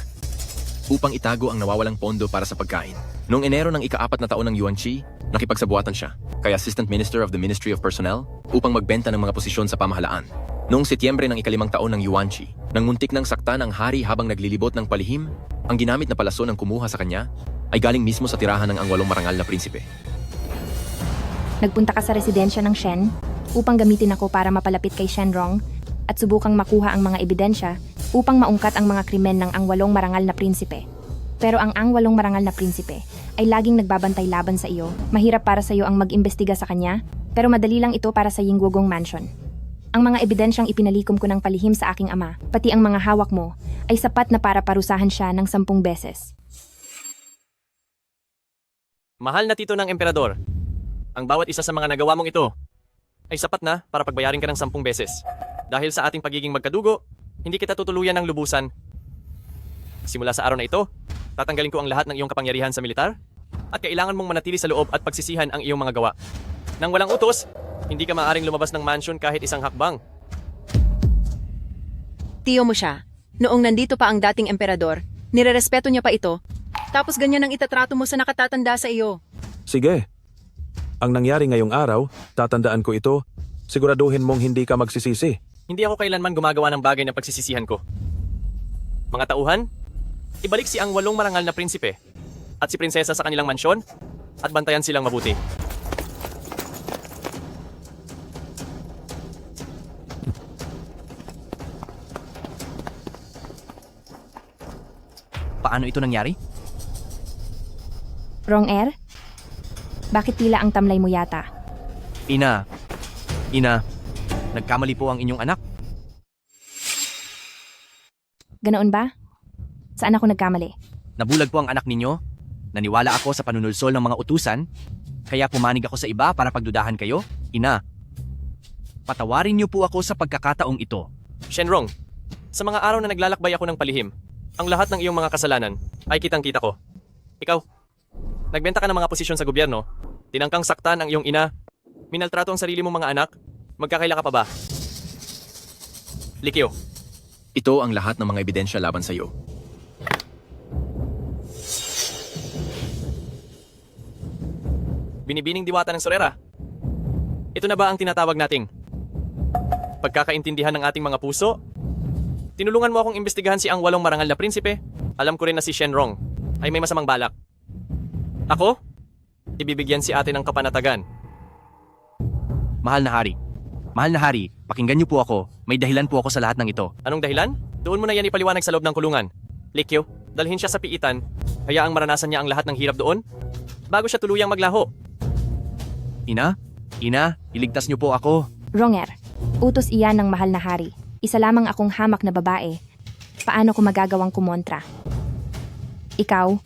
S7: upang itago ang nawawalang pondo para sa pagkain. Noong Enero ng 4 na taon ng Yuanqi, nakipagsabuatan siya kay Assistant Minister of the Ministry of Personnel upang magbenta ng mga posisyon sa pamahalaan. Noong Setyembre ng 5 taon ng Yuanqi, nang muntik ng sakta ng hari habang naglilibot ng palihim, ang ginamit na palaso ng kumuha sa kanya ay galing mismo sa tirahan ng ang 8 marangal na prinsipe.
S1: Nagpunta ka sa residensya ng Shen upang gamitin ako para mapalapit kay Shenrong at subukang makuha ang mga ebidensya upang maungkat ang mga krimen ng ang 8 marangal na prinsipe. Pero ang 8 marangal na prinsipe ay laging nagbabantay laban sa iyo. Mahirap para sa iyo ang mag-imbestiga sa kanya, pero madali lang ito para sa Yinggogong Mansion. Ang mga ebidensyang ipinalikom ko ng palihim sa aking ama, pati ang mga hawak mo, ay sapat na para parusahan siya ng 10 beses.
S9: Mahal na tito ng emperador, ang bawat isa sa mga nagawa mong ito ay sapat na para pagbayarin ka ng 10 beses. Dahil sa ating pagiging magkadugo, hindi kita tutuluyan ng lubusan. Simula sa araw na ito, tatanggalin ko ang lahat ng iyong kapangyarihan sa militar at kailangan mong manatili sa loob at pagsisihan ang iyong mga gawa. Nang walang utos, hindi ka maaaring lumabas ng mansion kahit isang hakbang.
S12: Tiyo mo siya. Noong nandito pa ang dating emperador, nirerespeto niya pa ito. Tapos ganyan ang itatrato mo sa nakatatanda sa iyo.
S17: Sige. Ang nangyari ngayong araw, tatandaan ko ito. Siguraduhin mong hindi ka magsisisi.
S9: Hindi ako kailanman gumagawa ng bagay na pagsisisihan ko. Mga tauhan, ibalik si ang 8 marangal na prinsipe at si prinsesa sa kanilang mansyon at bantayan silang mabuti.
S2: Paano ito nangyari?
S1: Rong-er? Bakit tila ang tamlay mo yata?
S2: Ina, nagkamali po ang inyong anak.
S1: Ganoon ba? Saan ako nagkamali?
S2: Nabulag po ang anak ninyo. Naniwala ako sa panunulsol ng mga utusan, kaya pumanig ako sa iba para pagdudahan kayo. Ina, patawarin niyo po ako sa pagkakataong ito.
S9: Shenrong, sa mga araw na naglalakbay ako ng palihim, ang lahat ng iyong mga kasalanan ay kitang-kita ko. Ikaw, nagbenta ka ng mga posisyon sa gobyerno, tinangkang saktan ang iyong ina, minaltrato ang sarili mong mga anak, magkakaila ka pa ba? Likyo.
S7: Ito ang lahat ng mga ebidensya laban sa iyo.
S9: Binibining diwata ng Sorera. Ito na ba ang tinatawag nating pagkakaintindihan ng ating mga puso? Tinulungan mo akong imbestigahan si ang 8 marangal na prinsipe. Alam ko rin na si Shenrong ay may masamang balak. Ako? Ibibigyan si ate ng kapanatagan.
S2: Mahal na hari, pakinggan niyo po ako. May dahilan po ako sa lahat ng ito.
S9: Anong dahilan? Doon mo na yan ipaliwanag sa loob ng kulungan. Likyo, dalhin siya sa piitan, hayaang maranasan niya ang lahat ng hirap doon, bago siya tuluyang maglaho.
S2: Ina, iligtas niyo po ako.
S1: Rong-er, utos iyan ng mahal na hari. Isa lamang akong hamak na babae. Paano ko magagawang kumontra? Ikaw,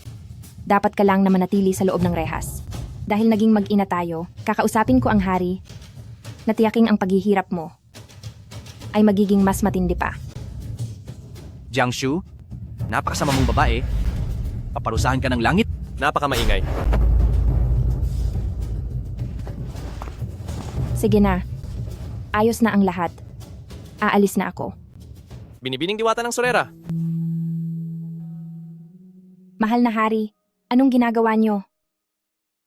S1: dapat ka lang na manatili sa loob ng rehas. Dahil naging mag-ina tayo, kakausapin ko ang hari Natiyaking ang paghihirap mo ay magiging mas matindi pa.
S2: Jiangshu, napakasama mong babae. Paparusahan ka ng langit.
S9: Napakamaingay.
S1: Sige na. Ayos na ang lahat. Aalis na ako.
S9: Binibining diwata ng Sorera.
S1: Mahal na hari, anong ginagawa niyo?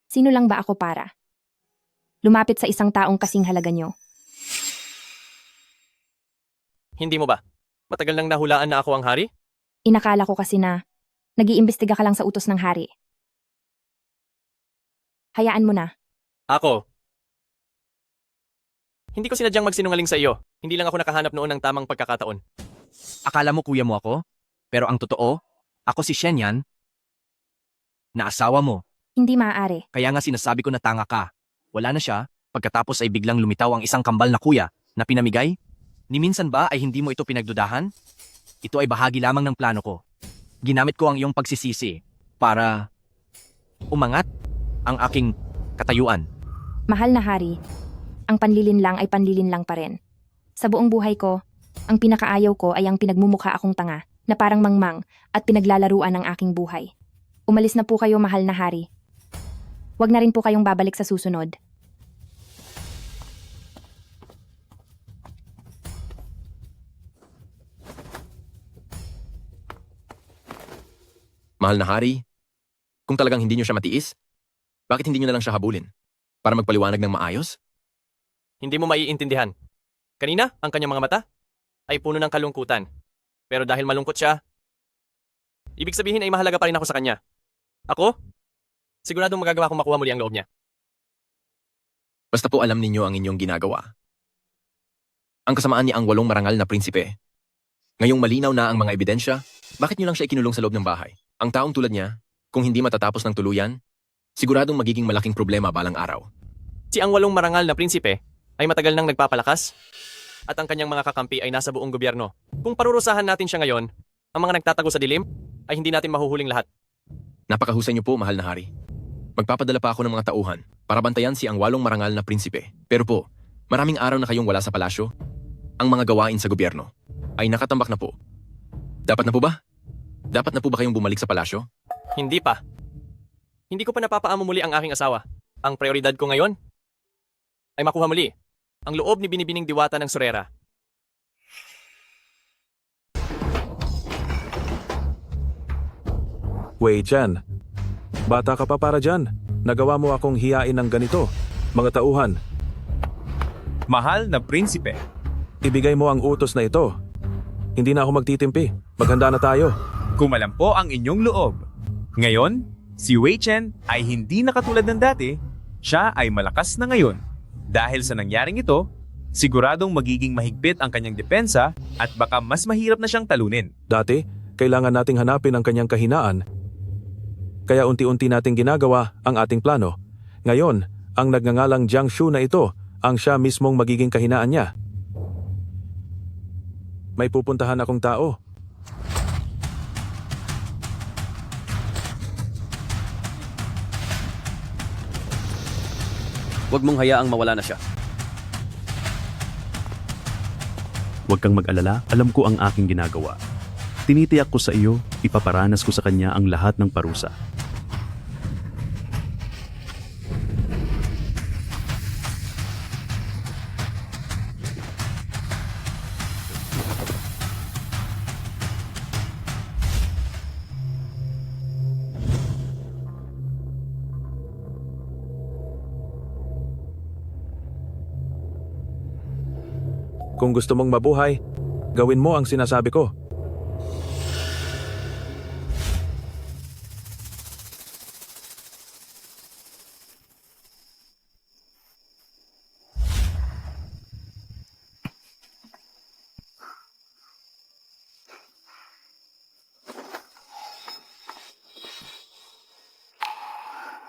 S1: Sino lang ba ako para? Lumapit sa isang taong kasing halaga niyo.
S9: Hindi mo ba? Matagal nang nahulaan na ako ang hari?
S1: Inakala ko kasi na nag-iimbestiga ka lang sa utos ng hari. Hayaan mo na.
S9: Ako. Hindi ko sinadyang magsinungaling sa iyo. Hindi lang ako nakahanap noon ng tamang pagkakataon.
S2: Akala mo kuya mo ako? Pero ang totoo, ako si Shenyan, na asawa mo.
S1: Hindi maaari.
S2: Kaya nga sinasabi ko na tanga ka. Wala na siya, pagkatapos ay biglang lumitaw ang isang kambal na kuya na pinamigay. Ni minsan ba ay hindi mo ito pinagdudahan? Ito ay bahagi lamang ng plano ko. Ginamit ko ang iyong pagsisisi para umangat ang aking katayuan.
S1: Mahal na hari, ang panlilin lang ay panlilin lang pa rin. Sa buong buhay ko, ang pinakaayaw ko ay ang pinagmumukha akong tanga na parang mangmang at pinaglalaruan ng aking buhay. Umalis na po kayo, mahal na hari. Huwag na rin po kayong babalik sa susunod.
S7: Mahal na hari, kung talagang hindi nyo siya matiis, bakit hindi nyo na lang siya habulin? Para magpaliwanag ng maayos?
S9: Hindi mo maiintindihan. Kanina, ang kanyang mga mata ay puno ng kalungkutan. Pero dahil malungkot siya, ibig sabihin ay mahalaga pa rin ako sa kanya. Ako? Siguradong magagawa kong makuha muli ang loob niya.
S7: Basta po alam ninyo ang inyong ginagawa. Ang kasamaan niya ang 8 marangal na prinsipe. Ngayong malinaw na ang mga ebidensya, bakit nyo lang siya ikinulong sa loob ng bahay? Ang taong tulad niya, kung hindi matatapos ng tuluyan, siguradong magiging malaking problema balang araw.
S9: Si ang 8 marangal na prinsipe ay matagal nang nagpapalakas at ang kanyang mga kakampi ay nasa buong gobyerno. Kung parurusahan natin siya ngayon, ang mga nagtatago sa dilim ay hindi natin mahuhuling lahat.
S7: Napakahusay niyo po, mahal na hari. Magpapadala pa ako ng mga tauhan para bantayan si ang 8 marangal na prinsipe. Pero po, maraming araw na kayong wala sa palasyo. Ang mga gawain sa gobyerno ay nakatambak na po. Dapat na po ba? Dapat na po ba kayong bumalik sa palasyo?
S9: Hindi pa. Hindi ko pa napapaamo muli ang aking asawa. Ang prioridad ko ngayon ay makuha muli ang loob ni binibining diwata ng Sorera.
S17: Wei Chen, bata ka pa para dyan. Nagawa mo akong hiyain ng ganito. Mga tauhan,
S6: Mahal na prinsipe,
S17: ibigay mo ang utos na ito. Hindi na ako magtitimpi. Maghanda na tayo.
S6: kumalam po ang inyong loob. Ngayon, si Wei Chen ay hindi na katulad ng dati, siya ay malakas na ngayon. Dahil sa nangyaring ito, siguradong magiging mahigpit ang kanyang depensa at baka mas mahirap na siyang talunin.
S17: Dati, kailangan nating hanapin ang kanyang kahinaan. Kaya unti-unti nating ginagawa ang ating plano. Ngayon, ang nagngangalang Jiangshu na ito, ang siya mismong magiging kahinaan niya. May pupuntahan akong tao.
S19: Huwag mong hayaang mawala na siya.
S18: Huwag kang mag-alala, alam ko ang aking ginagawa. Tinitiyak ko sa iyo, ipaparanas ko sa kanya ang lahat ng parusa.
S17: Kung gusto mong mabuhay, gawin mo ang sinasabi ko.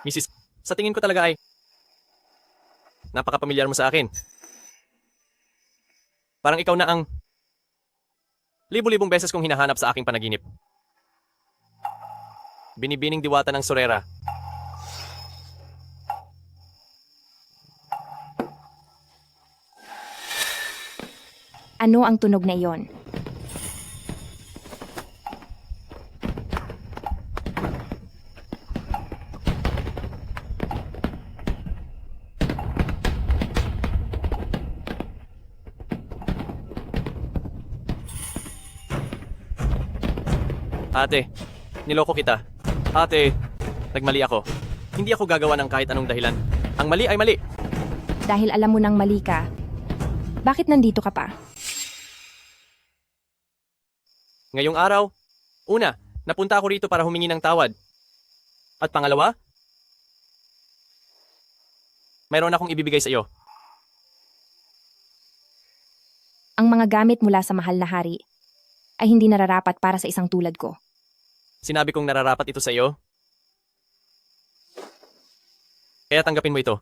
S9: Mrs., sa tingin ko talaga ay napaka-pamilyar mo sa akin. Parang ikaw na ang libu-libong beses kong hinahanap sa aking panaginip. Binibining diwata ng Sorera.
S1: Ano ang tunog na iyon?
S9: Ate, niloko kita. Ate, nagmali ako. Hindi ako gagawa ng kahit anong dahilan. Ang mali ay mali.
S1: Dahil alam mo nang mali ka, bakit nandito ka pa?
S9: Ngayong araw, una, napunta ako rito para humingi ng tawad. At pangalawa, mayroon akong ibibigay sa iyo.
S1: Ang mga gamit mula sa mahal na hari ay hindi nararapat para sa isang tulad ko.
S9: Sinabi kong nararapat ito sa iyo. Kaya tanggapin mo ito.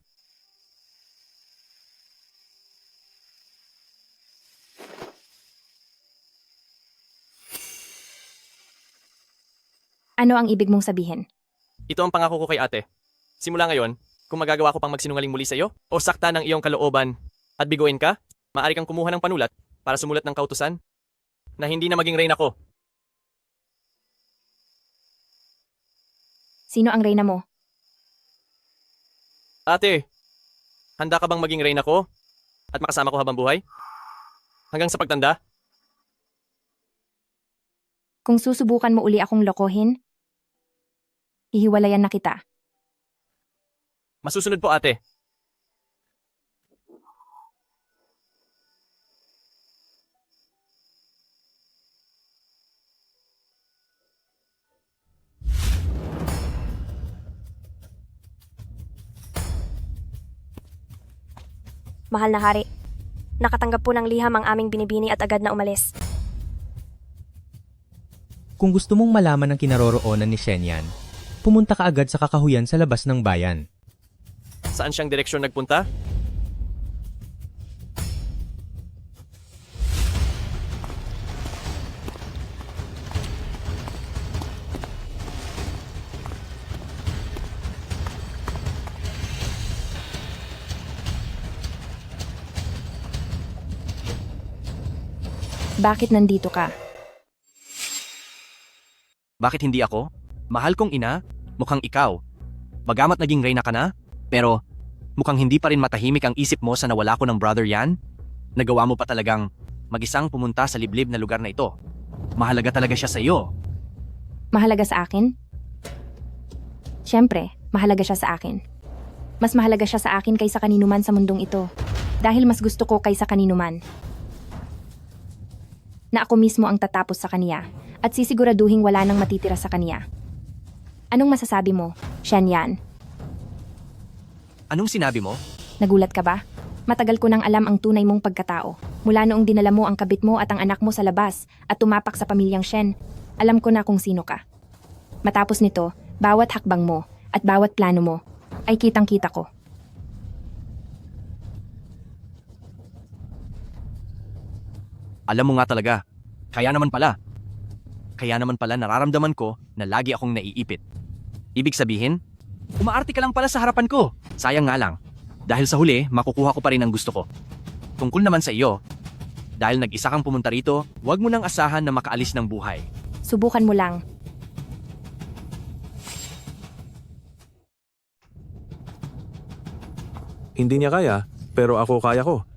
S1: Ano ang ibig mong sabihin?
S9: Ito ang pangako ko kay ate. Simula ngayon, kung magagawa ko pang magsinungaling muli sa iyo, o sakta ng iyong kalooban at biguin ka, maaari kang kumuha ng panulat para sumulat ng kautusan na hindi na maging reyna ko.
S1: Sino ang reyna mo?
S9: Ate, handa ka bang maging reyna ko at makasama ko habang buhay? Hanggang sa pagtanda?
S1: Kung susubukan mo uli akong lokohin, hihiwalayan na kita.
S9: Masusunod po ate.
S5: Mahal na hari, nakatanggap po ng liham ang aming binibini at agad na umalis.
S20: Kung gusto mong malaman ang kinaroroonan ni Shenyan, pumunta ka agad sa kakahuyan sa labas ng bayan.
S9: Saan siyang direksyon nagpunta?
S1: Bakit nandito ka?
S2: Bakit hindi ako? Mahal kong ina, mukhang ikaw. Bagamat naging reyna ka na, pero mukhang hindi pa rin matahimik ang isip mo sa nawala ko ng brother yan. Nagawa mo pa talagang mag-isang pumunta sa liblib na lugar na ito. Mahalaga talaga siya sa iyo.
S1: Mahalaga sa akin? Siyempre, mahalaga siya sa akin. Mas mahalaga siya sa akin kaysa kaninuman sa mundong ito. Dahil mas gusto ko kaysa kaninuman. Na ako mismo ang tatapos sa kaniya at sisiguraduhing wala nang matitira sa kaniya. Anong masasabi mo, Shenyan?
S2: Anong sinabi mo?
S1: Nagulat ka ba? Matagal ko nang alam ang tunay mong pagkatao. Mula noong dinala mo ang kabit mo at ang anak mo sa labas at tumapak sa pamilyang Shen, alam ko na kung sino ka. Matapos nito, bawat hakbang mo at bawat plano mo ay kitang-kita ko.
S2: Alam mo nga talaga. Kaya naman pala nararamdaman ko na lagi akong naiipit. Ibig sabihin, umaarte ka lang pala sa harapan ko. Sayang nga lang. Dahil sa huli, makukuha ko pa rin ang gusto ko. Tungkol naman sa iyo, dahil nag-isa kang pumunta rito, huwag mo nang asahan na makaalis ng buhay.
S1: Subukan mo lang.
S17: Hindi niya kaya, pero ako kaya ko.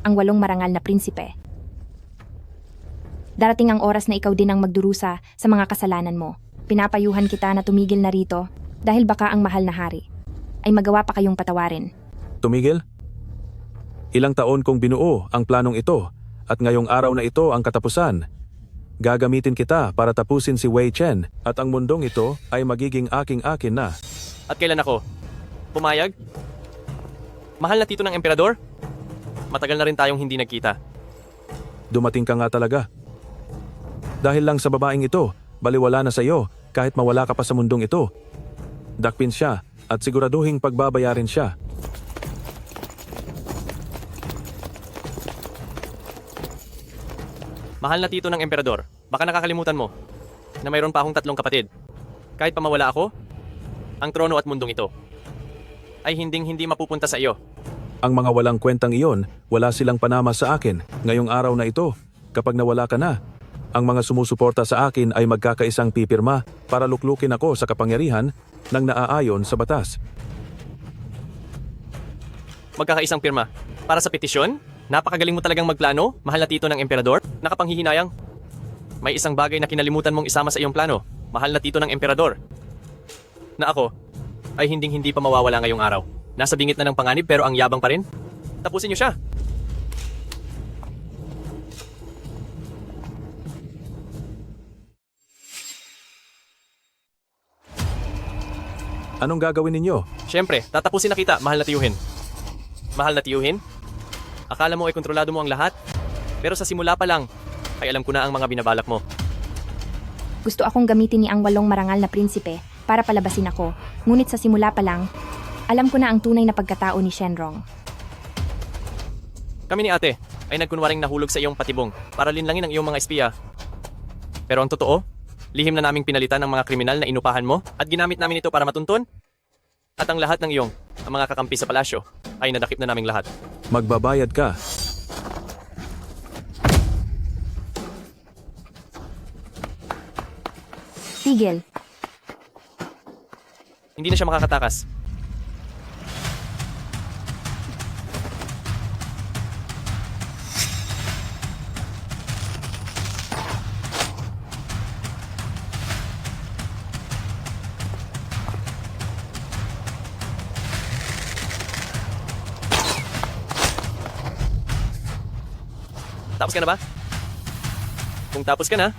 S1: Ang 8 marangal na prinsipe. Darating ang oras na ikaw din ang magdurusa sa mga kasalanan mo. Pinapayuhan kita na tumigil na rito dahil baka ang mahal na hari ay magawa pa kayong patawarin.
S17: Tumigil? Ilang taon kong binuo ang planong ito at ngayong araw na ito ang katapusan. Gagamitin kita para tapusin si Wei Chen at ang mundong ito ay magiging aking-akin na.
S9: At kailan ako? Pumayag? Mahal na tito ng emperador? Matagal na rin tayong hindi nagkita.
S17: Dumating ka nga talaga. Dahil lang sa babaeng ito, baliwala na sa iyo kahit mawala ka pa sa mundong ito. Dakpin siya at siguraduhing pagbabayarin siya.
S9: Mahal na tito ng emperador, baka nakakalimutan mo na mayroon pa akong 3 kapatid. Kahit pa mawala ako, ang trono at mundong ito ay hindi mapupunta sa iyo.
S17: Ang mga walang kwentang iyon, wala silang panama sa akin ngayong araw na ito. Kapag nawala ka na, ang mga sumusuporta sa akin ay magkakaisang pipirma para luklukin ako sa kapangyarihan ng naaayon sa batas.
S9: Magkakaisang pirma. Para sa petisyon? Napakagaling mo talagang magplano, mahal na tito ng emperador. Nakapanghihinayang. May isang bagay na kinalimutan mong isama sa iyong plano, mahal na tito ng emperador. Na ako, ay hindi pa mawawala ngayong araw. Nasa bingit na ng panganib pero ang yabang pa rin. Tapusin niyo siya.
S17: Anong gagawin ninyo?
S9: Siyempre, tatapusin na kita, mahal na tiyuhin. Mahal na tiyuhin? Akala mo ay kontrolado mo ang lahat? Pero sa simula pa lang, ay alam ko na ang mga binabalak mo.
S1: Gusto akong gamitin ni ang 8 marangal na prinsipe para palabasin ako, ngunit sa simula pa lang, alam ko na ang tunay na pagkatao ni Shenrong.
S9: Kami ni ate ay nagkunwaring nahulog sa iyong patibong para linlangin ang iyong mga espiya. Pero ang totoo, lihim na naming pinalitan ng mga kriminal na inupahan mo at ginamit namin ito para matuntun. At ang lahat ng iyong, ang mga kakampi sa palasyo, ay nadakip na naming lahat.
S17: Magbabayad ka.
S1: Tigil.
S9: Hindi na siya makakatakas. Tapos ka na ba? Kung tapos ka na,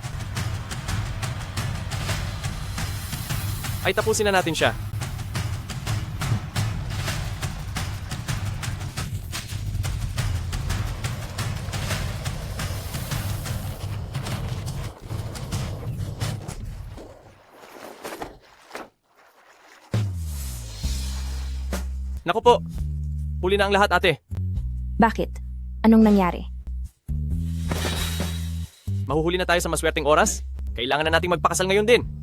S9: ay tapusin na natin siya. Naku po, huli na ang lahat, ate.
S1: Bakit? Anong nangyari?
S9: Mahuhuli na tayo sa maswerteng oras. Kailangan na nating magpakasal ngayon din.